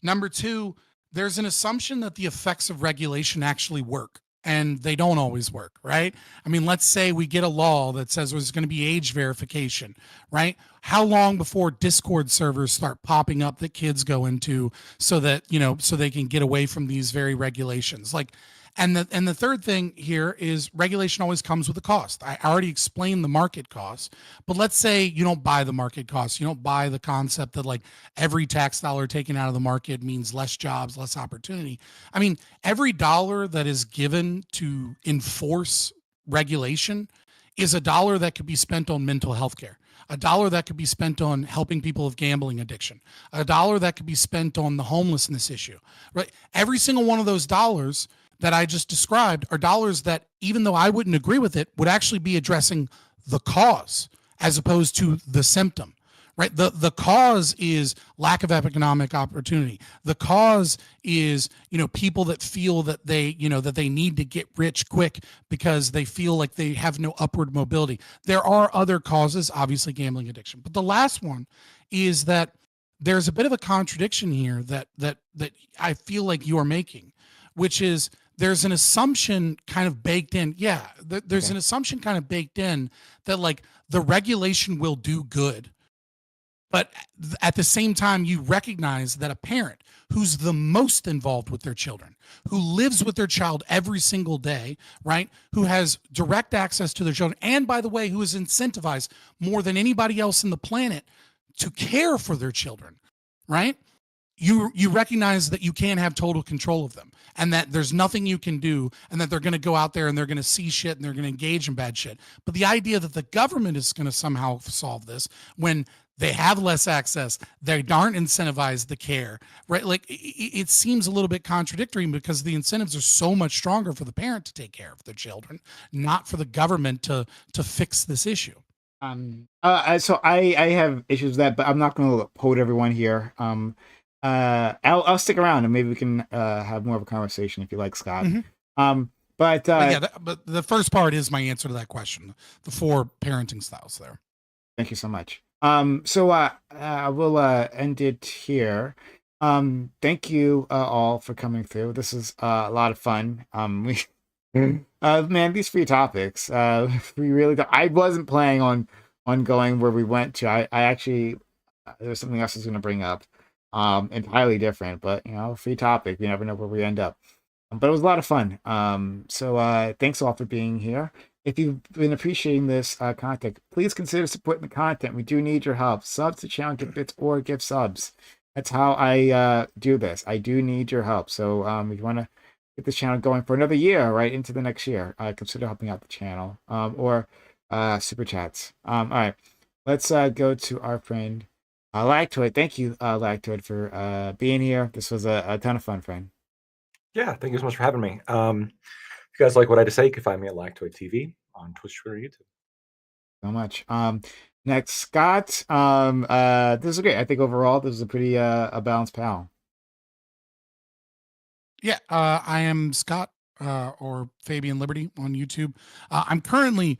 Number 2, there's an assumption that the effects of regulation actually work. And they don't always work, right? I mean, let's say we get a law that says there's going to be age verification, right? How long before Discord servers start popping up that kids go into so that, so they can get away from these very regulations? Like, and the third thing here is regulation always comes with a cost. I already explained the market cost, but let's say you don't buy the market cost. You don't buy the concept that like every tax dollar taken out of the market means less jobs, less opportunity. I mean, every dollar that is given to enforce regulation is a dollar that could be spent on mental health care, a dollar that could be spent on helping people with gambling addiction, a dollar that could be spent on the homelessness issue, right? Every single one of those dollars that I just described are dollars that, even though I wouldn't agree with it, would actually be addressing the cause as opposed to the symptom, right? The cause is lack of economic opportunity. The cause is, people that feel that they, that they need to get rich quick because they feel like they have no upward mobility. There are other causes, obviously gambling addiction. But the last one is that there's a bit of a contradiction here that I feel like you are making, which is there's an assumption kind of baked in. Yeah, there's an assumption kind of baked in that like the regulation will do good. But at the same time, you recognize that a parent who's the most involved with their children, who lives with their child every single day, right? Who has direct access to their children, and by the way, who is incentivized more than anybody else in the planet to care for their children, right? You recognize that you can't have total control of them, and that there's nothing you can do, and that they're going to go out there and they're going to see shit and they're going to engage in bad shit. But the idea that the government is going to somehow solve this when they have less access, they aren't incentivized to care, right? Like it seems a little bit contradictory because the incentives are so much stronger for the parent to take care of their children, not for the government to fix this issue. So I have issues with that, but I'm not going to quote everyone here. I'll stick around and maybe we can have more of a conversation if you like, Scott. But the first part is my answer to that question. The 4 parenting styles there. Thank you so much. So I will end it here. Thank you all for coming through. This is a lot of fun. Man, these free topics. We really. I wasn't planning on going where we went to. I actually there was something else I was going to bring up. Entirely different, but free topic. You never know where we end up. But it was a lot of fun. So thanks all for being here. If you've been appreciating this content, please consider supporting the content. We do need your help. Subs to channel, give bits, or give subs. That's how I do this. I do need your help. So if you want to get this channel going for another year, right into the next year, consider helping out the channel or super chats. All right, let's go to our friend Lactoid. Thank you, Lactoid, for being here. This was a ton of fun, friend. Yeah, thank you so much for having me. If you guys like what I had to say, you can find me at Lactoid TV on Twitch, Twitter, YouTube. So much. Next, Scott. This is great. I think overall this is a pretty a balanced panel. Yeah, I am Scott or Fabian Liberty on YouTube. I'm currently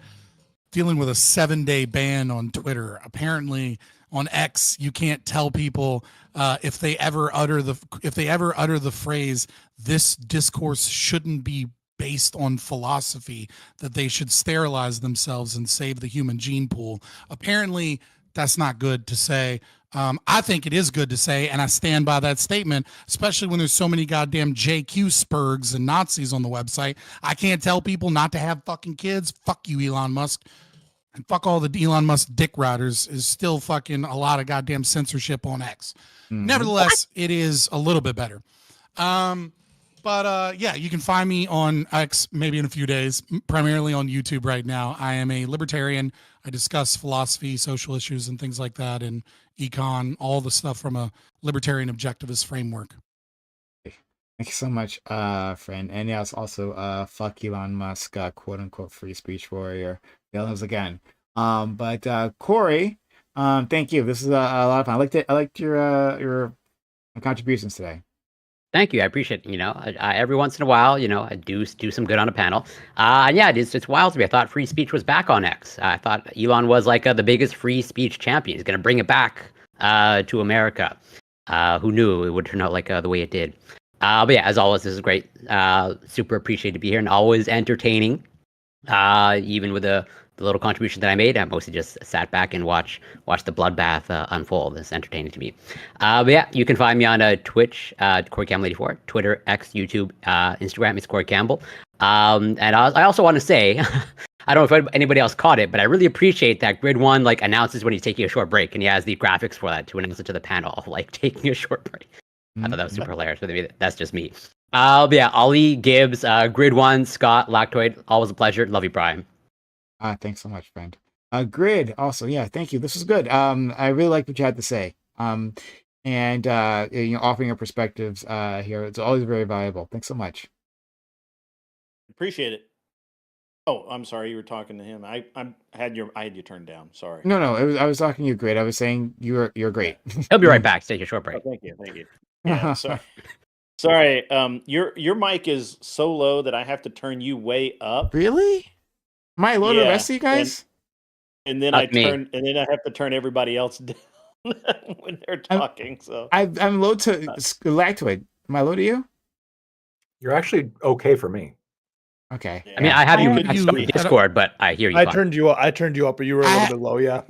dealing with a 7-day ban on Twitter. Apparently, on X, you can't tell people if they ever utter the phrase "this discourse shouldn't be based on philosophy," that they should sterilize themselves and save the human gene pool. Apparently, that's not good to say. I think it is good to say, and I stand by that statement, especially when there's so many goddamn JQ spurgs and Nazis on the website. I can't tell people not to have fucking kids. Fuck you, Elon Musk. And fuck all the Elon Musk dick riders is still fucking a lot of goddamn censorship on X. Nevertheless, it is a little bit better. But yeah, you can find me on X maybe in a few days, primarily on YouTube right now. I am a libertarian. I discuss philosophy, social issues, and things like that, and econ, all the stuff from a libertarian objectivist framework. Thank you so much, friend. And yes, also, fuck Elon Musk, quote unquote free speech warrior. Yellows again. But Corey, thank you. This is a lot of fun. I liked your contributions today. Thank you. I appreciate it. I every once in a while, I do some good on a panel. And yeah, it's wild to me. I thought free speech was back on X. I thought Elon was like the biggest free speech champion. He's going to bring it back to America. Who knew it would turn out like the way it did? But yeah, as always, this is great. Super appreciated to be here and always entertaining. Even with the little contribution that I made, I mostly just sat back and watch the bloodbath unfold. It's entertaining to me. But yeah, you can find me on Twitch, Corey Campbell 84, Twitter, X, YouTube, Instagram. It's Corey Campbell. And I also want to say, I don't know if anybody else caught it, but I really appreciate that Grid One announces when he's taking a short break, and he has the graphics for that to announce it to the panel, taking a short break. I thought that was super hilarious, but maybe that's just me. But yeah, Ollie, Gibbs, Grid One, Scott, Lactoid, always a pleasure. Love you, Brian. Thanks so much, friend. Grid, also, yeah, thank you. This was good. I really like what you had to say. And offering your perspectives here, it's always very valuable. Thanks so much. Appreciate it. Oh, I'm sorry, you were talking to him. I had you turned down. Sorry. No, I was talking to you, Grid. I was saying you're great. He'll be right back. Take a short break. Oh, thank you. Yeah, sorry. Your mic is so low that I have to turn you way up. Really? Am I low to the rest of you guys? And then I have to turn everybody else down. when they're talking. I'm low to lactoid. Am I low to you? You're actually okay for me. Okay. I mean, I have you on Discord, but I hear you. I turned you up, but you were a little bit low. Yeah.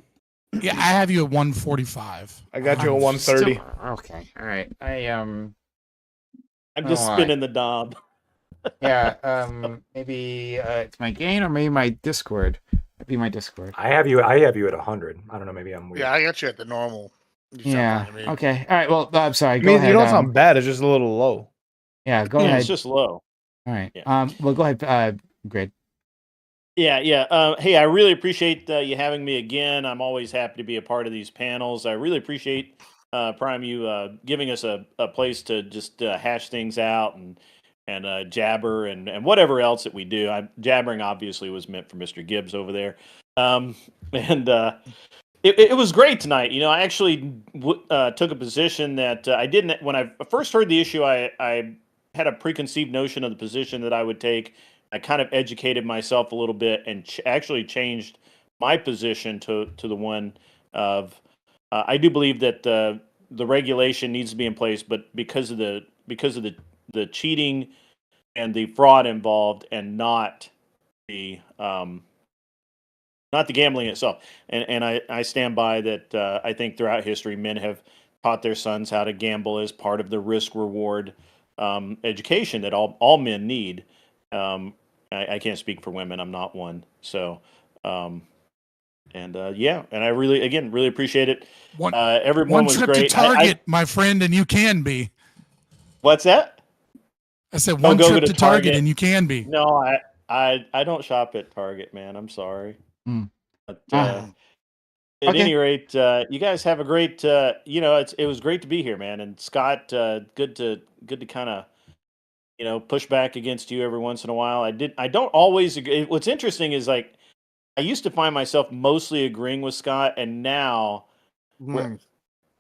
Yeah, I have you at 145. I got you at 130. Okay. All right. I'm just spinning the knob. Yeah. Maybe it's my gain or maybe my Discord. It'd be my Discord. I have you at 100. I don't know. Maybe I'm weird. Yeah, I got you at the normal. Yeah. Okay. All right. Well, I'm sorry. Go ahead. You don't sound bad. It's just a little low. Yeah. Go ahead. It's just low. All right. Yeah. Well, go ahead. Grid. Yeah. Hey, I really appreciate you having me again. I'm always happy to be a part of these panels. I really appreciate Prime you giving us a place to just hash things out and jabber and whatever else that we do. Jabbering obviously was meant for Mr. Gibbs over there, it was great tonight. You know, I actually took a position that I didn't when I first heard the issue. I had a preconceived notion of the position that I would take. I kind of educated myself a little bit and actually changed my position to the one of I do believe that the regulation needs to be in place, but because of the cheating and the fraud involved, and not the gambling itself. And I stand by that. I think throughout history, men have taught their sons how to gamble as part of the risk reward education that all men need. I can't speak for women. I'm not one. So, and I really appreciate it. Everyone was trip great. To Target, my friend, and you can be. What's that? I said one trip to Target and you can be. No, I don't shop at Target, man. I'm sorry. But, at any rate, you guys have a great. It was great to be here, man. And Scott, good to kind of push back against you every once in a while. I don't always agree. What's interesting is like I used to find myself mostly agreeing with Scott, and now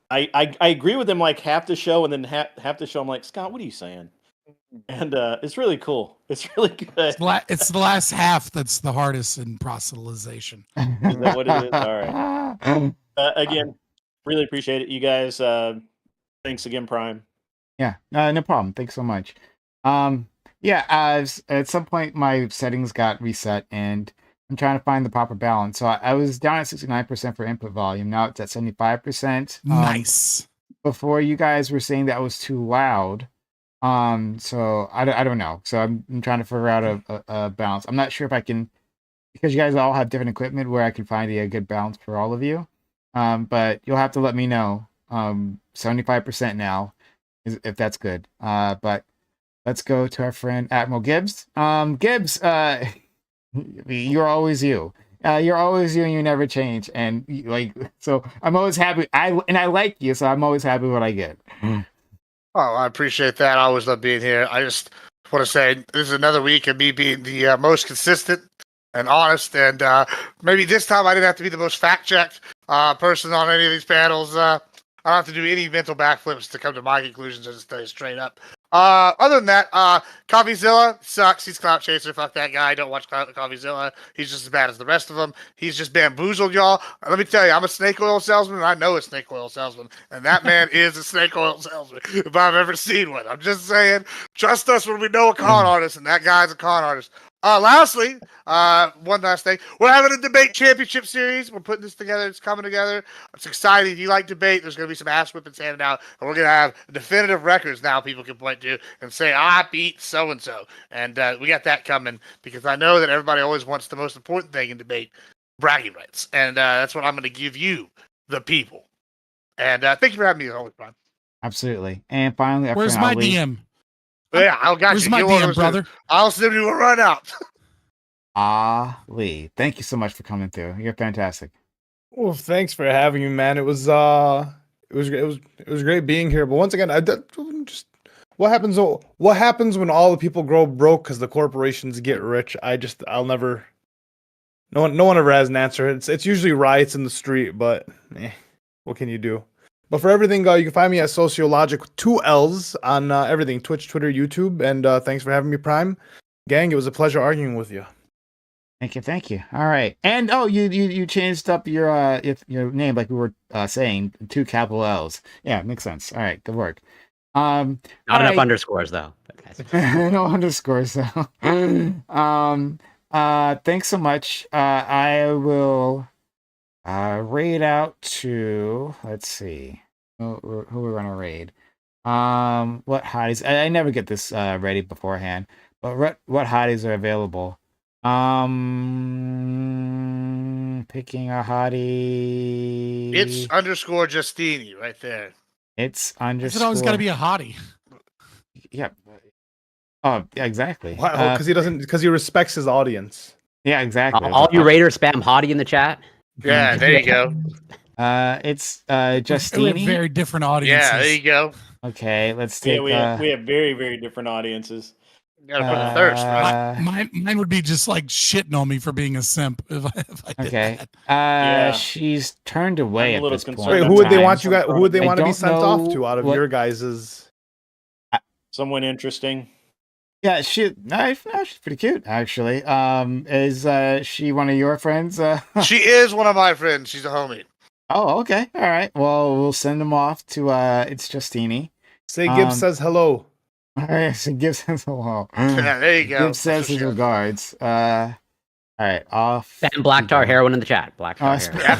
I agree with him like half the show, and then half the show I'm like, Scott, what are you saying? And it's really cool. It's really good. It's the last half that's the hardest in proselytization. Is that what it is? All right. Again, really appreciate it, you guys. Thanks again, Prime. Yeah, no problem. Thanks so much. At some point my settings got reset and I'm trying to find the proper balance. So I was down at 69% for input volume. Now it's at 75%. Nice. Before you guys were saying that was too loud. So I don't know. So I'm trying to figure out a balance. I'm not sure if I can, because you guys all have different equipment, where I can find a good balance for all of you. But you'll have to let me know. 75% now, if that's good. But let's go to our friend Admiral Gibbs. Gibbs, you're always you. You're always you, and you never change. And so I'm always happy. I like you, so I'm always happy with what I get. Oh, I appreciate that. I always love being here. I just want to say this is another week of me being the most consistent and honest. And maybe this time I didn't have to be the most fact-checked person on any of these panels. I don't have to do any mental backflips to come to my conclusions. I just tell you straight up. Other than that, Coffeezilla sucks. He's Clout Chaser. Fuck that guy. Don't watch Coffeezilla. He's just as bad as the rest of them. He's just bamboozled y'all. Let me tell you, I'm a snake oil salesman, and I know a snake oil salesman, and that man is a snake oil salesman if I've ever seen one. I'm just saying, trust us when we know a con artist, and that guy's a con artist. Lastly, one last thing. We're having a debate championship series. We're putting this together. It's coming together. It's exciting. If you like debate, there's going to be some ass whippings handed out. And we're going to have definitive records now people can point to and say, I beat so-and-so. And we got that coming because I know that everybody always wants the most important thing in debate, bragging rights. And that's what I'm going to give you, the people. And thank you for having me always, Brian. Absolutely. And finally, where's my DM? Yeah, I got Where's you. my DM, brother? I'll send you a run out. Lee, thank you so much for coming through. You're fantastic. Well, thanks for having me, man. It was great being here. But once again, what happens when all the people grow broke because the corporations get rich? I'll never. No one ever has an answer. It's usually riots in the street, but what can you do? But for everything, you can find me at Sociologic 2 L's on everything, Twitch, Twitter, YouTube. And thanks for having me, Prime. Gang, it was a pleasure arguing with you. Thank you. All right. And you changed up your name like we were saying, 2 capital L's. Yeah, makes sense. All right, good work. Not enough underscores though. No underscores though. Thanks so much. I will raid out to, let's see. Who we're gonna raid. What hotties? I never get this ready beforehand, but what hotties are available? Picking a hottie. It's underscore Justini right there. It's underscore. It's always got to be a hottie. Yeah. Oh, yeah, exactly. Because he respects his audience. Yeah, exactly. All you Raiders spam hottie in the chat. Yeah, there you go. It's Justini. We have very different audiences. Yeah, there you go. Okay, let's take. Yeah, we have very, very different audiences. You gotta put the thirst, right? Mine would be just like shitting on me for being a simp if I did that. Yeah. She's turned away at this point. Wait, who would they want you guys? Who would they want to be sent off to out of your guys's? Someone interesting. Yeah, she's pretty cute actually. Is she one of your friends? She is one of my friends. She's a homie. Oh, okay, all right. Well, we'll send them off to It's Justini. Say Gibbs says hello. All right, so Gibbs says hello. Yeah, there you go. Gibbs says his regards. All right, off. And Black Tar Heroin in the chat. Black Tar Heroin.